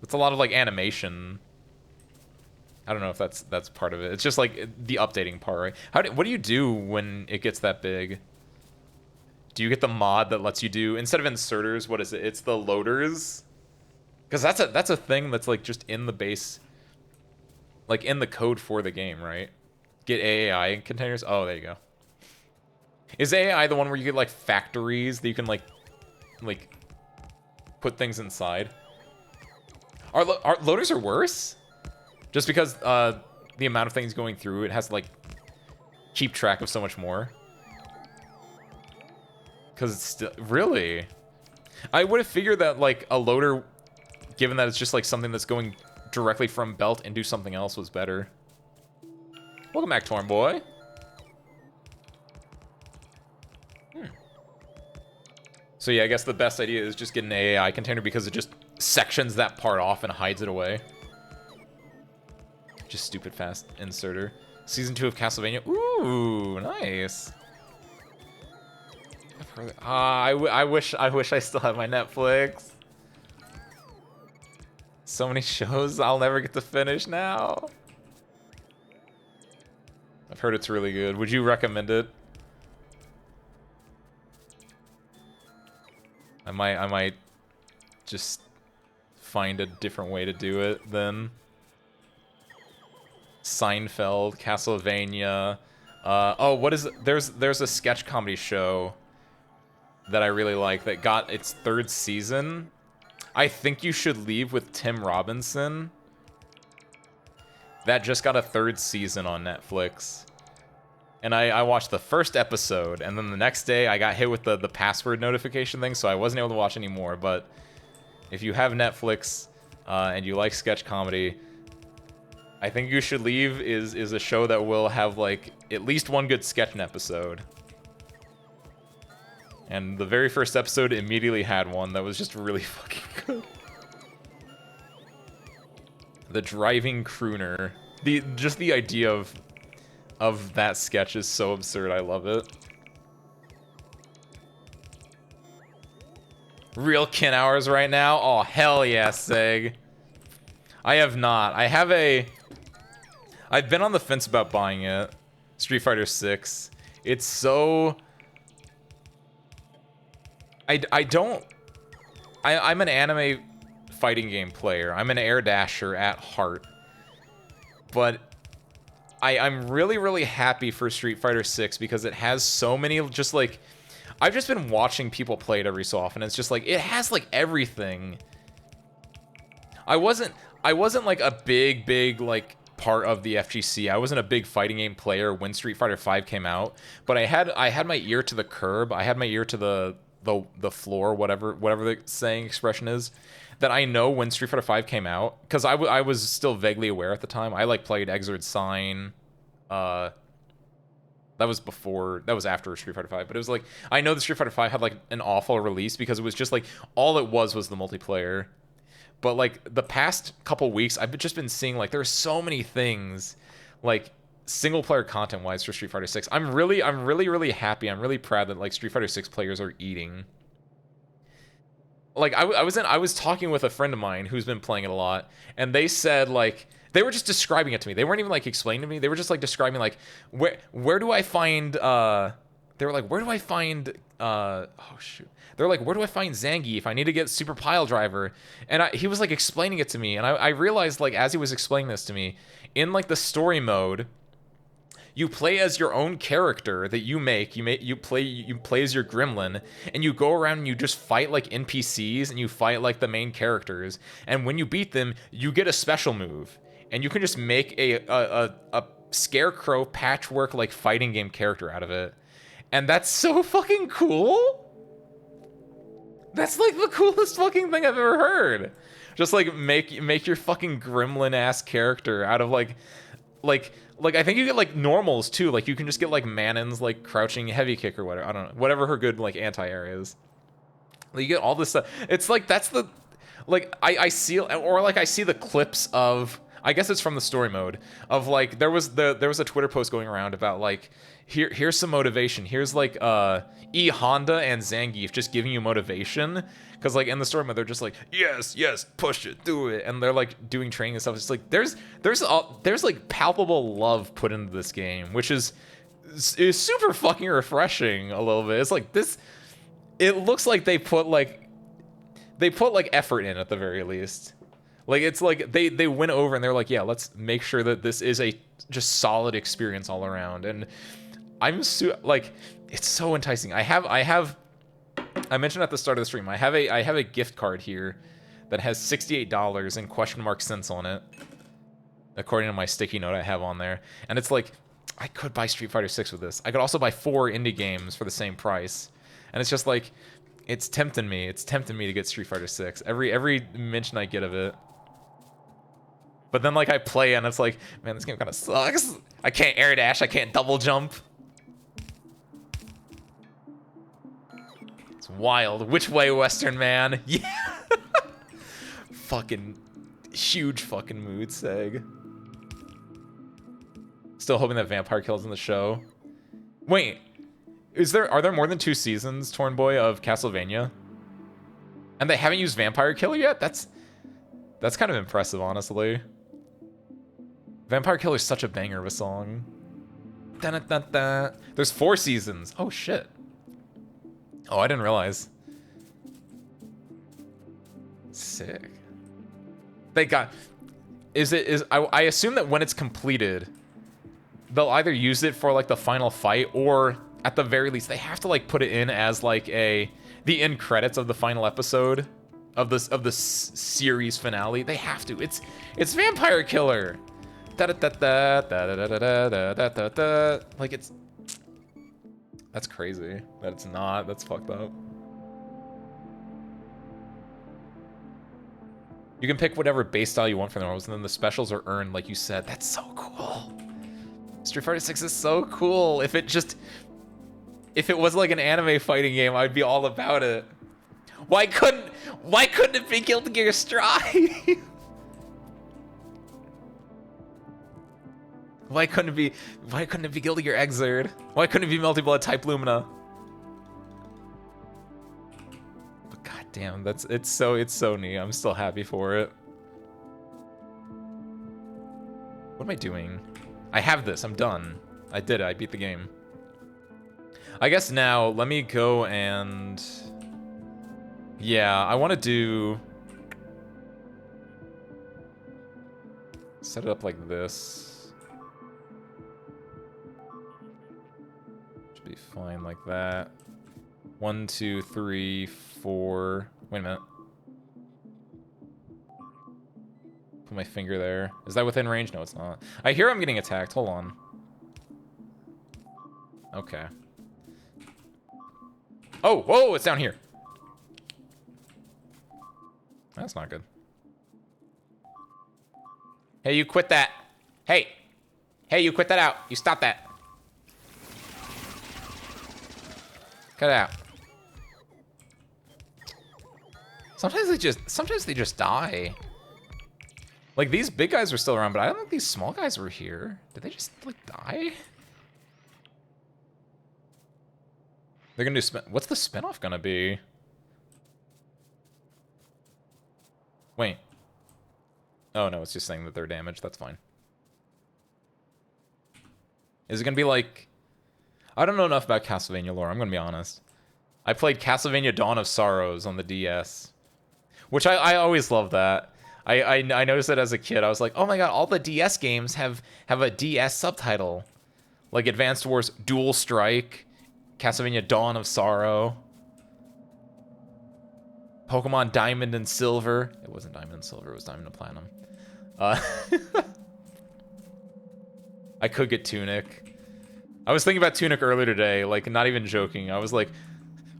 it's a lot of like animation. I don't know if that's part of it. It's just like the updating part, right? What do you do when it gets that big? Do you get the mod that lets you do instead of inserters? What is it? It's the loaders. Because that's a thing that's like just in the base, like in the code for the game, right? Get AAI containers. Oh, there you go. Is AAI the one where you get like factories that you can like put things inside? Our loaders are worse? Just because the amount of things going through, it has to like keep track of so much more. Because it's still really. I would have figured that like a loader, given that it's just like something that's going directly from belt into something else, was better. Welcome back, Torn Boy. So yeah, I guess the best idea is just get an AAI container because it just sections that part off and hides it away. Just stupid fast inserter. Season 2 of Castlevania. Ooh, nice. I've heard that. I wish I still had my Netflix. So many shows I'll never get to finish now. I've heard it's really good. Would you recommend it? I might just find a different way to do it then. Seinfeld, Castlevania. Oh, what is it? There's a sketch comedy show that I really like that got its 3rd season. I Think You Should Leave with Tim Robinson. That just got a 3rd season on Netflix. And I watched the first episode, and then the next day I got hit with the password notification thing, so I wasn't able to watch anymore. But if you have Netflix and you like sketch comedy, I Think You Should Leave is a show that will have like at least one good sketch episode. And the very first episode immediately had one that was just really fucking good. The driving crooner. Just the idea of that sketch is so absurd. I love it. Real Kin hours right now? Oh, hell yeah, Seg. I have not. I've been on the fence about buying it. Street Fighter 6. It's so... I'm an anime fighting game player. I'm an air dasher at heart. But I'm really, really happy for Street Fighter 6 because it has so many just like... I've just been watching people play it every so often. It's just like, it has like everything. I wasn't like a big like part of the FGC. I wasn't a big fighting game player when Street Fighter V came out, but I had my ear to the curb. I had my ear to the floor, whatever the saying expression is. That I know when Street Fighter V came out, because I was still vaguely aware at the time. I like played Exor's Sign. That was after Street Fighter V, but it was like, I know the Street Fighter V had like an awful release because it was just like, all it was the multiplayer. But like the past couple weeks, I've just been seeing like there's so many things like single player content wise for Street Fighter 6. I'm really happy. I'm really proud that like Street Fighter 6 players are eating. Like I was talking with a friend of mine who's been playing it a lot, and they said like, they were just describing it to me. They weren't even like explaining to me. They were just like describing like, where do I find they were like, where do I find oh shoot. They're like, where do I find Zangief if I need to get Super Pile Driver? And he was like explaining it to me, and I realized like as he was explaining this to me, in like the story mode, you play as your own character that you play as your gremlin, and you go around and you just fight like NPCs, and you fight like the main characters, and when you beat them, you get a special move, and you can just make a scarecrow patchwork like fighting game character out of it. And that's so fucking cool. That's like the coolest fucking thing I've ever heard. Just like make your fucking gremlin ass character out of like I think you get like normals too. Like you can just get like Manon's like crouching heavy kick or whatever. I don't know. Whatever her good like anti-air is. Like, you get all this stuff. It's like that's the like I see, or like I see the clips of, I guess it's from the story mode of like there was a Twitter post going around about like here's some motivation. Here's like E Honda and Zangief just giving you motivation, because like in the story mode they're just like yes push it, do it, and they're like doing training and stuff. It's like there's like palpable love put into this game, which is super fucking refreshing a little bit. It's like this, it looks like they put like effort in at the very least. Like it's like they went over and they're like, yeah, let's make sure that this is a just solid experience all around. And I'm like, it's so enticing. I mentioned at the start of the stream, I have a gift card here that has $68 and question mark cents on it, according to my sticky note I have on there. And it's like, I could buy Street Fighter 6 with this. I could also buy 4 indie games for the same price. And it's just like, it's tempting me. It's tempting me to get Street Fighter 6. Every mention I get of it. But then like I play and it's like, man, this game kind of sucks. I can't air dash. I can't double jump. It's wild. Which way, Western man? Yeah. Fucking huge fucking mood seg. Still hoping that Vampire Kills in the show. Wait, are there more than 2 seasons, Torn Boy, of Castlevania? And they haven't used Vampire Killer yet? That's kind of impressive, honestly. Vampire Killer is such a banger of a song. Da-da-da-da. There's 4 seasons. Oh shit. Oh, I didn't realize. Sick. They got. I assume that when it's completed, they'll either use it for like the final fight, or at the very least they have to like put it in as like the end credits of the final episode of the series finale. They have to. It's Vampire Killer. Da da da da da da da da da da da. Like it's. That's crazy. That it's not. That's fucked up. You can pick whatever base style you want for the normals, and then the specials are earned, like you said. That's so cool. Street Fighter 6 is so cool. If it was like an anime fighting game, I'd be all about it. Why couldn't it be Guilty Gear Strive? Why couldn't it be Guilty Gear Xrd? Why couldn't it be Multi-Blood Type Lumina? But goddamn, it's so neat. I'm still happy for it. What am I doing? I have this. I'm done. I did it. I beat the game. I guess now let me go and yeah, I want to do set it up like this. Be fine like that. 1, 2, 3, 4. Wait a minute. Put my finger there. Is that within range? No, it's not. I hear I'm getting attacked. Hold on. Okay. Oh, whoa, it's down here. That's not good. Hey, you quit that. Hey. Hey, you quit that out. You stop that. Cut it out. Sometimes they just die. Like, these big guys were still around, but I don't think these small guys were here. Did they just, like, die? They're gonna do spin. What's the spinoff gonna be? Wait. Oh, no, it's just saying that they're damaged. That's fine. Is it gonna be like... I don't know enough about Castlevania lore, I'm gonna be honest. I played Castlevania Dawn of Sorrows on the DS. Which I always love that. I noticed that as a kid. I was like, oh my god, all the DS games have a DS subtitle. Like Advanced Wars Dual Strike, Castlevania Dawn of Sorrow, Pokemon Diamond and Silver. It wasn't Diamond and Silver, it was Diamond and Platinum. I could get Tunic. I was thinking about Tunic earlier today, like not even joking. I was like,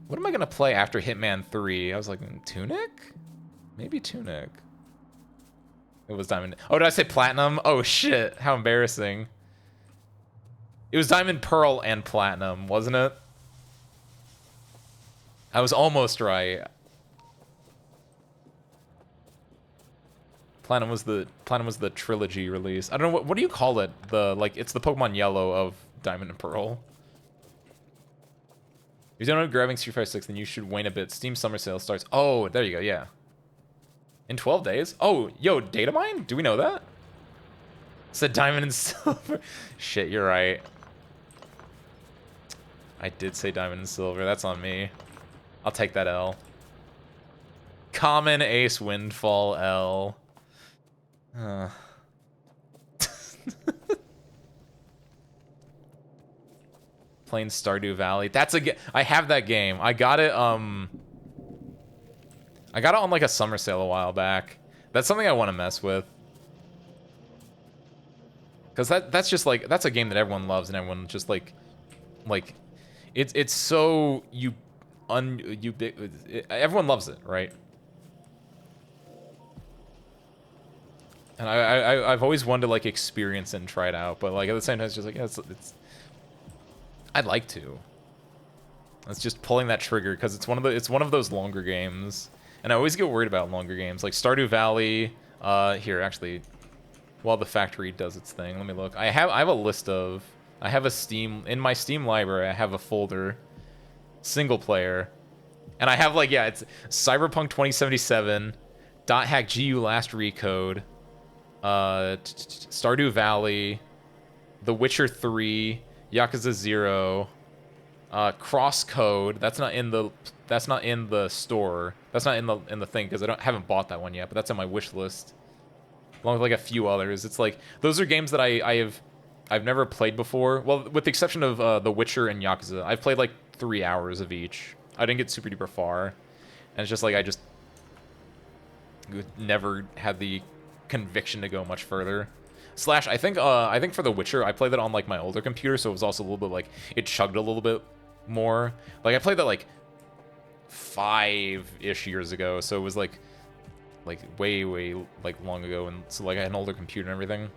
what am I gonna play after Hitman 3? I was like, Tunic? Maybe Tunic. It was Diamond. Oh, did I say Platinum? Oh shit, how embarrassing. It was Diamond, Pearl, and Platinum, wasn't it? I was almost right. Platinum was the trilogy release. I don't know what do you call it? It's the Pokemon Yellow of Diamond and Pearl. If you don't know grabbing Street Fighter 6, then you should wait a bit. Steam Summer Sale starts. Oh, there you go, yeah. In 12 days? Oh, yo, data mine? Do we know that? It said Diamond and Silver. Shit, you're right. I did say Diamond and Silver. That's on me. I'll take that L. Common Ace Windfall L. Playing Stardew Valley. That's I have that game. I got it on like a summer sale a while back. That's something I want to mess with. Cuz that's just like that's a game that everyone loves and everyone just like it's so everyone loves it, right? And I've always wanted to like experience it and try it out, but like at the same time it's just like yeah, it's I'd like to. It's just pulling that trigger because it's one of those longer games, and I always get worried about longer games like Stardew Valley. Here actually, while the factory does its thing, let me look. I have a list of in my Steam library. I have a folder, single player, and I have like yeah, it's Cyberpunk 2077, Dot Hack GU Last Recode, Stardew Valley, The Witcher 3. Yakuza 0, Crosscode. That's not in the store. That's not in the thing because haven't bought that one yet. But that's on my wish list, along with like a few others. It's like those are games that I've never played before. Well, with the exception of The Witcher and Yakuza, I've played like 3 hours of each. I didn't get super duper far, and it's just like I just never had the conviction to go much further. Slash, I think for The Witcher, I played that on like my older computer, so it was also a little bit like it chugged a little bit more. Like I played that like 5-ish years ago, so it was like way like long ago, and so like I had an older computer and everything.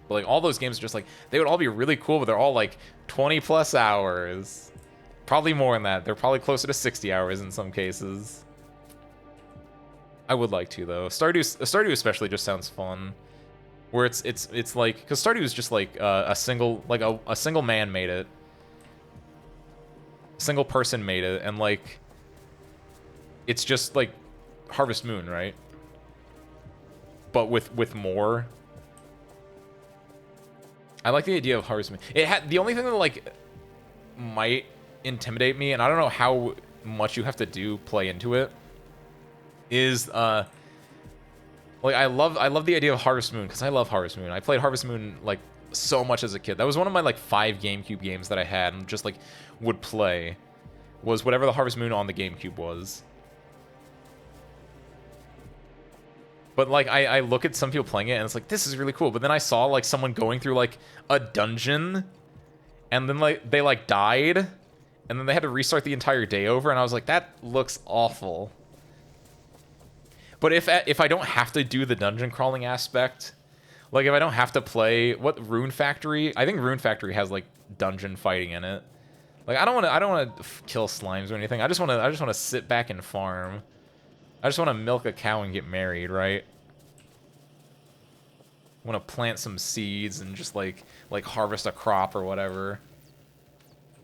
But like all those games are just like they would all be really cool, but they're all like 20+ hours, probably more than that. They're probably closer to 60 hours in some cases. I would like to though. Stardew especially just sounds fun. Where it's like because Stardew is just like a single man made it, single person made it, and like it's just like Harvest Moon, right? But with more. I like the idea of Harvest Moon. It had the only thing that like might intimidate me, and I don't know how much you have to play into it, is like I love the idea of Harvest Moon because I love Harvest Moon. I played Harvest Moon like so much as a kid. That was one of my like 5 GameCube games that I had and just like would play. Was whatever the Harvest Moon on the GameCube was. But like I look at some people playing it and it's like, this is really cool. But then I saw like someone going through like a dungeon and then like they like died and then they had to restart the entire day over, and I was like, that looks awful. But if I don't have to do the dungeon crawling aspect, like if I don't have to play Rune Factory, I think Rune Factory has like dungeon fighting in it. Like I don't want to kill slimes or anything. I just want to sit back and farm. I just want to milk a cow and get married, right? I want to plant some seeds and just like harvest a crop or whatever.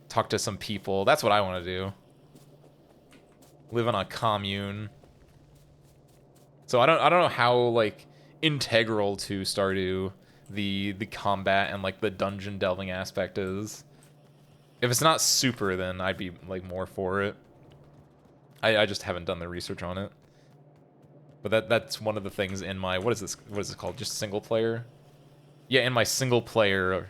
Talk to some people. That's what I want to do. Live on a commune. So I don't know how like integral to Stardew the combat and like the dungeon delving aspect is. If it's not super, then I'd be like more for it. I just haven't done the research on it. But that's one of the things in my what is this called? Just single player? Yeah, in my single player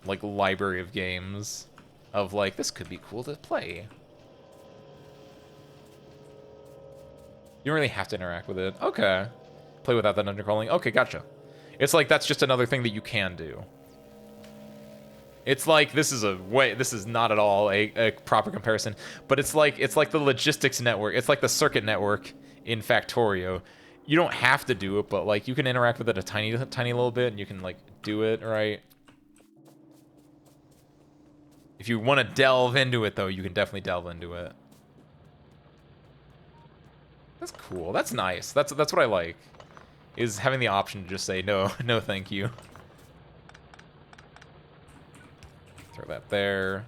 like library of games of like, this could be cool to play. You don't really have to interact with it. Okay. Play without that dungeon crawling. Okay, gotcha. It's like that's just another thing that you can do. It's like this is not at all a proper comparison, but it's like the logistics network. It's like the circuit network in Factorio. You don't have to do it, but like you can interact with it a tiny little bit, and you can like do it, right? If you want to delve into it, though, you can definitely delve into it. That's cool. That's nice. That's what I like, is having the option to just say no, no, thank you. Throw that there.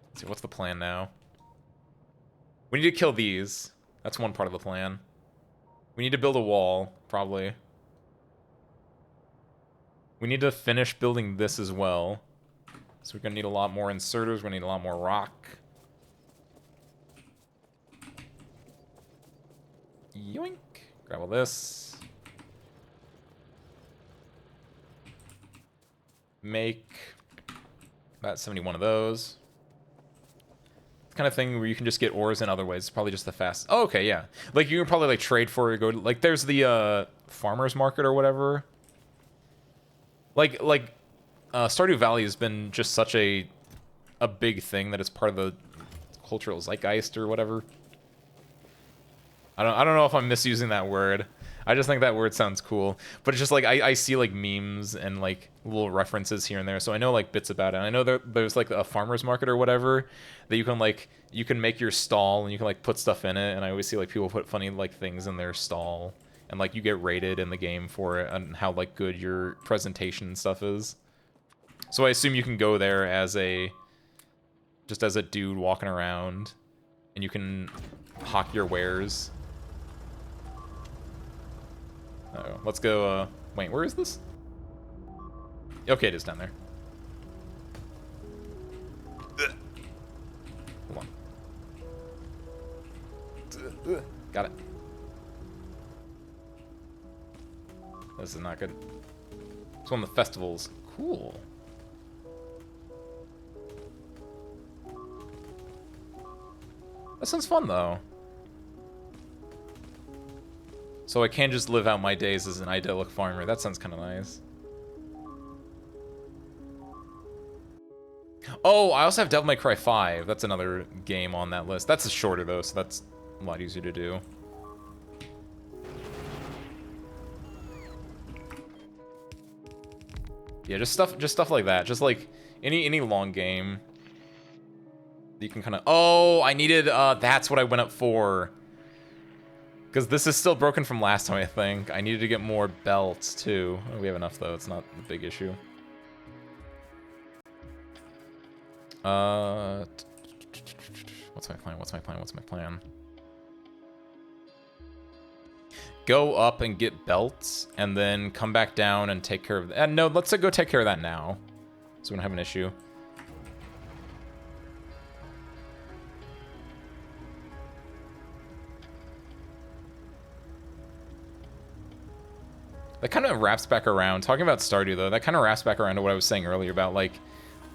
Let's see, what's the plan now? We need to kill these. That's one part of the plan. We need to build a wall, probably. We need to finish building this as well. So we're gonna need a lot more inserters. We're gonna need a lot more rock. Yoink. Grab all this. Make about 71 of those. The kind of thing where you can just get ores in other ways. It's probably just the fast. Oh, okay, yeah. Like you can probably like trade for it. Go to, like there's the farmers market or whatever. Like Stardew Valley has been just such a big thing that it's part of the cultural zeitgeist or whatever. I don't know if I'm misusing that word. I just think that word sounds cool. But it's just like I see like memes and like little references here and there, so I know like bits about it. I know there's like a farmer's market or whatever that you can make your stall and you can like put stuff in it, and I always see like people put funny like things in their stall, and like you get rated in the game for it and how like good your presentation and stuff is. So I assume you can go there as a dude walking around, and you can hawk your wares. Oh, let's go, wait, where is this? Okay, it is down there. Hold on. Got it. This is not good. It's one of the festivals. Cool. That sounds fun, though. So I can just live out my days as an idyllic farmer. That sounds kind of nice. Oh, I also have Devil May Cry 5. That's another game on that list. That's shorter, though, so that's a lot easier to do. Yeah, just stuff like that. Just like any long game. You can kind of... Oh, I needed... that's what I went up for. Because this is still broken from last time, I think. I needed to get more belts, too. Oh, we have enough, though. It's not a big issue. What's my plan? Go up and get belts, and then come back down and take care of... no, let's go take care of that now. So we don't have an issue. That kind of wraps back around. Talking about Stardew, though, that kind of wraps back around to what I was saying earlier about, like,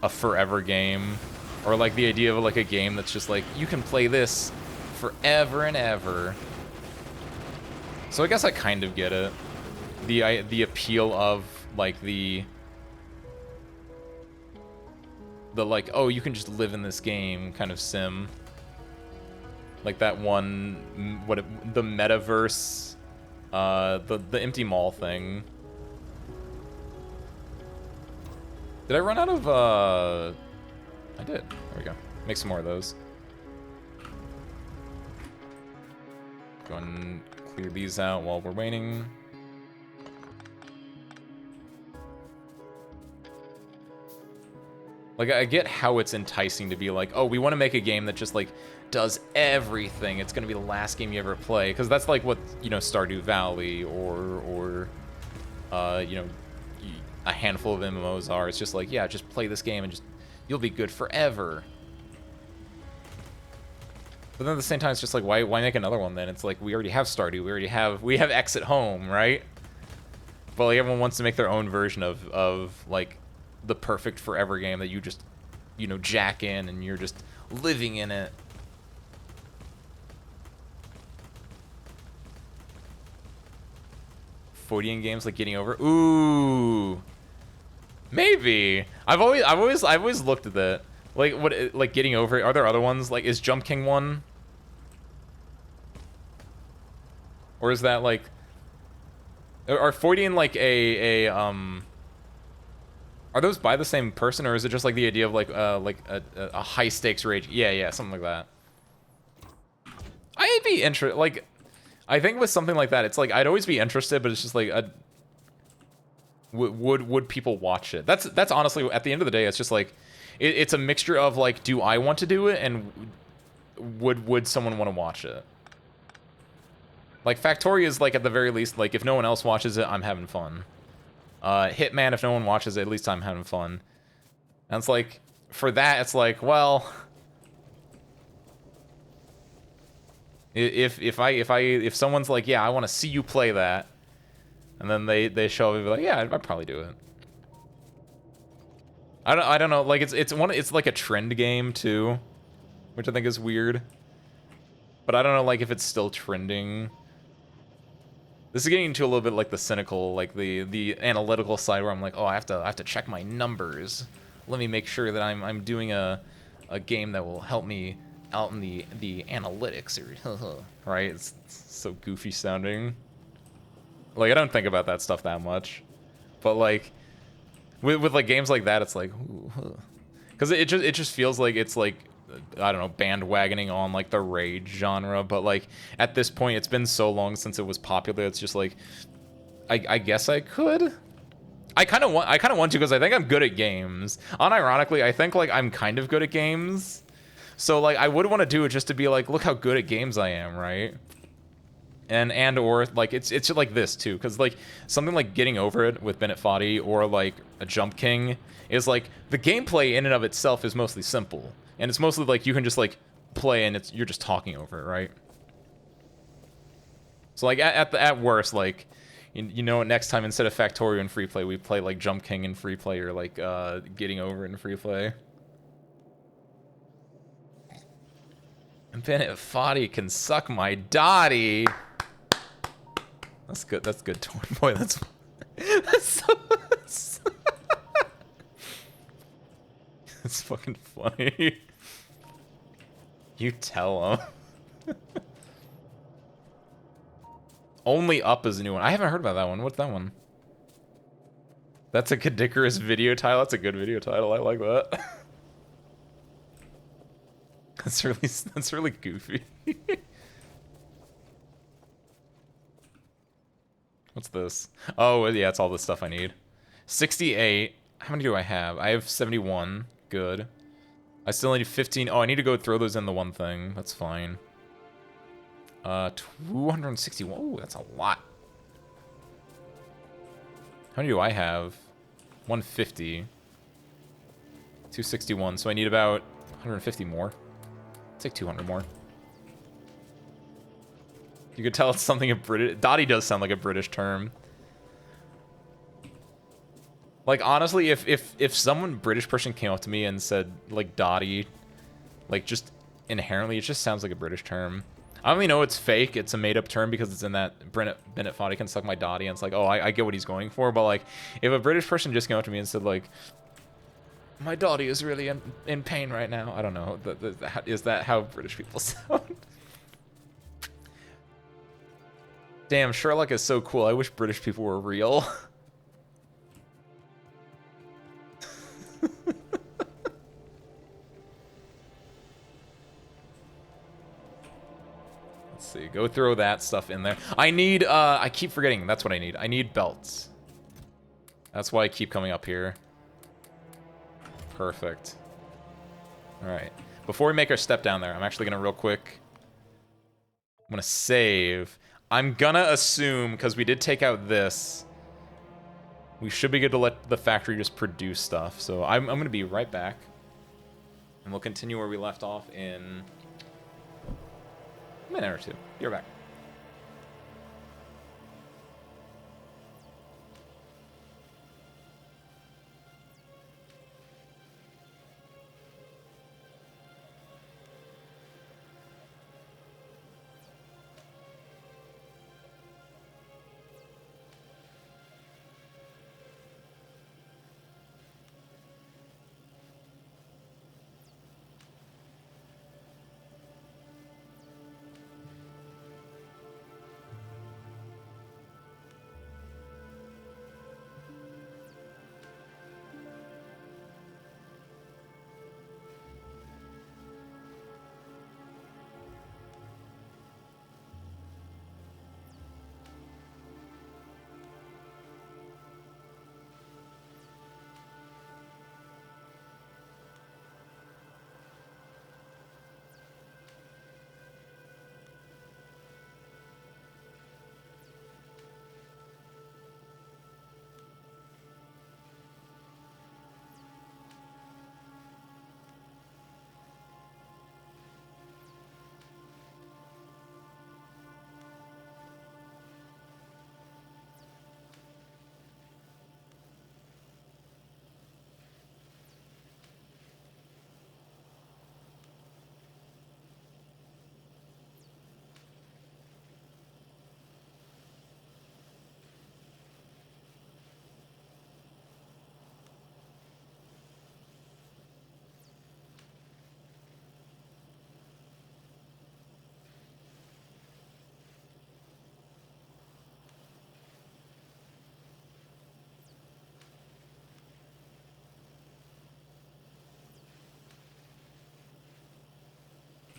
a forever game. Or, like, the idea of, like, a game that's just, like, you can play this forever and ever. So I guess I kind of get it. The appeal of like the like, oh, you can just live in this game kind of sim. Like that one, the metaverse, the empty mall thing. Did I run out of, I did. There we go. Make some more of those. Go and clear these out while we're waiting. Like, I get how it's enticing to be like, oh, we want to make a game that just, like, does everything. It's going to be the last game you ever play. Because that's, like, what, you know, Stardew Valley or you know, a handful of MMOs are. It's just like, yeah, just play this game and just, you'll be good forever. But then at the same time, it's just like, why make another one then? It's like, we already have Stardew. We have X at home, right? But, like, everyone wants to make their own version of like, the perfect forever game that you just, you know, jack in and you're just living in it. Fortean games like Getting Over. Ooh, maybe. I've always looked at that. Like what? Like Getting Over it. Are there other ones? Like is Jump King one? Or is that like? Are Fortean like Are those by the same person, or is it just like the idea of like a high stakes rage? Yeah, something like that. I'd be interested. Like, I think with something like that, it's like I'd always be interested, but it's just like would people watch it? That's honestly at the end of the day, it's just like it's a mixture of like, do I want to do it, and would someone want to watch it? Like Factorio is like at the very least like if no one else watches it, I'm having fun. Hitman, if no one watches it, at least I'm having fun. And it's like, for that, it's like, well, if someone's like, yeah, I want to see you play that, and then they show up and be like, yeah, I'd probably do it. I don't know, like it's like a trend game too, which I think is weird. But I don't know, like if it's still trending. This is getting into a little bit like the cynical, like the analytical side where I'm like, oh, I have to check my numbers. Let me make sure that I'm doing a game that will help me out in the analytics, right? It's so goofy sounding. Like I don't think about that stuff that much, but like with like games like that, it's like, because it just feels like it's like, I don't know, bandwagoning on like the rage genre, but like at this point it's been so long since it was popular, it's just like I guess I could. I kind of want to because I think I'm good at games. Unironically, I think like I'm kind of good at games. So like I would want to do it just to be like, look how good at games I am, right? And or like it's like this too, because like something like Getting Over It with Bennett Foddy or like a Jump King is like the gameplay in and of itself is mostly simple. And it's mostly like you can just like play and you're just talking over it, right? So like at worst, like you know, next time instead of Factorio in free play, we play like Jump King in free play or like Getting Over in free play. And Bennett Foddy can suck my dotty. That's good. That's good. Boy, that's so, it's fucking funny. You tell him. Only Up is a new one. I haven't heard about that one. What's that one? That's a Kadikarous video title. That's a good video title. I like that. That's really goofy. What's this? Oh, yeah, it's all the stuff I need. 68. How many do I have? I have 71. Good. I still need 15. Oh, I need to go throw those in the one thing. That's fine. 261. Oh, that's a lot. How many do I have? 150. 261. So I need about 150 more. It's like 200 more. You could tell it's something a British... Dotty does sound like a British term. Like, honestly, if someone British person came up to me and said, like, Dotty, like, just inherently, it just sounds like a British term. I only know it's fake. It's a made-up term because it's in that Bennett Foddy can suck my dotty, and it's like, oh, I get what he's going for. But like, if a British person just came up to me and said like, my dotty is really in pain right now, I don't know. Is that how British people sound? Damn, Sherlock is so cool. I wish British people were real. Let's see. Go throw that stuff in there. I need, I keep forgetting. That's what I need. I need belts. That's why I keep coming up here. Perfect. Alright. Before we make our step down there, I'm actually going to real quick... I'm going to save. I'm going to assume, because we did take out this, we should be good to let the factory just produce stuff. So I'm going to be right back. And we'll continue where we left off in a minute or two. Be right back.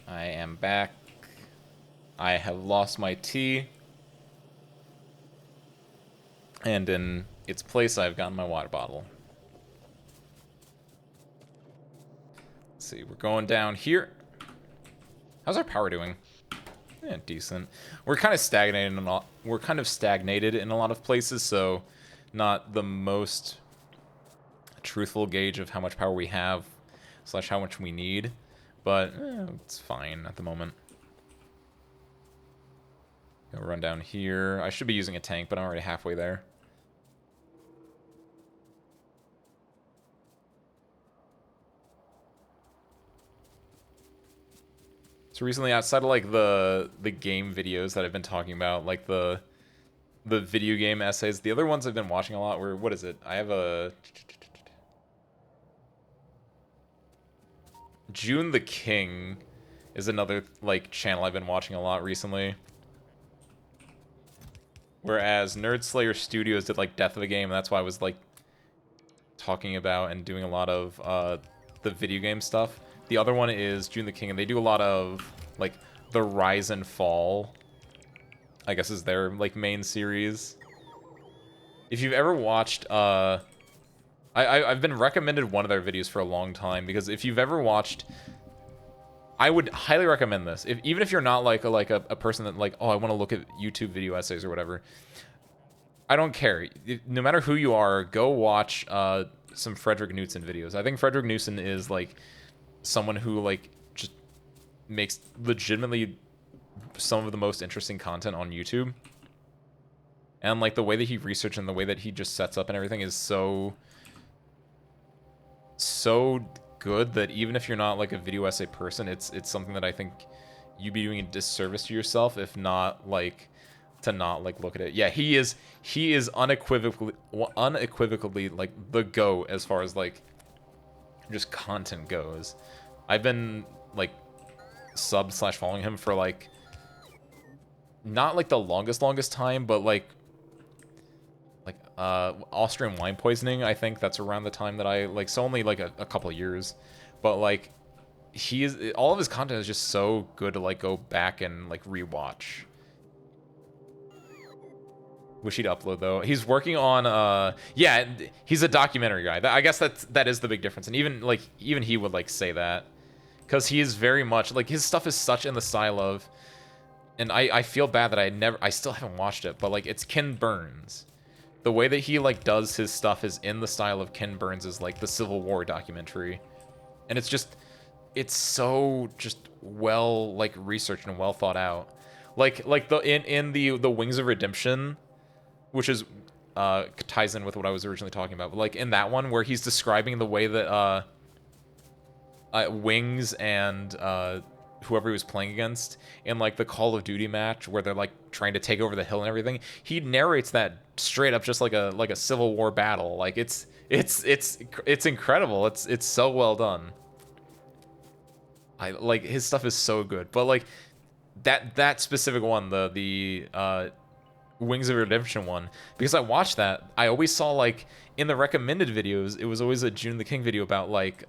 I am back. I have lost my tea. And in its place, I've gotten my water bottle. Let's see, we're going down here. How's our power doing? Yeah, decent. We're kind of stagnated in a lot of places, so not the most truthful gauge of how much power we have / how much we need. But it's fine at the moment. Gonna run down here. I should be using a tank, but I'm already halfway there. So recently, outside of like the game videos that I've been talking about, like the video game essays, the other ones I've been watching a lot were, what is it? I have a June the King is another like channel I've been watching a lot recently. Whereas Nerd Slayer Studios did like Death of a Game, and that's why I was like talking about and doing a lot of the video game stuff. The other one is June the King, and they do a lot of like the Rise and Fall, I guess is their like main series. If you've ever watched I've been recommended one of their videos for a long time, because if you've ever watched, I would highly recommend this. Even if you're not like a person that like, oh, I want to look at YouTube video essays or whatever, I don't care. No matter who you are, go watch some Frederick Knudsen videos. I think Frederick Knudsen is like someone who like just makes legitimately some of the most interesting content on YouTube. And like the way that he researches and the way that he just sets up and everything is so good that even if you're not like a video essay person, it's something that I think you'd be doing a disservice to yourself if not like to not like look at it. Yeah, he is unequivocally like the GOAT as far as like just content goes. I've been like sub/following him for like not like the longest time, but like Austrian wine poisoning. I think that's around the time that I like, so only like a couple of years, but like all of his content is just so good to like go back and like rewatch. Wish he'd upload though. He's working on yeah, he's a documentary guy. I guess that is the big difference, and even he would like say that, because he is very much like, his stuff is such in the style of, and I feel bad that I still haven't watched it, but like, it's Ken Burns. The way that he like does his stuff is in the style of Ken Burns' like the Civil War documentary, and it's so just well like researched and well thought out. Like the in the Wings of Redemption, which is ties in with what I was originally talking about. But like in that one where he's describing the way that Wings and whoever he was playing against in like the Call of Duty match where they're like trying to take over the hill and everything, he narrates that straight up just like a Civil War battle. Like it's incredible. It's so well done. I like, his stuff is so good. But like that specific one, the Wings of Redemption one, because I watched that, I always saw like in the recommended videos, it was always a June the King video about like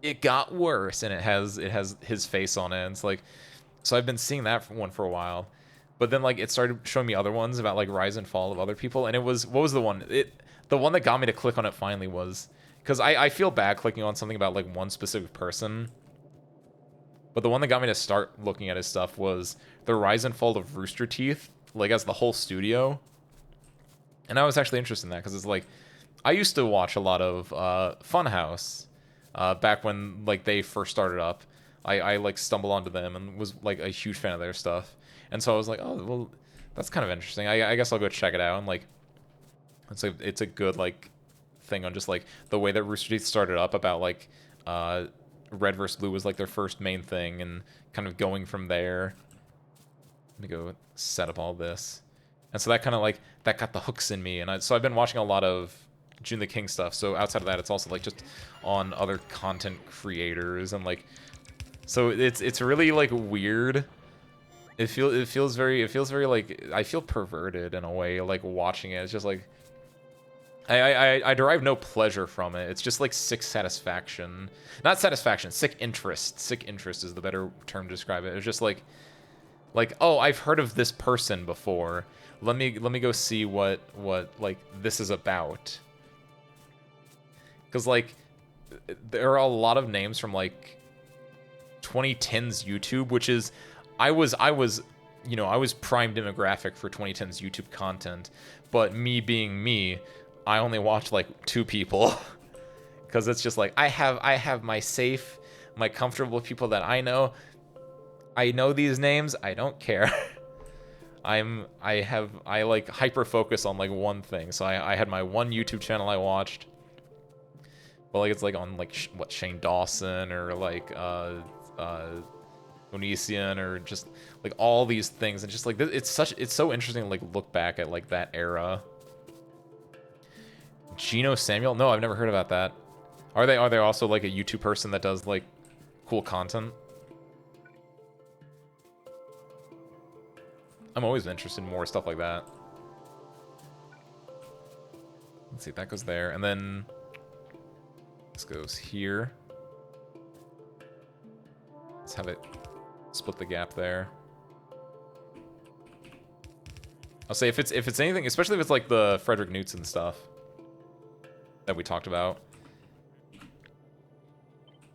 it got worse, and it has his face on it, and it's like, so I've been seeing that one for a while, but then like it started showing me other ones about like rise and fall of other people, and it was, what was the one that got me to click on it finally was, because I feel bad clicking on something about like one specific person, but the one that got me to start looking at his stuff was the rise and fall of Rooster Teeth, like as the whole studio. And I was actually interested in that because it's like, I used to watch a lot of Funhouse back when like they first started up. I like stumbled onto them and was like a huge fan of their stuff. And so I was like, oh, well, that's kind of interesting. I guess I'll go check it out. And like, it's a good like thing on just like the way that Rooster Teeth started up, about like Red vs. Blue was like their first main thing, and kind of going from there. Let me go set up all this. And so that kind of like, that got the hooks in me. And so I've been watching a lot of June the King stuff. So outside of that, it's also like just on other content creators, and like, so it's really like weird. It feels very like, I feel perverted in a way, like watching it. It's just like, I derive no pleasure from it. It's just like sick satisfaction. Not satisfaction, sick interest. Sick interest is the better term to describe it. It's just like, oh, I've heard of this person before. Let me go see what like this is about. Because like, there are a lot of names from like 2010's YouTube, which is, I was you know, I was prime demographic for 2010's YouTube content, but me being me, I only watched like 2 people. Because it's just like, I have my safe, my comfortable people that I know. I know these names, I don't care. I like hyper focus on like one thing. So I had my one YouTube channel I watched. But like, it's like on like Shane Dawson, or like Onision, or just like all these things, and just like it's so interesting to like look back at like that era. Geno Samuel? No, I've never heard about that. Are they also like a YouTube person that does like cool content? I'm always interested in more stuff like that. Let's see, that goes there, and then this goes here. Let's have it split the gap there. I'll say if it's anything, especially if it's like the Frederick Knudsen stuff that we talked about.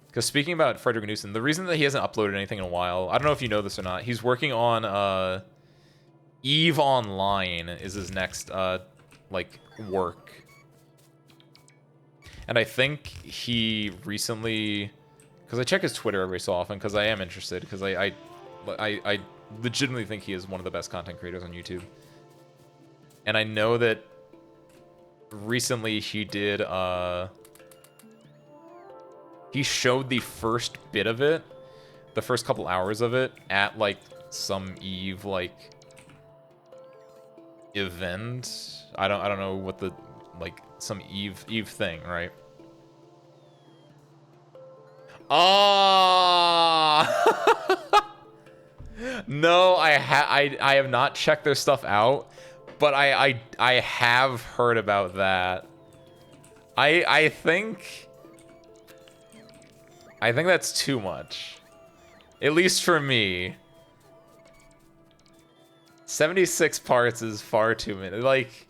Because speaking about Frederick Knudsen, the reason that he hasn't uploaded anything in a while, I don't know if you know this or not, he's working on EVE Online is his next like work. And I think he recently, because I check his Twitter every so often because I am interested, because I legitimately think he is one of the best content creators on YouTube. And I know that recently he did he showed the first bit of it the first couple hours of it at like some Eve like event. I don't know what the like some Eve thing, right? Ah. No, I have not checked their stuff out, but I have heard about that. I think that's too much. At least for me. 76 parts is far too many. Like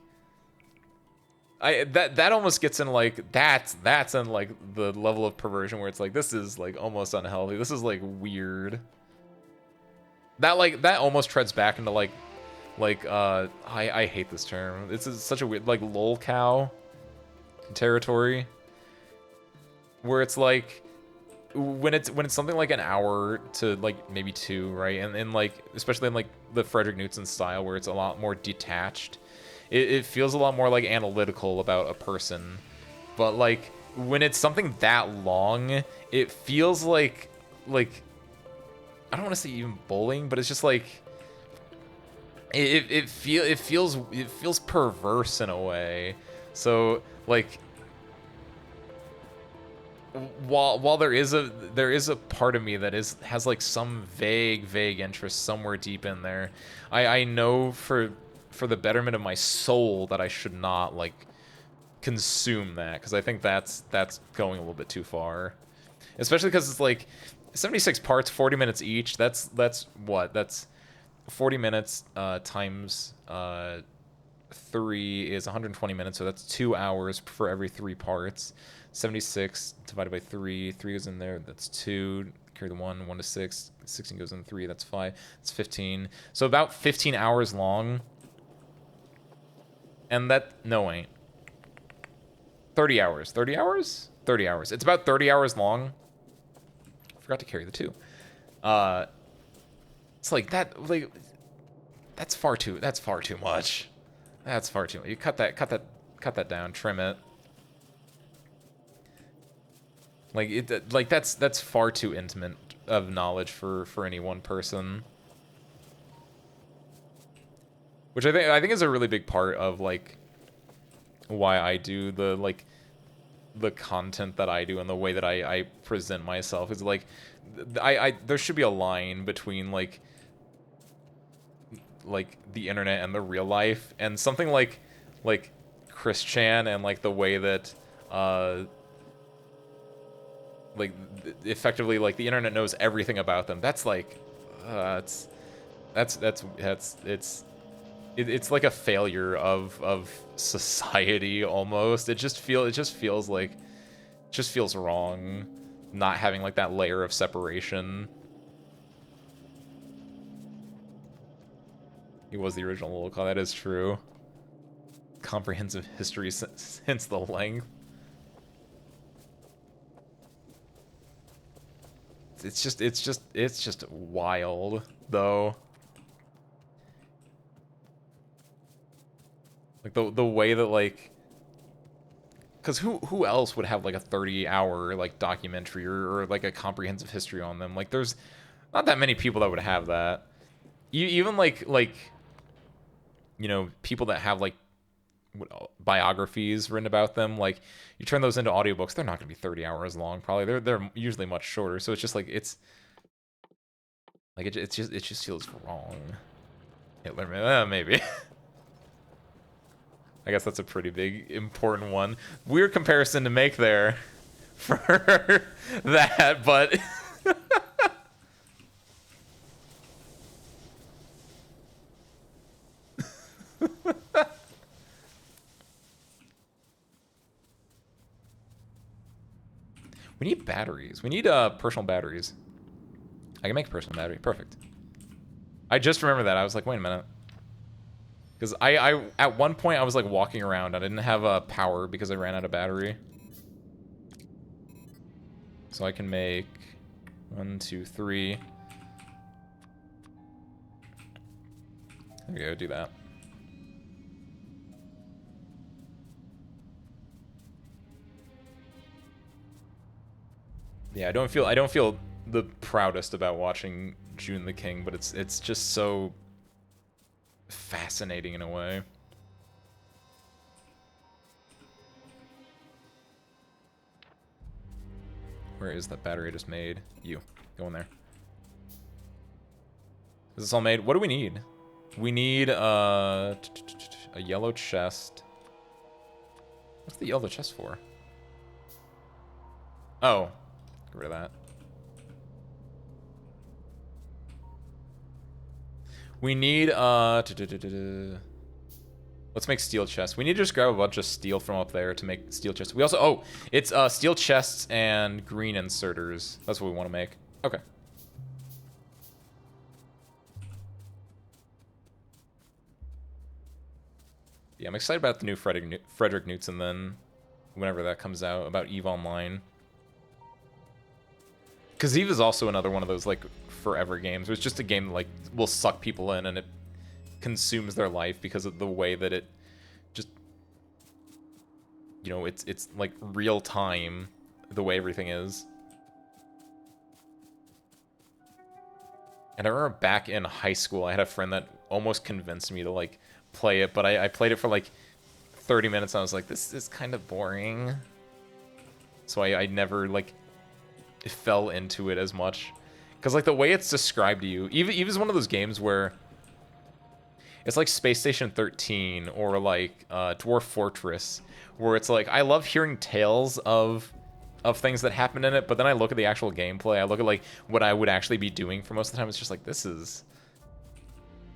that almost gets in like that's in like the level of perversion where it's like this is like almost unhealthy. This is like weird. That almost treads back into like I hate this term. This is such a weird like lol cow territory where it's like when it's something like an hour to like maybe 2, right? And like especially in like the Frederick Knudsen style where it's a lot more detached. It feels a lot more like analytical about a person. But like when it's something that long, it feels like I don't want to say even bullying, but it's just like it feels perverse in a way. So like while there is a part of me that has like some vague interest somewhere deep in there, I know for the betterment of my soul that I should not like consume that, because I think that's going a little bit too far, especially because it's like 76 parts, 40 minutes each. That's 40 minutes times 3 is 120 minutes, so that's 2 hours for every 3 parts. 76 divided by 3 goes in there, that's 2, carry the 1 to 6, 16 goes in 3, that's 5, it's 15. So about 15 hours long. And that, no ain't. 30 hours. 30 hours? 30 hours. It's about 30 hours long. Forgot to carry the 2. It's like that, like that's far too much. That's far too much. You cut that down, trim it. Like that's far too intimate of knowledge for any one person. Which I think is a really big part of like why I do the content that I do and the way that I present myself is like there should be a line between like the internet and the real life, and something like Chris Chan and like the way that like effectively like the internet knows everything about them. That's like it's like a failure of society almost. It just feels wrong not having like that layer of separation. He was the original Lolcall, that is true. Comprehensive history since the length. It's just wild though. Like the way that like, because who else would have like a 30-hour like documentary or like a comprehensive history on them? Like there's not that many people that would have that. Even like you know, people that have like biographies written about them, like you turn those into audiobooks, they're not going to be 30 hours long probably. They're usually much shorter. So it's just like it just feels wrong. Hitler, maybe. I guess that's a pretty big, important one. Weird comparison to make there for that, but... We need batteries. We need personal batteries. I can make a personal battery. Perfect. I just remembered that. I was like, wait a minute. Because I at one point I was like walking around. I didn't have power because I ran out of battery. So I can make 1, 2, 3. There we go. Do that. Yeah, I don't feel the proudest about watching June the King, but it's just so fascinating in a way. Where is that battery I just made? You. Go in there. Is this all made? What do we need? We need a yellow chest. What's the yellow chest for? Oh. Get rid of that. We need, let's make steel chests. We need to just grab a bunch of steel from up there to make steel chests. We also, oh, it's steel chests and green inserters. That's what we want to make. Okay. Yeah, I'm excited about the new Frederick Knudsen then, whenever that comes out, about EVE Online. Because EVE is also another one of those, like, forever games. It's just a game that, like, will suck people in and it consumes their life because of the way that it just, you know, it's like real time, the way everything is. And I remember back in high school, I had a friend that almost convinced me to, like, play it, but I played it for, like, 30 minutes and I was like, this is kind of boring. So I never, like, fell into it as much. Because, like, the way it's described to you, EVE is one of those games where it's like Space Station 13 or, like, Dwarf Fortress, where it's like, I love hearing tales of things that happen in it, but then I look at the actual gameplay, I look at, like, what I would actually be doing for most of the time, it's just like, this is...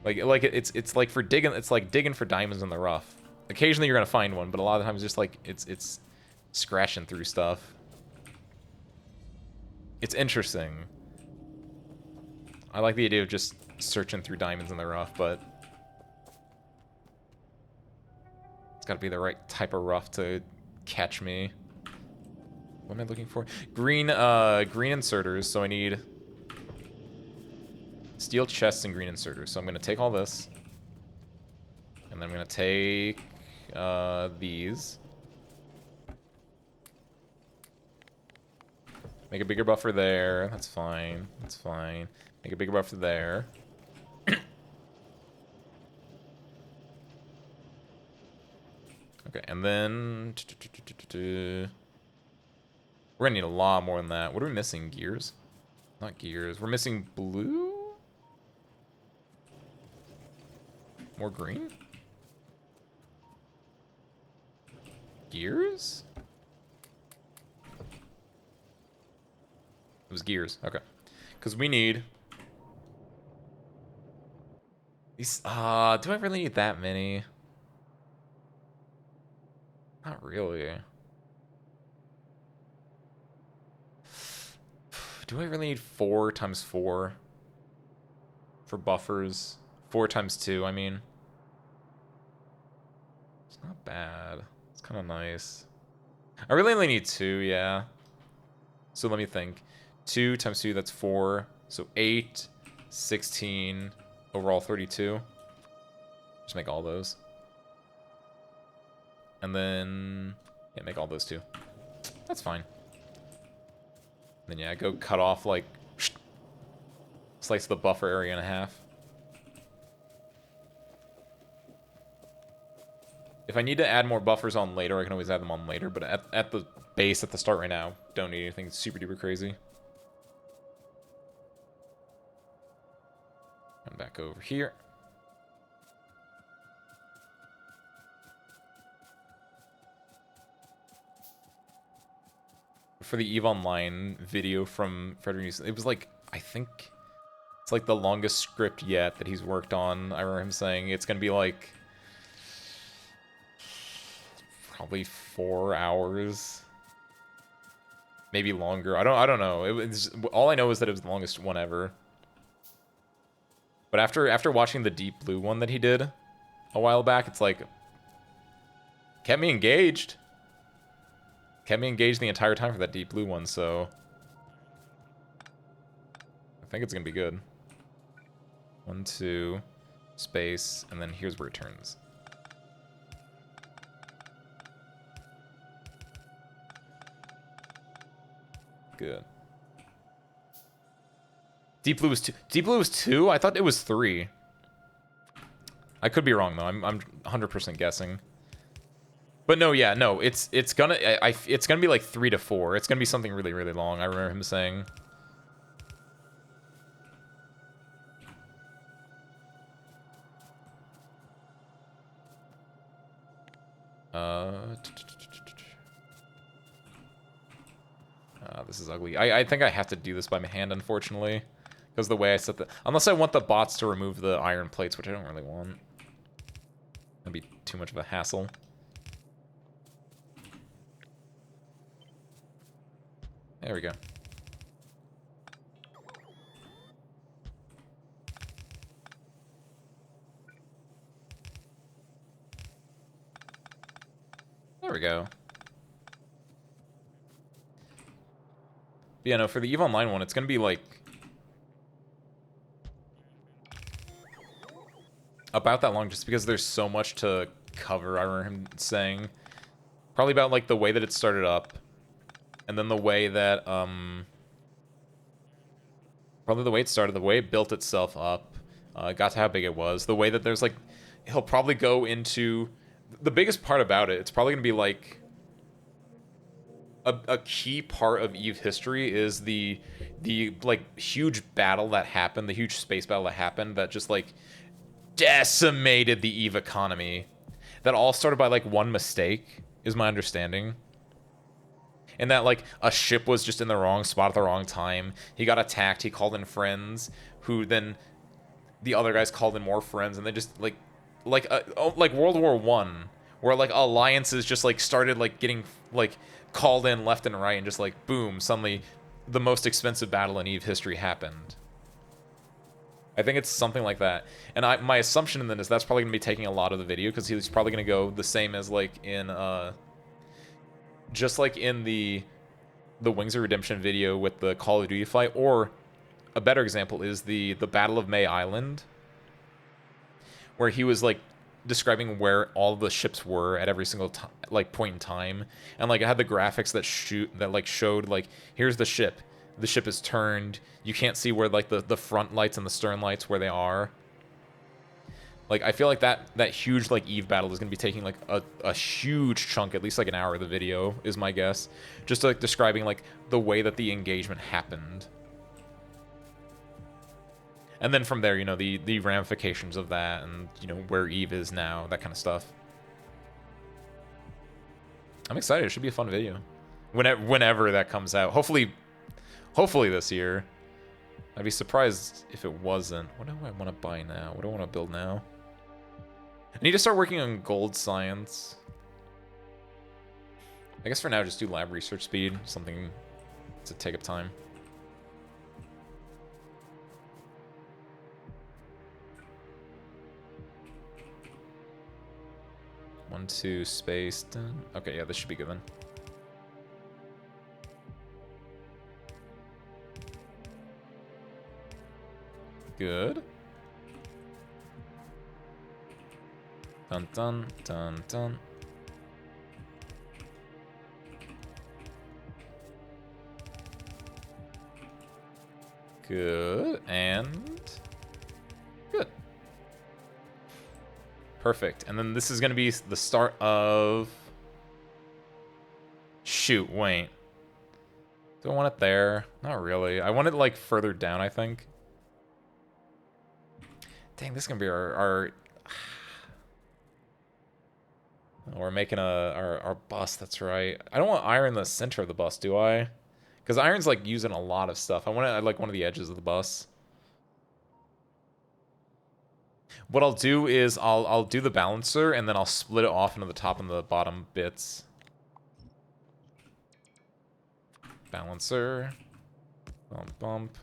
Like it's like for digging, it's like digging for diamonds in the rough. Occasionally you're gonna find one, but a lot of the times it's just like, it's scratching through stuff. It's interesting. I like the idea of just searching through diamonds in the rough, but it's gotta be the right type of rough to catch me. What am I looking for? Green inserters, so I need steel chests and green inserters. So I'm gonna take all this, and then I'm gonna take these. Make a bigger buffer there. That's fine. That's fine. Make a bigger buffer there. Okay, and then we're gonna need a lot more than that. What are we missing? Gears? Not gears. We're missing blue? More green? Gears? It was gears. Okay. Because we need these. Do I really need that many? Not really. Do I really need 4 times 4 for buffers? 4 times 2, I mean. It's not bad. It's kind of nice. I really only need 2, yeah. So let me think. 2 times 2, that's 4. So 8, 16, overall 32. Just make all those. And then, yeah, make all those too. That's fine. Then yeah, go cut off, like, slice the buffer area in half. If I need to add more buffers on later, I can always add them on later, but at the base, at the start right now, don't need anything super duper crazy. Come back over here. For the EVE Online video from Frederick Knudsen, it was like, I think it's like the longest script yet that he's worked on. I remember him saying it's gonna be like probably 4 hours, maybe longer. I don't know. It was, all I know is that it was the longest one ever. But after watching the Deep Blue one that he did a while back, it's like kept me engaged. Kept me engaged the entire time for that Deep Blue one, so I think it's gonna be good. 1, 2, space, and then here's where it turns. Good. Deep Blue was 2. Deep Blue was 2? I thought it was 3. I could be wrong though. I'm 100% guessing. But no, yeah, no. It's gonna it's gonna be like 3 to 4. It's gonna be something really, really long. I remember him saying. This is ugly. I think I have to do this by my hand, unfortunately. Because the way I set the... Unless I want the bots to remove the iron plates, which I don't really want. That'd be too much of a hassle. There we go. There we go. But yeah, no, for the EVE Online one, it's gonna be like... about that long, just because there's so much to cover, I remember him saying. Probably about, like, the way that it started up. And then the way that, probably the way it started, the way it built itself up. Got to how big it was. The way that there's, like... He'll probably go into... The biggest part about it, it's probably gonna be, like... A key part of EVE history is the like, huge battle that happened, the huge space battle that happened that just, like... decimated the EVE economy. That all started by, like, one mistake, is my understanding. And that, like, a ship was just in the wrong spot at the wrong time. He got attacked, he called in friends, who then... The other guys called in more friends, and they just, like World War One, where, like, alliances just, like, started, like, getting, like, called in left and right, and just, like, boom, suddenly the most expensive battle in EVE history happened. I think it's something like that. And my assumption in then is that's probably going to be taking a lot of the video, because he's probably going to go the same as, like, in, just like in the Wings of Redemption video with the Call of Duty fight, or a better example is the Battle of May Island, where he was, like, describing where all the ships were at every single like point in time, and, like, it had the graphics that like showed, like, here's the ship is turned, you can't see where, like, the front lights and the stern lights where they are. Like, I feel like that huge, like, EVE battle is gonna be taking, like, a huge chunk, at least like an hour of the video is my guess, just, like, describing, like, the way that the engagement happened. And then from there, you know, the ramifications of that, and, you know, where EVE is now, that kind of stuff. I'm excited. It should be a fun video. Whenever that comes out. Hopefully this year. I'd be surprised if it wasn't. What do I want to buy now? What do I want to build now? I need to start working on gold science. I guess for now, just do lab research speed. Something to take up time. One, two, space, done. Okay, yeah, this should be good then. Good. Dun dun dun dun. Good, and good. Perfect. And then this is going to be the start of... Shoot, wait. Do I want it there? Not really. I want it, like, further down, I think. Dang, this is going to be our... We're making our bus, that's right. I don't want iron in the center of the bus, do I? Because iron's, like, using a lot of stuff. I want it at, like, one of the edges of the bus. What I'll do is I'll do the balancer, and then I'll split it off into the top and the bottom bits. Balancer. Bump, bump.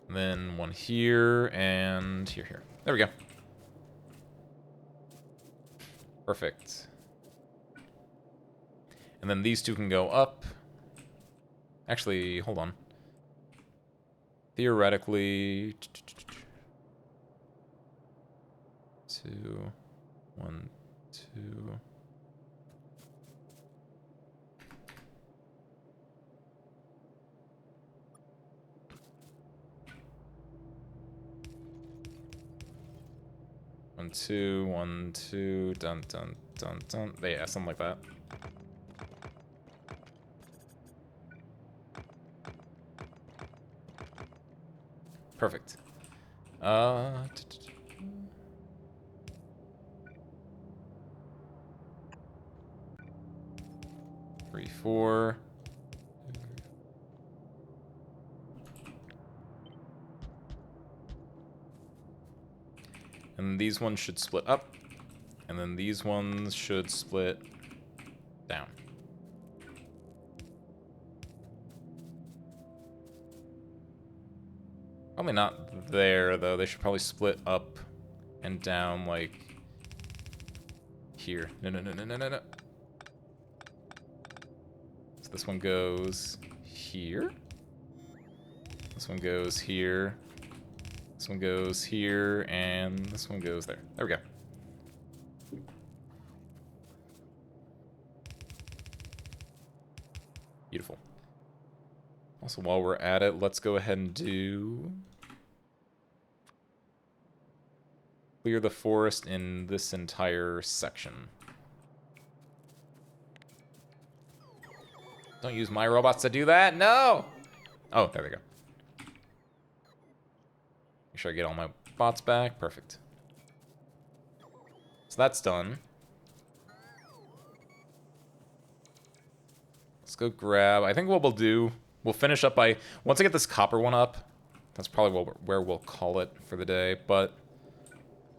And then one here, and here. There we go. Perfect. And then these two can go up. Actually, hold on. Theoretically... 2, 1, 2. One, two, 1, 2, dun, dun, dun, dun. Yeah, something like that. Perfect. 3, 4. And these ones should split up. And then these ones should split down. Probably not there, though. They should probably split up and down, like here. No, no, no, no, no, no, no. So this one goes here. This one goes here. This one goes here, and this one goes there. There we go. Beautiful. Also, while we're at it, let's go ahead and do... clear the forest in this entire section. Don't use my robots to do that. No! Oh, there we go. Make sure I get all my bots back. Perfect. So that's done. Let's go grab... I think what we'll do... we'll finish up by... once I get this copper one up, that's probably where we'll call it for the day, but...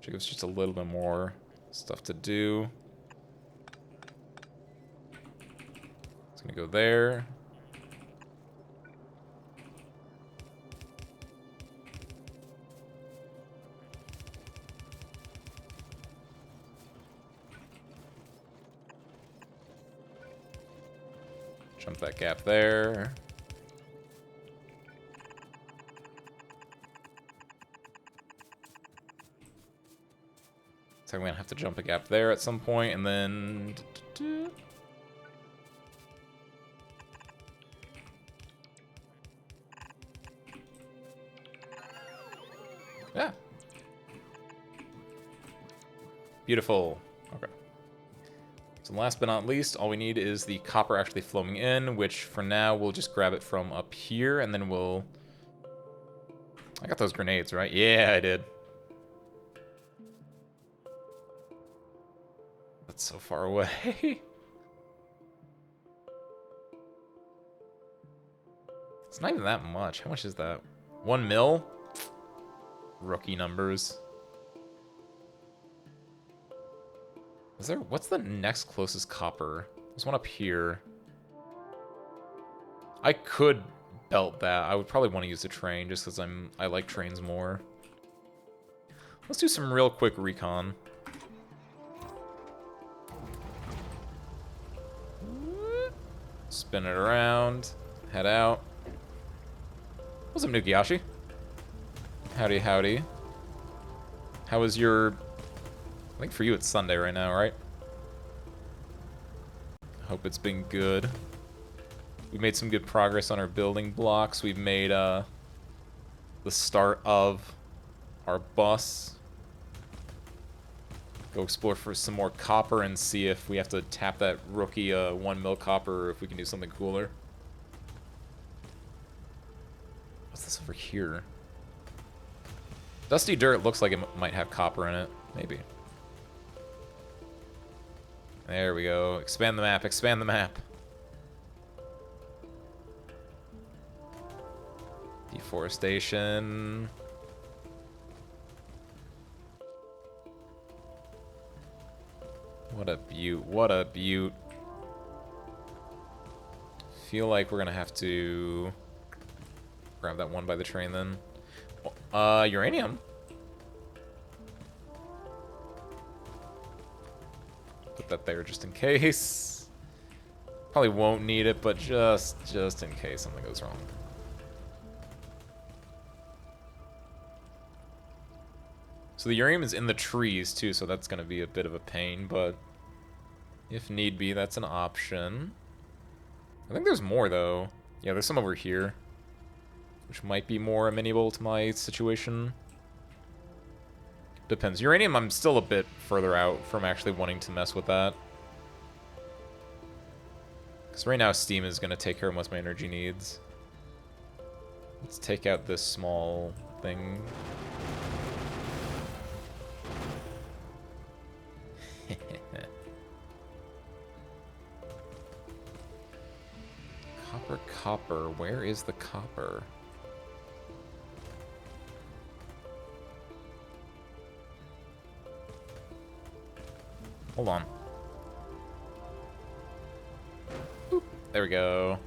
should give us just a little bit more stuff to do. It's gonna go there. Jump that gap there. So I'm gonna have to jump a gap there at some point, and then... yeah. Beautiful. Okay. So last but not least, all we need is the copper actually flowing in, which for now we'll just grab it from up here, and then we'll... I got those grenades, right? Yeah, I did. That's so far away. It's not even that much. How much is that? 1 mil? Rookie numbers. Is there... what's the next closest copper? There's one up here. I could belt that. I would probably want to use the train just because I like trains more. Let's do some real quick recon. Spin it around. Head out. What's up, Nukiyashi? Howdy, howdy. How was your... I think for you it's Sunday right now, right? Hope it's been good. We made some good progress on our building blocks. We've made the start of our bus. Go explore for some more copper and see if we have to tap that rookie 1 mil copper or if we can do something cooler. What's this over here? Dusty dirt looks like it might have copper in it. Maybe. There we go. Expand the map. Expand the map. Deforestation. What a beaut. What a beaut. Feel like we're gonna have to grab that one by the train then. Uranium. Put that there just in case. Probably won't need it, but just in case something goes wrong. So So the uranium is in the trees too, so that's gonna be a bit of a pain, but if need be, that's an option. I think there's more though. Yeah, there's some over here, which might be more amenable to my situation. Depends. Uranium, I'm still a bit further out from actually wanting to mess with that. Because right now, steam is going to take care of most of my energy needs. Let's take out this small thing. Copper, copper. Where is the copper? Hold on. Boop. There we go.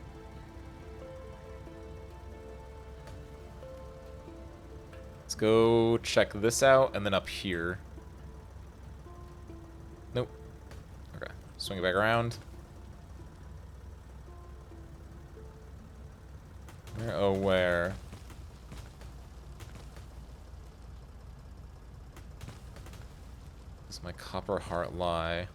Let's go check this out, and then up here. Nope. Okay. Swing it back around. Where? Oh, where? Does my copper heart lie?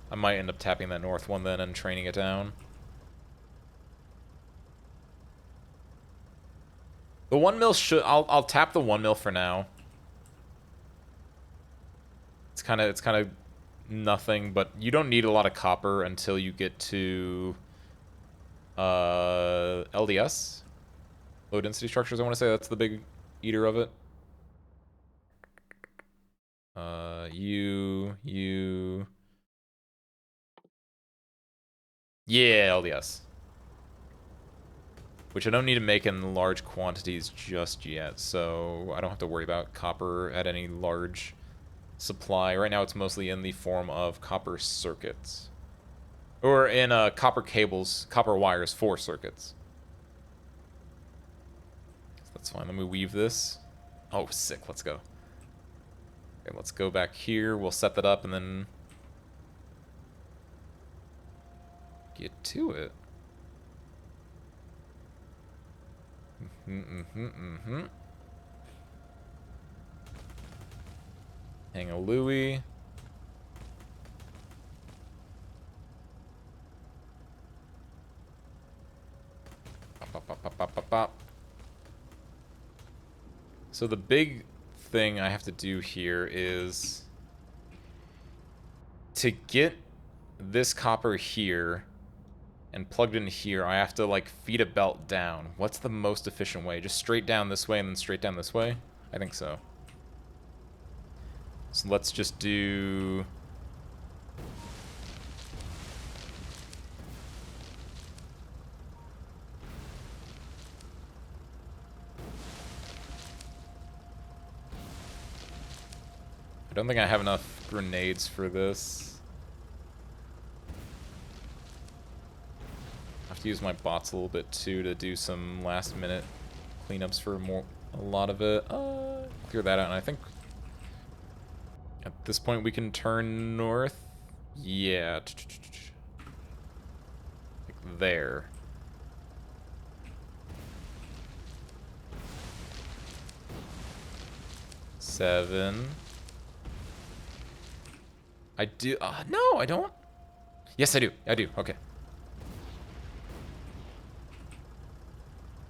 I might end up tapping that north one then and training it down. The 1 mil should... I'll tap the 1 mil for now. It's kind of nothing, but you don't need a lot of copper until you get to LDS. Low density structures, I want to say that's the big eater of it. Yeah, LDS. Which I don't need to make in large quantities just yet, so I don't have to worry about copper at any large supply. Right now it's mostly in the form of copper circuits. Or in copper cables, copper wires for circuits. That's fine, let me weave this. Oh, sick, let's go. Okay, let's go back here, we'll set that up and then get to it. Hang a Louie. Pop, pop, pop, pop, pop, pop. So the big thing I have to do here is to get this copper here and plugged in here, I have to like feed a belt down. What's the most efficient way? Just straight down this way and then straight down this way? I think so. So let's just do... I don't think I have enough grenades for this. I have to use my bots a little bit too to do some last minute cleanups for a lot of it. Clear that out, and I think at this point we can turn north. Yeah. Like there. Seven. I do. No, I don't. Yes, I do. I do. Okay.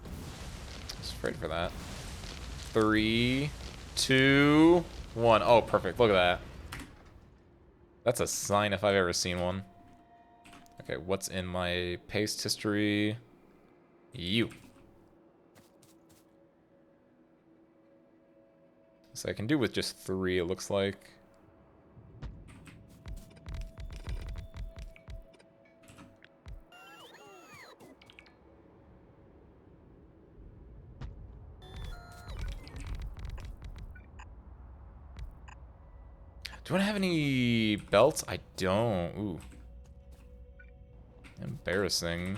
I was afraid for that. 3, 2, 1. Oh, perfect. Look at that. That's a sign if I've ever seen one. Okay, what's in my paste history? You. So I can do with just 3, it looks like. Do I have any belts? I don't. Ooh. Embarrassing.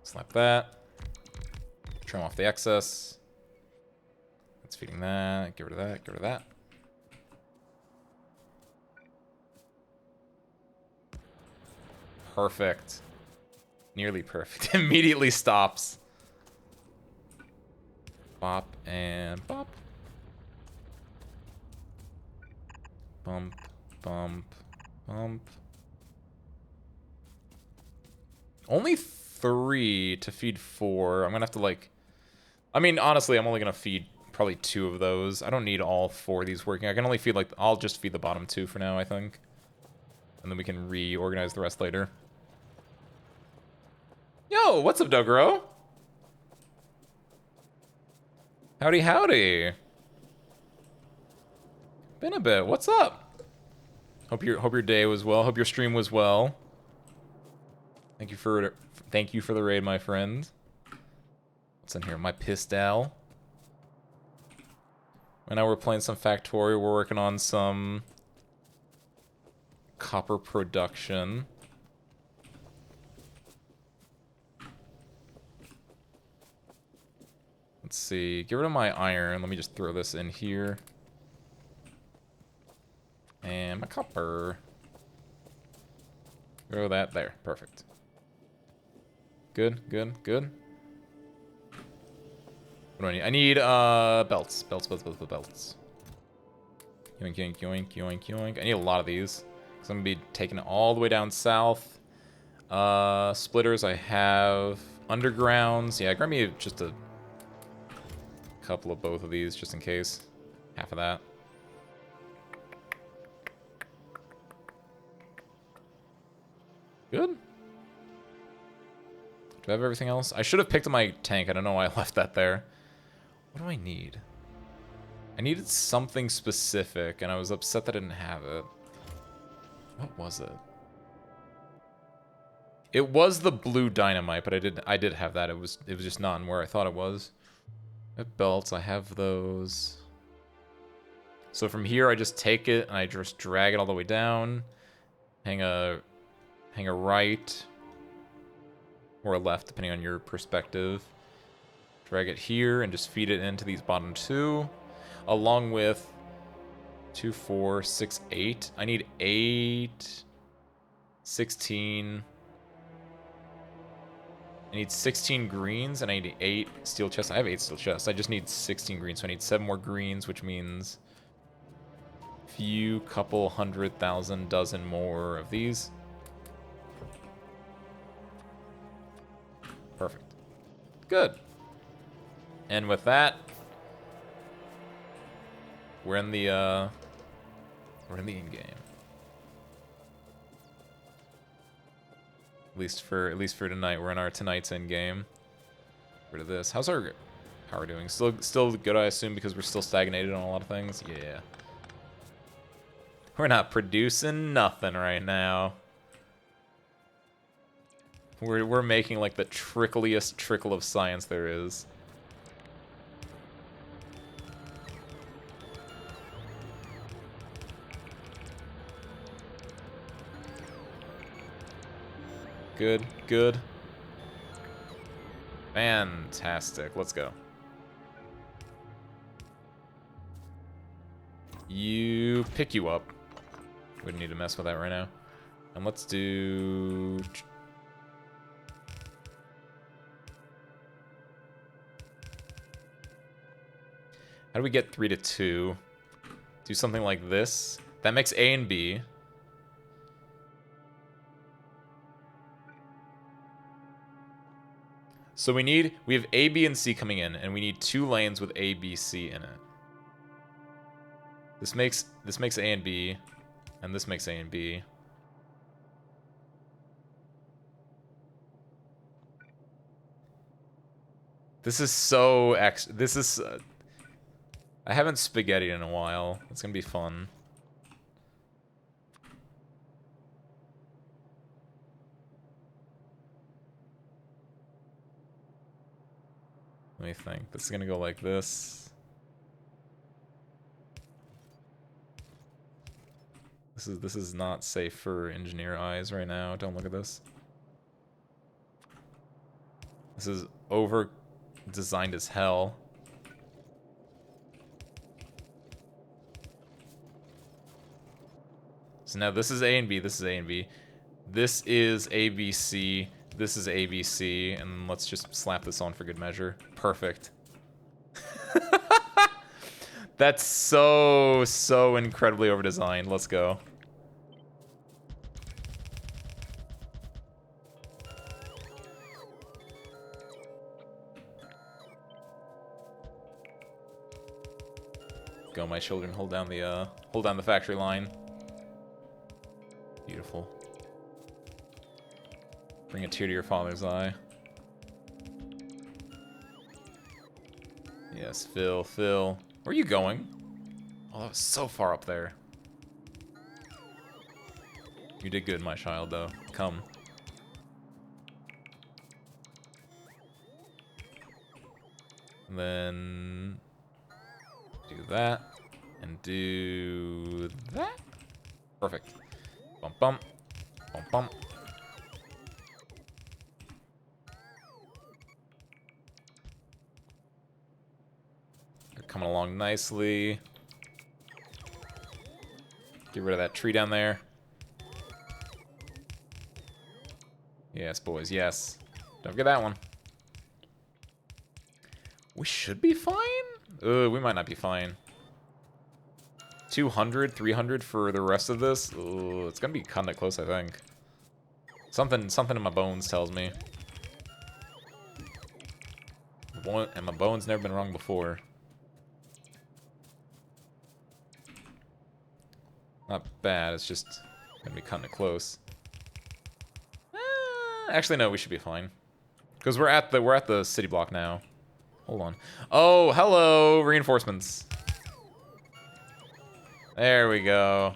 Slap that. Trim off the excess. That's feeding that. Get rid of that. Get rid of that. Perfect. Nearly perfect. Immediately stops. Bop and bop. Bump, bump, bump. Only 3 to feed 4. I'm gonna have to, like... I mean, honestly, I'm only gonna feed probably 2 of those. I don't need all 4 of these working. I can only feed, like... I'll just feed the bottom 2 for now, I think. And then we can reorganize the rest later. Yo, what's up, Dogro? Howdy, howdy. Been a bit. What's up? Hope your day was well. Hope your stream was well. Thank you for the raid, my friend. What's in here? My pistol. Right now we're playing some Factorio. We're working on some copper production. Let's see. Get rid of my iron. Let me just throw this in here. And my copper. Throw that there. Perfect. Good, good, good. What do I need? I need belts. Belts. Yoink, yoink, yoink, yoink, yoink. I need a lot of these. Because I'm going to be taking it all the way down south. Splitters I have. Undergrounds. Yeah, grab me just a couple of both of these just in case. Half of that. Good. Do I have everything else? I should have picked up my tank. I don't know why I left that there. What do I need? I needed something specific, and I was upset that I didn't have it. What was it? It was the blue dynamite, but I did have that. It was just not in where I thought it was. I have belts. I have those. So from here, I just take it and I just drag it all the way down. Hang a right or a left, depending on your perspective. Drag it here and just feed it into these bottom 2, along with 2, 4, 6, 8. I need 8, 16. I need 16 greens, and I need 8 steel chests. I have 8 steel chests. I just need 16 greens, so I need 7 more greens, which means few, couple, 100,000, dozen more of these. Perfect. Good. And with that, we're in the end game. At least for tonight, we're in our tonight's end game. Rid of this. How's our power doing? Still good, I assume, because we're still stagnated on a lot of things. Yeah. We're not producing nothing right now. We're making like the trickliest trickle of science there is. Good, good. Fantastic. Let's go. Pick you up. Wouldn't need to mess with that right now. And let's do... How do we get 3 to 2? Do something like this. That makes A and B. So we have A, B, and C coming in, and we need 2 lanes with A, B, C in it. This makes A and B, and this makes A and B. This is so I haven't spaghettied in a while. It's gonna be fun. Let me think. This is gonna go like this. This is not safe for engineer eyes right now. Don't look at this. This is over designed as hell. So now this is A and B, this is A and B. This is A, B, C. This is ABC, and let's just slap this on for good measure. Perfect. That's so incredibly over-designed. Let's go. Go, my children. Hold down the factory line. Beautiful. Bring a tear to your father's eye. Yes, Phil. Where are you going? Oh, that was so far up there. You did good, my child, though. Come. And then do that. And do that. Perfect. Bump, bump. Bump, bump. They're coming along nicely. Get rid of that tree down there. Yes, boys, yes. Don't forget that one. We should be fine? We might not be fine. 200, 300 for the rest of this? It's gonna be kind of close, I think. Something in my bones tells me. And my bones never been wrong before. Not bad, it's just gonna be kind of close. Actually, no, we should be fine. Because we're at the city block now. Hold on. Oh, hello, reinforcements. There we go.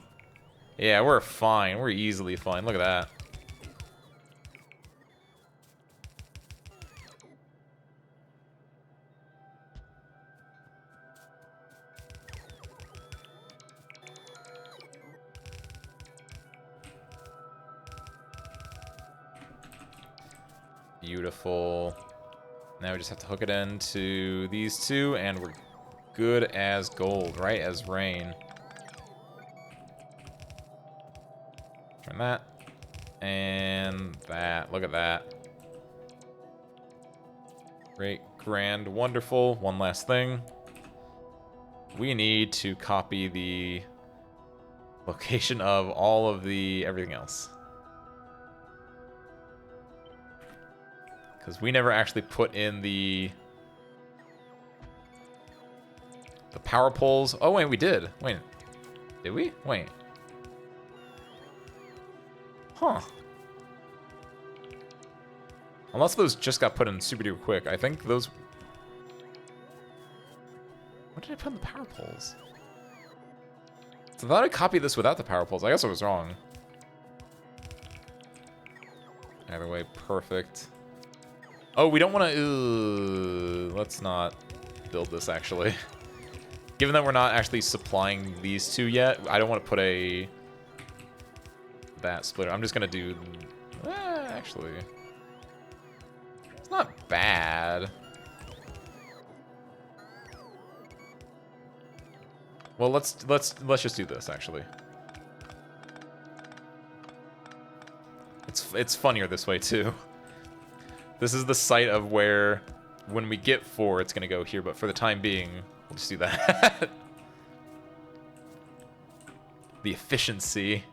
Yeah, we're fine. We're easily fine. Look at that. Beautiful. Now we just have to hook it into these two, and we're good as gold, right as rain. Turn that. And that. Look at that. Great, grand, wonderful. One last thing. We need to copy the location of all of the everything else. Because we never actually put in the power poles. Oh, wait, we did. Wait. Did we? Wait. Huh. Unless those just got put in super duper quick. I think those... What did I put in the power poles? So I thought I copied this without the power poles. I guess I was wrong. Either way, perfect. Oh, we don't want to... let's not build this, actually. Given that we're not actually supplying these two yet, I don't want to put that splitter. I'm just going to do... actually... It's not bad. Well, let's just do this, actually. It's funnier this way, too. This is the site of where, when we get 4, it's going to go here, but for the time being, we'll just do that. The efficiency.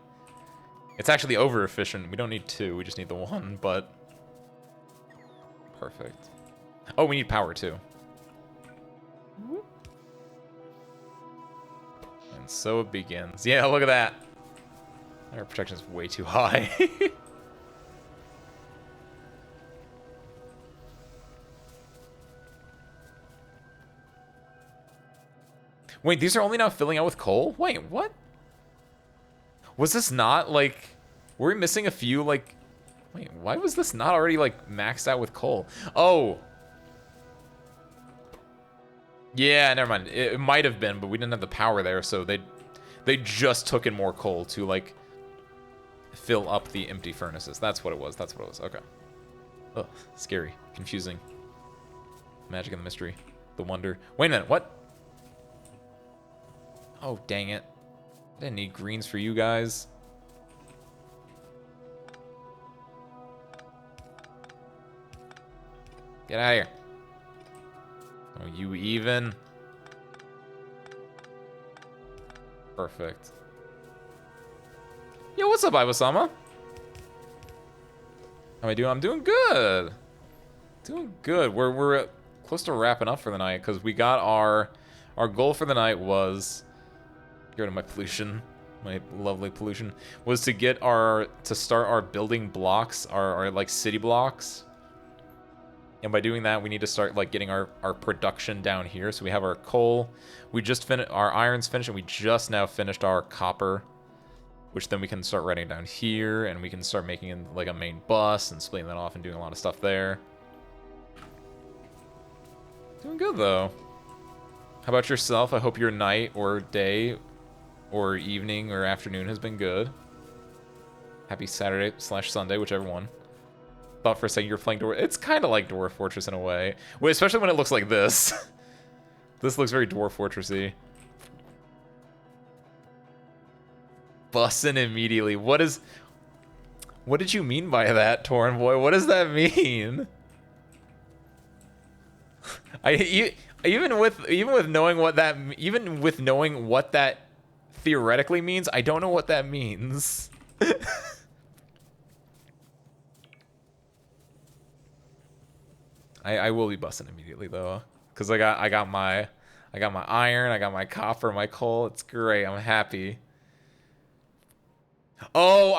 It's actually over-efficient. We don't need 2, we just need the 1, but... Perfect. Oh, we need power, too. And so it begins. Yeah, look at that. Our protection is way too high. Wait, these are only now filling out with coal? Wait, what? Was this not, like... Were we missing a few, like... Wait, why was this not already, like, maxed out with coal? Oh! Yeah, never mind. It might have been, but we didn't have the power there, so they just took in more coal to, like, fill up the empty furnaces. That's what it was. That's what it was. Okay. Ugh, scary. Confusing. Magic and the mystery. The wonder. Wait a minute, what? Oh, dang it. I didn't need greens for you guys. Get out of here. Oh, you even? Perfect. Yo, what's up, Iwasama? How am I doing? I'm doing good. Doing good. We're close to wrapping up for the night because we got our goal for the night was, get rid of my pollution, my lovely pollution, was to get to start our building blocks, our like city blocks. And by doing that, we need to start like getting our production down here. So we have our coal. We just finished our iron's finished, and we just now finished our copper, which then we can start writing down here, and we can start making in like a main bus and splitting that off and doing a lot of stuff there. Doing good though. How about yourself? I hope your night or day or evening or afternoon has been good. Happy Saturday/Sunday, whichever one. Thought for a second you were playing Dwarf. It's kind of like Dwarf Fortress in a way. Well, especially when it looks like this. This looks very Dwarf Fortressy. Bussin' immediately. What did you mean by that, Torn Boy? What does that mean? Even with knowing what that theoretically means, I don't know what that means. I will be busting immediately though, cause I got my iron, I got my copper, my coal. It's great. I'm happy. Oh,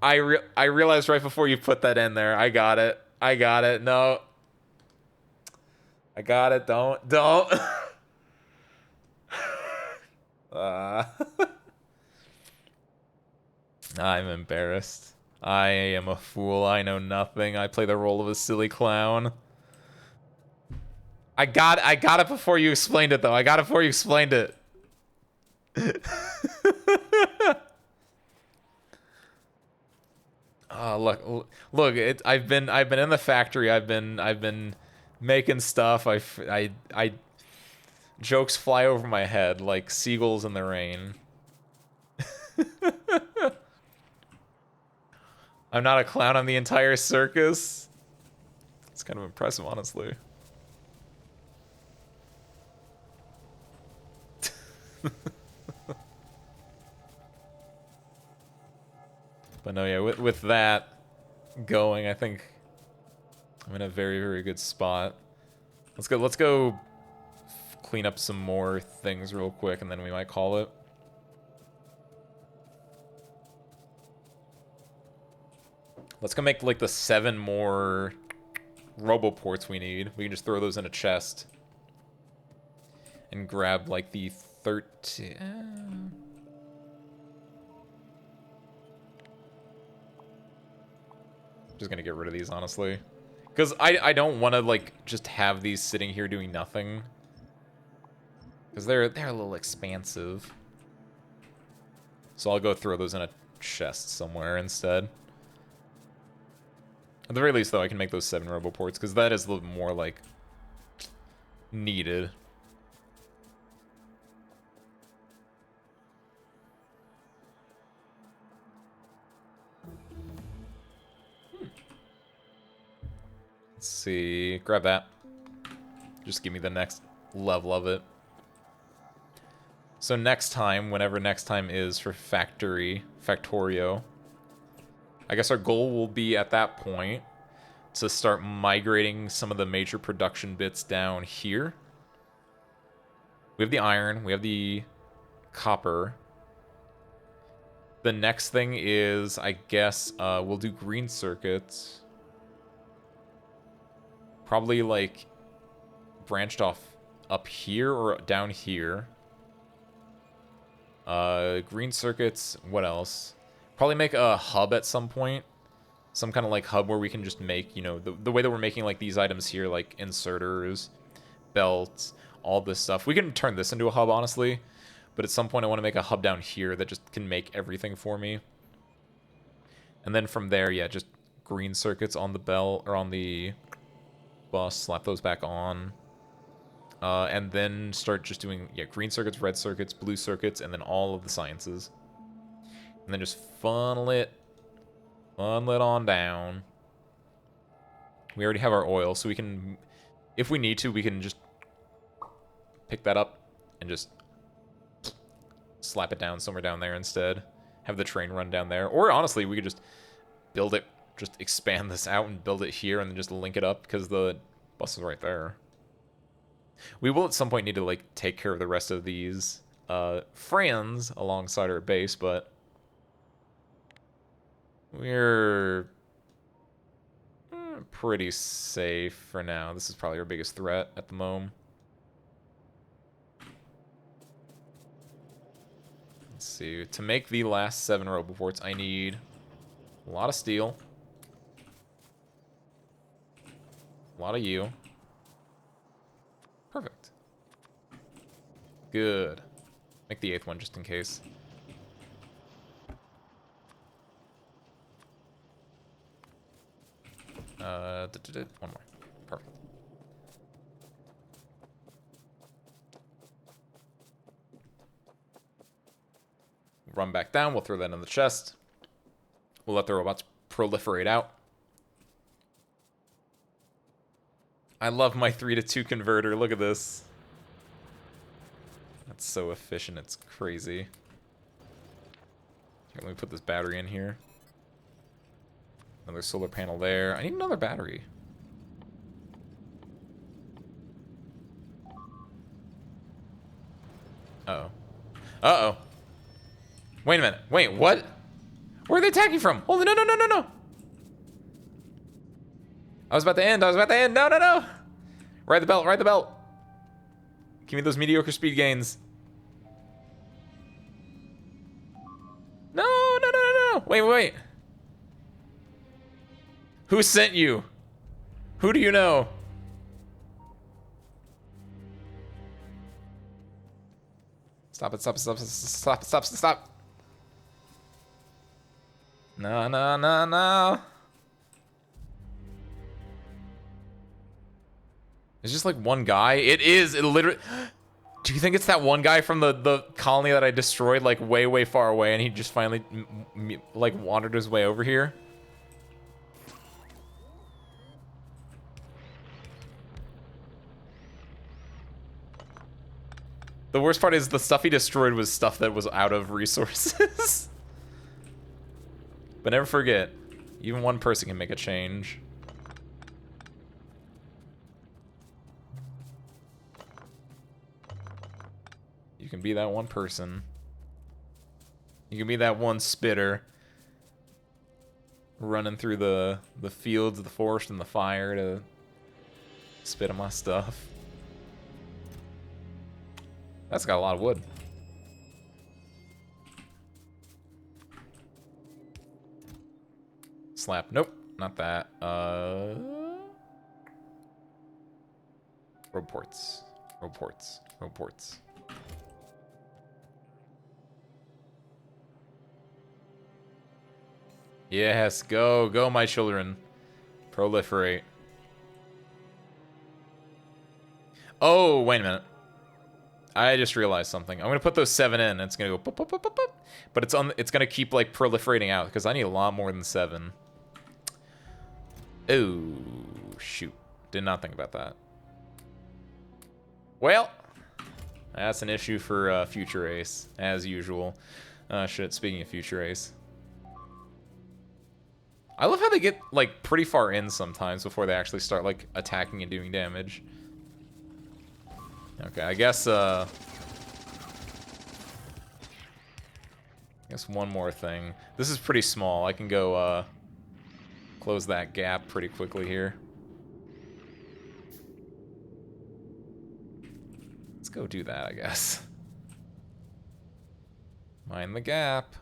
I realized right before you put that in there. I got it. No. I got it. Don't. I'm embarrassed. I am a fool. I know nothing. I play the role of a silly clown. I got it before you explained it, though. I got it before you explained it. Oh, look! I've been in the factory. I've been making stuff. I jokes fly over my head like seagulls in the rain. I'm not a clown. I'm the entire circus. It's kind of impressive, honestly. But no, yeah, with that going, I think I'm in a very, very good spot. Let's go clean up some more things real quick, and then we might call it. Let's go make like the 7 more roboports we need. We can just throw those in a chest and grab like the 13. Just gonna get rid of these, honestly, because I don't want to like just have these sitting here doing nothing, because they're a little expansive. So I'll go throw those in a chest somewhere instead. At the very least, though, I can make those 7 roboports, because that is a little more like needed. Let's see. Grab that. Just give me the next level of it. So next time, whenever next time is for Factorio, I guess our goal will be at that point to start migrating some of the major production bits down here. We have the iron, we have the copper. The next thing is, I guess, we'll do green circuits. Probably like branched off up here or down here. Green circuits, what else? Probably make a hub at some point. Some kind of like hub where we can just make, you know, the way that we're making like these items here, like inserters, belts, all this stuff. We can turn this into a hub, honestly. But at some point I want to make a hub down here that just can make everything for me. And then from there, yeah, just green circuits on the belt or on the bus, slap those back on. And then start just doing, yeah, green circuits, red circuits, blue circuits, and then all of the sciences. And then just funnel it on down. We already have our oil, so we can, if we need to, we can just pick that up and just slap it down somewhere down there instead. Have the train run down there. Or honestly, we could just build it, just expand this out and build it here and then just link it up because the bus is right there. We will at some point need to like take care of the rest of these friends alongside our base, but we're pretty safe for now. This is probably our biggest threat at the moment. Let's see. To make the last 7 roboports, I need a lot of steel. A lot of you. Perfect. Good. Make the 8th one just in case. One more. Perfect. Run back down. We'll throw that in the chest. We'll let the robots proliferate out. I love my 3-to-2 converter. Look at this. That's so efficient. It's crazy. Here, let me put this battery in here. Another solar panel there. I need another battery. Uh-oh. Uh-oh. Wait a minute. Wait, what? Where are they attacking from? Holy no, no, no, no, no. I was about to end. I was about to end. No, no, no. Ride the belt. Ride the belt. Give me those mediocre speed gains. No, no, no, no, no. Wait, wait. Who sent you? Who do you know? Stop it, stop it, stop it, stop it, stop it, stop. No, no, no, no. It's just like one guy. It is. It literally. Do you think it's that one guy from the colony that I destroyed like way, way far away and he just finally like wandered his way over here? The worst part is the stuff he destroyed was stuff that was out of resources. But never forget, even one person can make a change. You can be that one person. You can be that one spitter running through the fields, the forest, and the fire to spit on my stuff. That's got a lot of wood. Slap. Nope, not that. Roboports. Roboports. Roboports. Yes, go. Go, my children. Proliferate. Oh, wait a minute. I just realized something. I'm gonna put those 7 in. And it's gonna go boop, boop, boop, boop, boop. But it's on. It's gonna keep like proliferating out because I need a lot more than 7. Oh shoot! Did not think about that. Well, that's an issue for Future Ace as usual. Shit. Speaking of Future Ace, I love how they get like pretty far in sometimes before they actually start like attacking and doing damage. Okay, I guess one more thing. This is pretty small. I can go close that gap pretty quickly here. Let's go do that, I guess. Mind the gap.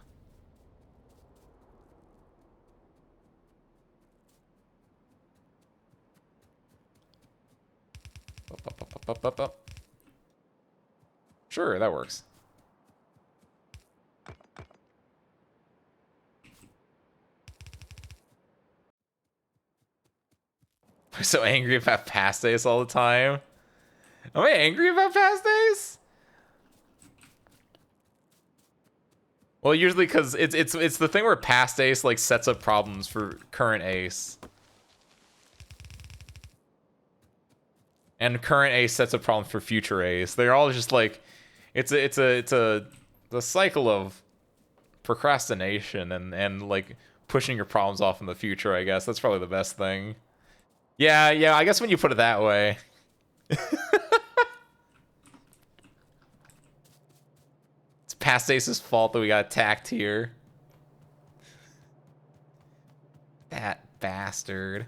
Up. Sure, that works. I'm so angry about past days all the time. Am I angry about past days? Well, usually because it's the thing where past ace like sets up problems for current ace. And current ace sets a problem for future ace. They're all just like, it's a the cycle of procrastination and like pushing your problems off in the future. I guess that's probably the best thing. Yeah, yeah. I guess when you put it that way. It's past ace's fault that we got attacked here. That bastard.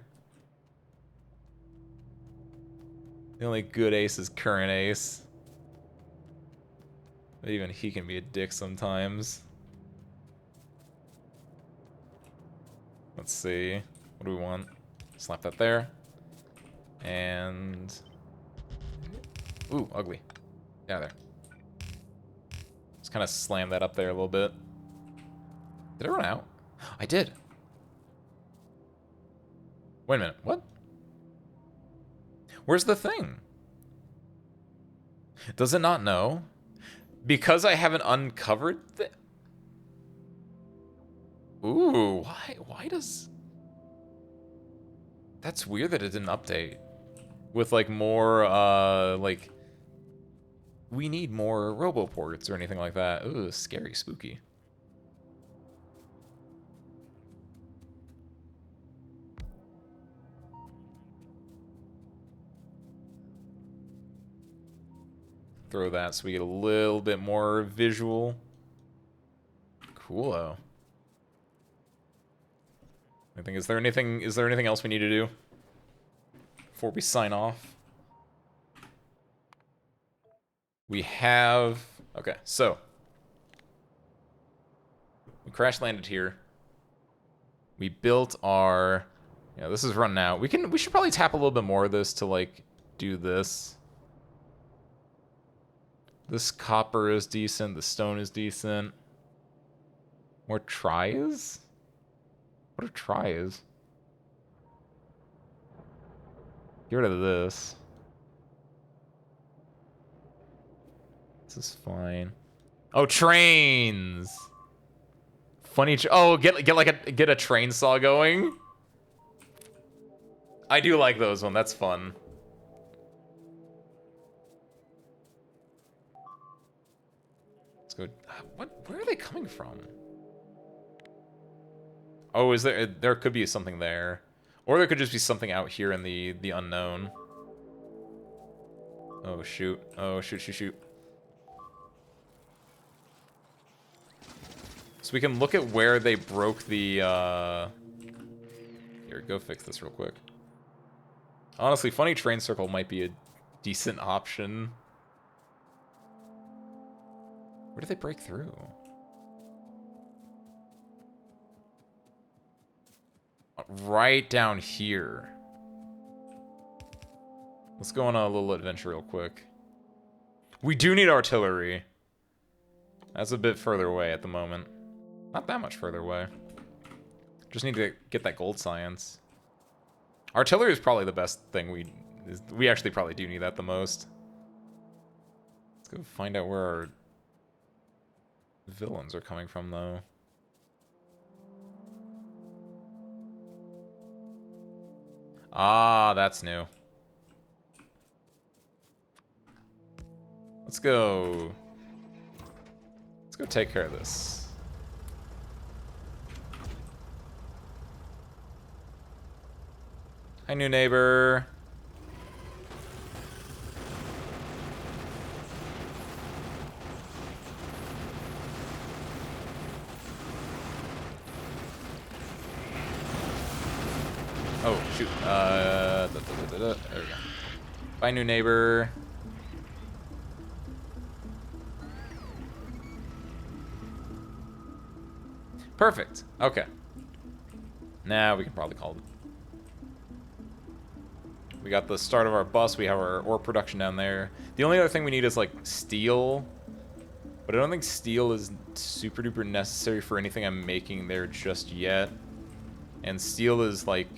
The only good ace is current ace. But even he can be a dick sometimes. Let's see. What do we want? Slap that there. And... Ooh, ugly. Get out of there. Just kind of slam that up there a little bit. Did I run out? I did. Wait a minute. What? Where's the thing? Does it not know? Because I haven't uncovered the... Ooh, why does... That's weird that it didn't update. With, like, more, like... We need more roboports or anything like that. Ooh, scary, spooky. Throw that so we get a little bit more visual. Cool. I think is there anything else we need to do before we sign off? We have okay, so we crash landed here. We built our this is running out. We should probably tap a little bit more of this to like do this. This copper is decent, the stone is decent. More tries? What are tries? Get rid of this. This is fine. Oh, trains! Funny oh, get a train saw going. I do like those one, that's fun. Let's go. Where are they coming from? Oh, is there could be something there. Or there could just be something out here in the unknown. Oh shoot. Oh shoot. So we can look at where they broke the Here, go fix this real quick. Honestly, funny train circle might be a decent option. Where did they break through? Right down here. Let's go on a little adventure real quick. We do need artillery. That's a bit further away at the moment. Not that much further away. Just need to get that gold science. Artillery is probably the best thing we actually probably do need that the most. Let's go find out where our villains are coming from though. Ah, that's new. Let's go take care of this. Hi, new neighbor. Oh, shoot. There we go. Bye, new neighbor. Perfect. Okay. Now we can probably call it. We got the start of our bus. We have our ore production down there. The only other thing we need is, like, steel. But I don't think steel is super duper necessary for anything I'm making there just yet. And steel is, like...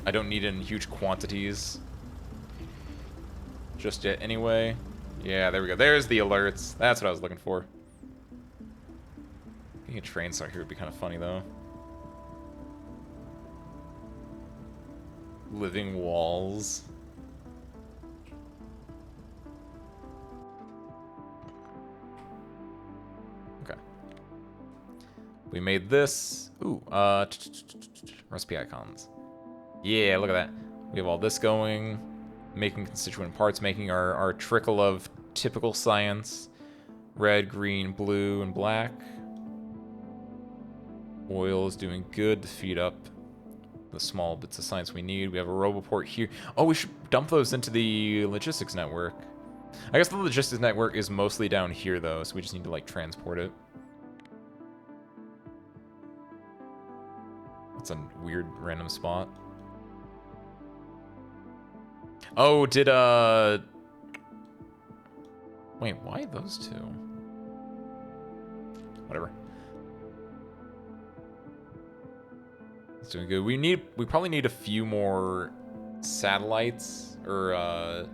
I don't need it in huge quantities just yet anyway. Yeah, there we go. There's the alerts. That's what I was looking for. Getting a train start here would be kind of funny, though. living walls. Okay. We made this. Ooh, recipe icons. Yeah, look at that. We have all this going. Making constituent parts, making our trickle of typical science. Red, green, blue, and black. Oil is doing good to feed up the small bits of science we need. We have a roboport here. Oh, we should dump those into the logistics network. I guess the logistics network is mostly down here, though, so we just need to, like, transport it. That's a weird random spot. Oh, did, wait, why those two? Whatever. It's doing good. We probably need a few more satellites or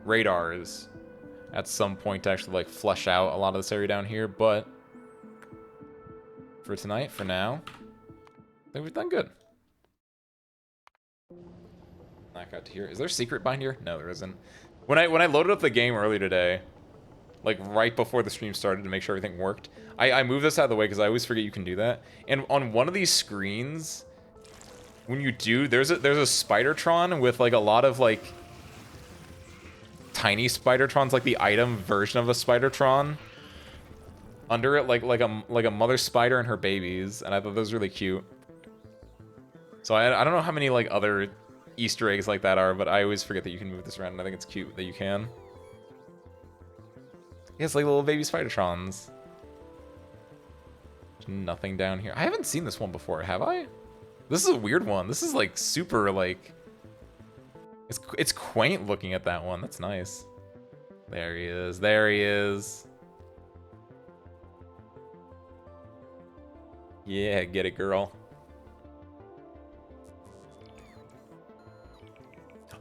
radars at some point to actually like flush out a lot of this area down here, but for tonight, for now, I think we've done good. Not got to here. Is there a secret behind here? No, there isn't. When I loaded up the game earlier today, like right before the stream started to make sure everything worked, I moved this out of the way because I always forget you can do that. And on one of these screens, when you do, there's a Spidertron with like a lot of like tiny Spidertrons, like the item version of a Spidertron. Under it, like a mother spider and her babies, and I thought those were really cute. So I don't know how many like other Easter eggs like that are, but I always forget that you can move this around, and I think it's cute that you can. Yeah, it's like little baby Spidertrons. There's nothing down here. I haven't seen this one before, have I? This is a weird one. This is like super like... It's quaint looking at that one. That's nice. There he is. There he is. Yeah, get it, girl.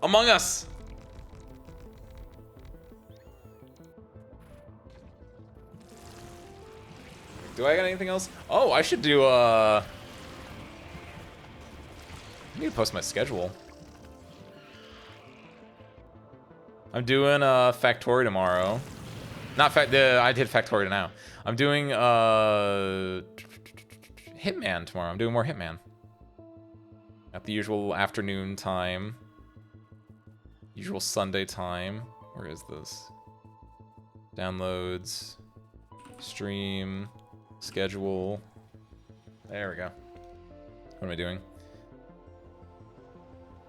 Among Us! Do I got anything else? Oh, I should do, I need to post my schedule. I'm doing, Factorio tomorrow. Not I did Factorio now. I'm doing, Hitman tomorrow. I'm doing more Hitman. At the usual afternoon time. Usual Sunday time. Where is this? Downloads. Stream. Schedule. There we go. What am I doing?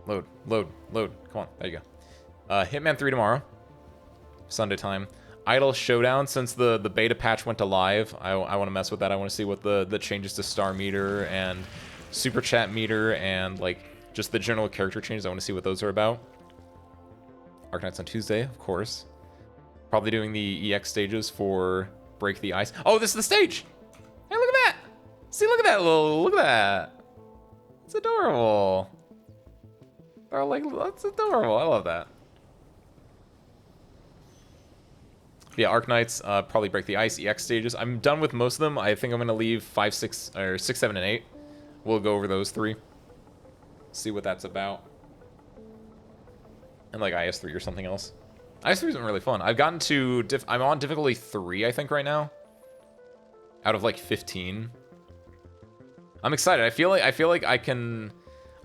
Load. Load. Load. Come on. There you go. Hitman 3 tomorrow. Sunday time. Idle Showdown, since the beta patch went to live, I want to mess with that. I want to see what the changes to star meter and super chat meter and like just the general character changes. I want to see what those are about. Arknights on Tuesday, of course. Probably doing the EX stages for Break the Ice. Oh, this is the stage! Hey, look at that! See, look at that look at that! It's adorable. They're like, that's adorable. I love that. Yeah, Arknights, probably Break the Ice, EX stages. I'm done with most of them. I think I'm gonna leave 5, 6, or 6, 7, and 8. We'll go over those 3. See what that's about. And like IS3 or something else. IS3 isn't really fun. I've gotten to I'm on difficulty 3, I think, right now. Out of like 15. I'm excited. I feel like I can.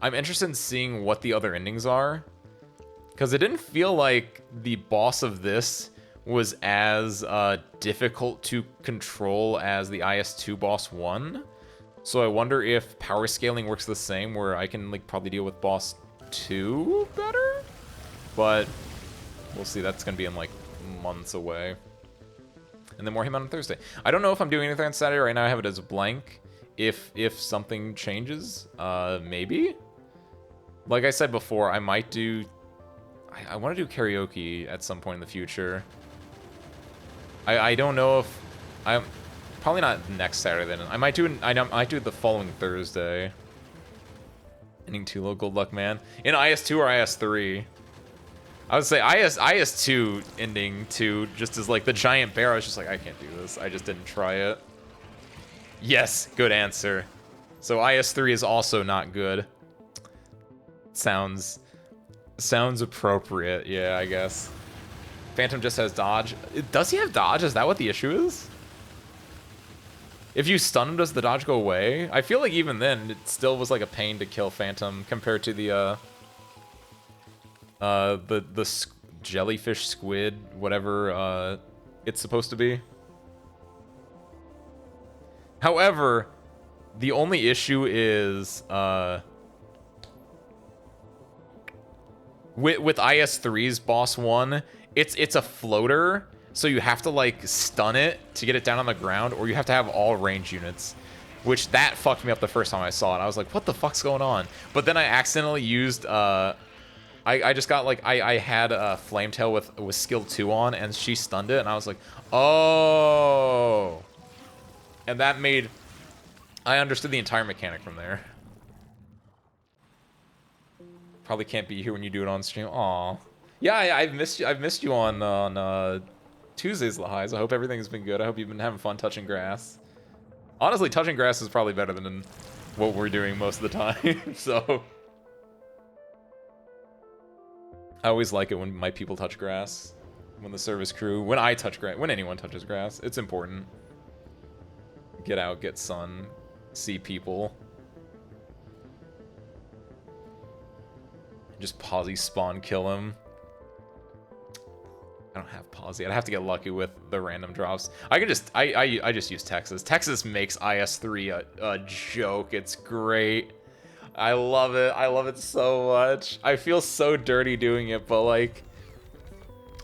I'm interested in seeing what the other endings are. Because it didn't feel like the boss of this was as difficult to control as the IS2 boss 1. So I wonder if power scaling works the same, where I can like probably deal with boss 2 better? But we'll see. That's going to be in like months away. And then more Hitman on Thursday. I don't know if I'm doing anything on Saturday. Right now I have it as blank. If something changes, maybe. Like I said before, I might do... I want to do karaoke at some point in the future. I don't know if... I'm probably not next Saturday then. I might do it the following Thursday. Ending 2 low gold luck, man. In IS2 or IS3? I would say IS2 ending 2 just as like the giant bear. I was just like, I can't do this. I just didn't try it. Yes, good answer. So IS3 is also not good. Sounds appropriate. Yeah, I guess. Phantom just has dodge. Does he have dodge? Is that what the issue is? If you stun him, does the dodge go away? I feel like even then, it still was like a pain to kill Phantom compared to the jellyfish squid, whatever it's supposed to be. However, the only issue is with IS3's boss 1, it's a floater, so you have to like stun it to get it down on the ground, or you have to have all range units, which that fucked me up the first time I saw it. I was like, what the fuck's going on? But then I accidentally used I just got like I had a Flametail with skill 2 on, and she stunned it, and I was like, oh, and that made I understood the entire mechanic from there. Probably can't be here when you do it on stream. Aw. Yeah, I've missed you. I've missed you on Tuesdays, Lahighs. I hope everything's been good. I hope you've been having fun touching grass. Honestly, touching grass is probably better than what we're doing most of the time. So I always like it when my people touch grass. When the service crew, when I touch grass, when anyone touches grass, it's important. Get out, get sun, see people. Just Posy spawn kill him. I don't have Posy. I'd have to get lucky with the random drops. I can just I just use Texas. Texas makes IS3 a joke. It's great. I love it. I love it so much. I feel so dirty doing it, but like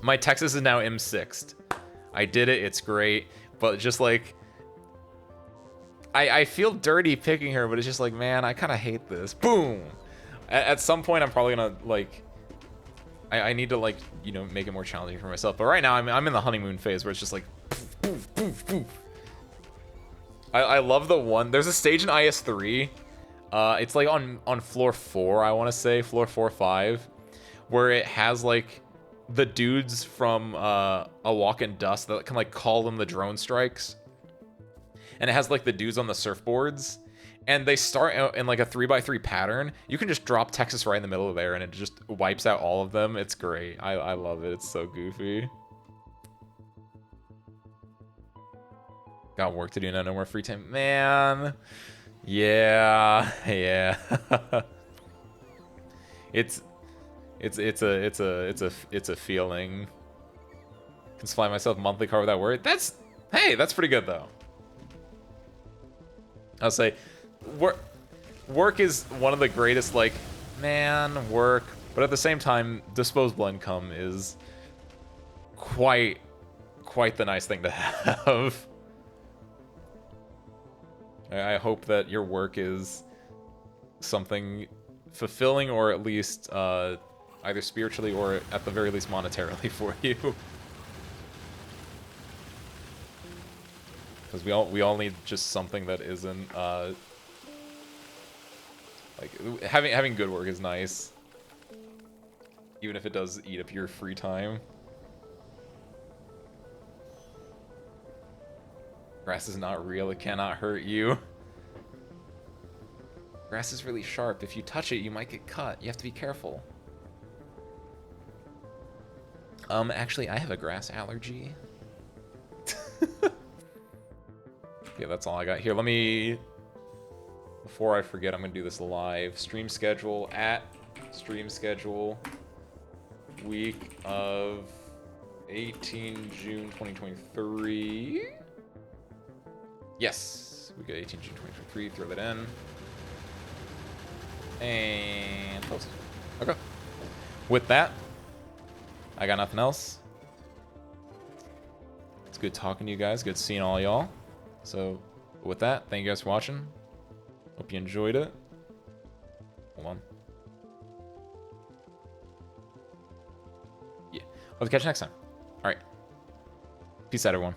my Texas is now M6'd. I did it. It's great, but just like I feel dirty picking her, but it's just like, man, I kind of hate this. Boom. At some point, I'm probably gonna like. I need to like, you know, make it more challenging for myself. But right now, I'm in the honeymoon phase where it's just like. Poof, poof, poof, poof. I love the one. There's a stage in IS3. It's like on floor 4, I want to say floor 4 or 5, where it has like the dudes from A Walk in Dust that can like call them the drone strikes, and it has like the dudes on the surfboards. And they start out in like a 3x3 pattern. You can just drop Texas right in the middle of there, and it just wipes out all of them. It's great. I love it. It's so goofy. Got work to do now. No more free time, man. Yeah, yeah. it's a feeling. Can supply myself monthly car without worry. Hey, that's pretty good though. I'll say. Work is one of the greatest, like, man, work. But at the same time, disposable income is quite the nice thing to have. I hope that your work is something fulfilling, or at least either spiritually or at the very least monetarily for you. Because we all need just something that isn't like having good work is nice, even if it does eat up your free time. Grass is not real. It cannot hurt you. Grass is really sharp. If you touch it, you might get cut. You have to be careful. Actually, I have a grass allergy. Yeah, that's all I got here. Let me, before I forget, I'm gonna do this live. Stream schedule at stream schedule week of 18 June 2023. Yes, we got 18 June 2023. Throw that in and post. Okay. With that, I got nothing else. It's good talking to you guys. Good seeing all y'all. So, with that, thank you guys for watching. Hope you enjoyed it. Hold on. Yeah. Hope to catch you next time. Alright. Peace out, everyone.